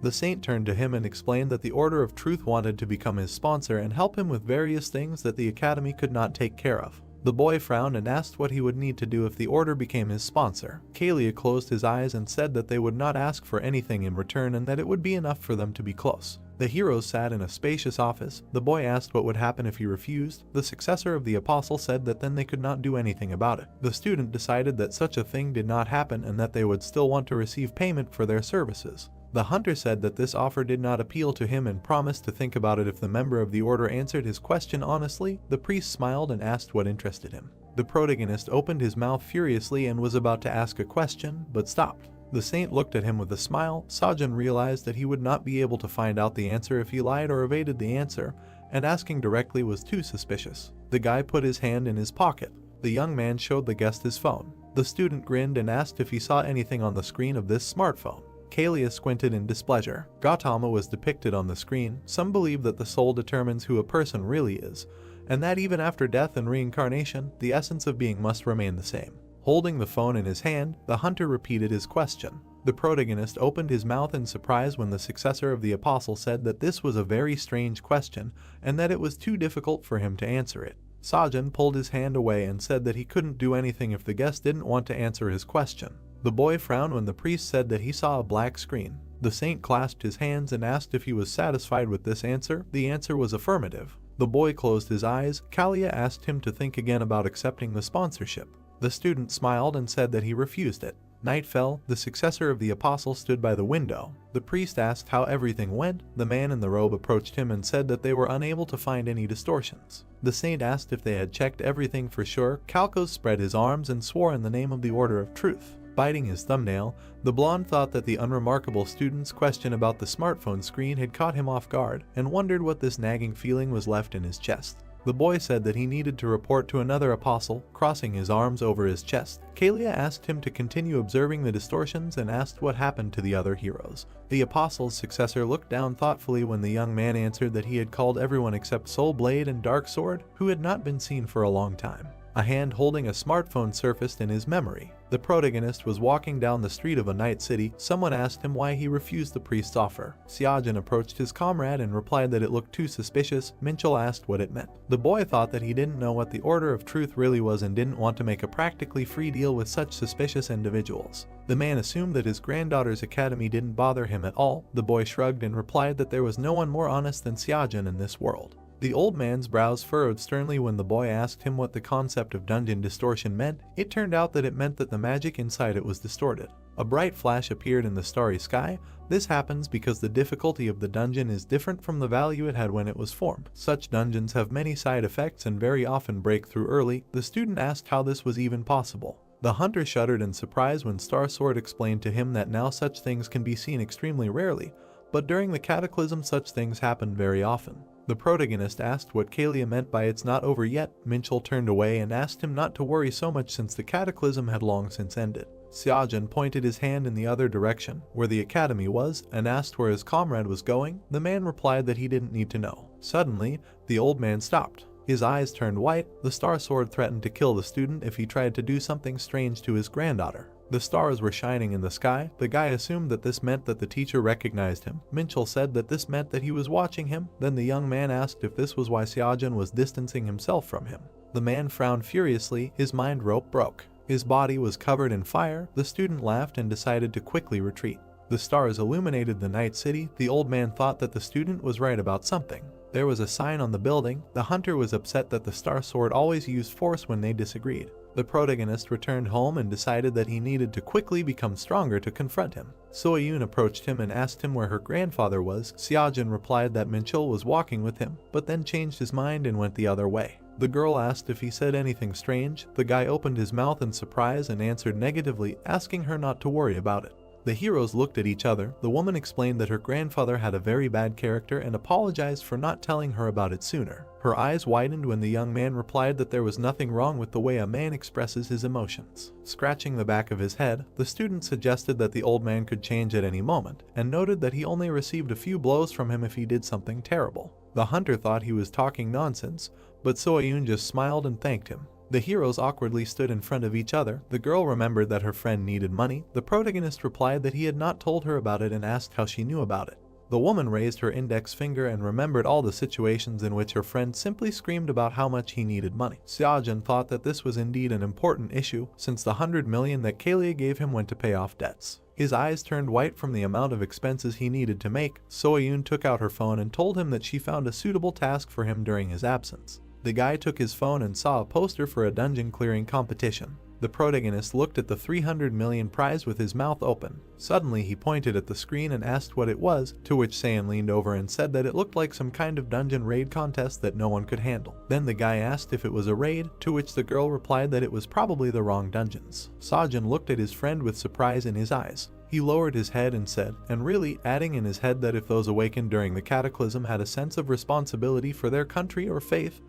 The saint turned to him and explained that the Order of Truth wanted to become his sponsor and help him with various things that the academy could not take care of. The boy frowned and asked what he would need to do if the order became his sponsor. Kalia closed his eyes and said that they would not ask for anything in return and that it would be enough for them to be close. The heroes sat in a spacious office. The boy asked what would happen if he refused. The successor of the apostle said that then they could not do anything about it. The student decided that such a thing did not happen and that they would still want to receive payment for their services. The hunter said that this offer did not appeal to him and promised to think about it if the member of the order answered his question honestly. The priest smiled and asked what interested him. The protagonist opened his mouth furiously and was about to ask a question, but stopped. The saint looked at him with a smile. Sajin realized that he would not be able to find out the answer if he lied or evaded the answer, and asking directly was too suspicious. The guy put his hand in his pocket. The young man showed the guest his phone. The student grinned and asked if he saw anything on the screen of this smartphone. Kalia squinted in displeasure. Gautama was depicted on the screen. Some believe that the soul determines who a person really is, and that even after death and reincarnation, the essence of being must remain the same. Holding the phone in his hand, the hunter repeated his question. The protagonist opened his mouth in surprise when the successor of the apostle said that this was a very strange question and that it was too difficult for him to answer it. Sajin pulled his hand away and said that he couldn't do anything if the guest didn't want to answer his question. The boy frowned when the priest said that he saw a black screen. The saint clasped his hands and asked if he was satisfied with this answer. The answer was affirmative. The boy closed his eyes. Kalia asked him to think again about accepting the sponsorship. The student smiled and said that he refused it. Night fell. The successor of the apostle stood by the window. The priest asked how everything went. The man in the robe approached him and said that they were unable to find any distortions. The saint asked if they had checked everything for sure. Kalkos spread his arms and swore in the name of the Order of Truth. Biting his thumbnail, the blonde thought that the unremarkable student's question about the smartphone screen had caught him off guard and wondered what this nagging feeling was left in his chest. The boy said that he needed to report to another apostle, crossing his arms over his chest. Kalia asked him to continue observing the distortions and asked what happened to the other heroes. The apostle's successor looked down thoughtfully when the young man answered that he had called everyone except Soul Blade and Dark Sword, who had not been seen for a long time. A hand holding a smartphone surfaced in his memory. The protagonist was walking down the street of a night city. Someone asked him why he refused the priest's offer. Sajin approached his comrade and replied that it looked too suspicious. Minchel asked what it meant. The boy thought that he didn't know what the Order of Truth really was and didn't want to make a practically free deal with such suspicious individuals. The man assumed that his granddaughter's academy didn't bother him at all. The boy shrugged and replied that there was no one more honest than Sajin in this world. The old man's brows furrowed sternly when the boy asked him what the concept of dungeon distortion meant. It turned out that it meant that the magic inside it was distorted. A bright flash appeared in the starry sky. This happens because the difficulty of the dungeon is different from the value it had when it was formed. Such dungeons have many side effects and very often break through early. The student asked how this was even possible. The hunter shuddered in surprise when Star Sword explained to him that now such things can be seen extremely rarely, but during the cataclysm such things happen very often. The protagonist asked what Kalia meant by "it's not over yet." Minchel turned away and asked him not to worry so much since the cataclysm had long since ended. Sajin pointed his hand in the other direction, where the academy was, and asked where his comrade was going. The man replied that he didn't need to know. Suddenly, the old man stopped. His eyes turned white. The star sword threatened to kill the student if he tried to do something strange to his granddaughter. The stars were shining in the sky. The guy assumed that this meant that the teacher recognized him. Minchell said that this meant that he was watching him. Then the young man asked if this was why Seojin was distancing himself from him. The man frowned furiously. His mind rope broke. His body was covered in fire. The student laughed and decided to quickly retreat. The stars illuminated the night city. The old man thought that the student was right about something. There was a sign on the building. The hunter was upset that the star sword always used force when they disagreed. The protagonist returned home and decided that he needed to quickly become stronger to confront him. Soyun approached him and asked him where her grandfather was. Seojin replied that Minchul was walking with him, but then changed his mind and went the other way. The girl asked if he said anything strange. The guy opened his mouth in surprise and answered negatively, asking her not to worry about it. The heroes looked at each other. The woman explained that her grandfather had a very bad character and apologized for not telling her about it sooner. Her eyes widened when the young man replied that there was nothing wrong with the way a man expresses his emotions. Scratching the back of his head, the student suggested that the old man could change at any moment, and noted that he only received a few blows from him if he did something terrible. The hunter thought he was talking nonsense, but Soyun just smiled and thanked him. The heroes awkwardly stood in front of each other. The girl remembered that her friend needed money. The protagonist replied that he had not told her about it and asked how she knew about it. The woman raised her index finger and remembered all the situations in which her friend simply screamed about how much he needed money. Seojin thought that this was indeed an important issue, since the 100 million that Kalia gave him went to pay off debts. His eyes turned white from the amount of expenses he needed to make. Soyun took out her phone and told him that she found a suitable task for him during his absence. The guy took his phone and saw a poster for a dungeon clearing competition. The protagonist looked at the 300 million prize with his mouth open. Suddenly he pointed at the screen and asked what it was, to which Saiyan leaned over and said that it looked like some kind of dungeon raid contest that no one could handle. Then the guy asked if it was a raid, to which the girl replied that it was probably the wrong dungeons. Seojin looked at his friend with surprise in his eyes. He lowered his head and said, and really, adding in his head that if those awakened during the cataclysm had a sense of responsibility for their country or faith,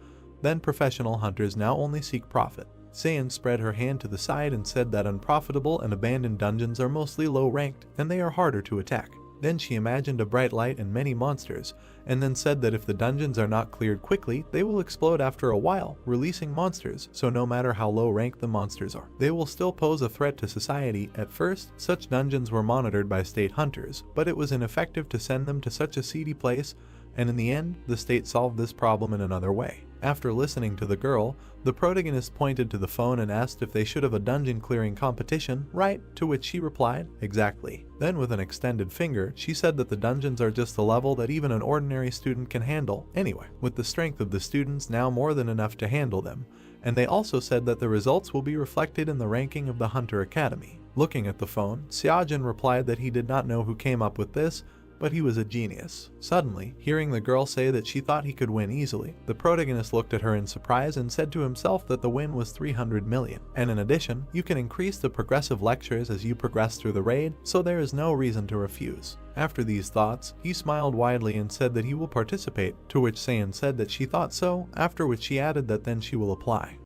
then professional hunters now only seek profit. Saiyan spread her hand to the side and said that unprofitable and abandoned dungeons are mostly low-ranked, and they are harder to attack. Then she imagined a bright light and many monsters, and then said that if the dungeons are not cleared quickly, they will explode after a while, releasing monsters, so no matter how low-ranked the monsters are, they will still pose a threat to society. At first, such dungeons were monitored by state hunters, but it was ineffective to send them to such a seedy place, and in the end, the state solved this problem in another way. After listening to the girl, the protagonist pointed to the phone and asked if they should have a dungeon clearing competition, right? To which she replied, exactly. Then with an extended finger, she said that the dungeons are just a level that even an ordinary student can handle anyway, with the strength of the students now more than enough to handle them. And they also said that the results will be reflected in the ranking of the Hunter Academy. Looking at the phone, Seojin replied that he did not know who came up with this, but he was a genius. Suddenly, hearing the girl say that she thought he could win easily, the protagonist looked at her in surprise and said to himself that the win was 300 million. And in addition, you can increase the progressive lectures as you progress through the raid, so there is no reason to refuse. After these thoughts, he smiled widely and said that he will participate, to which Saiyan said that she thought so, after which she added that then she will apply.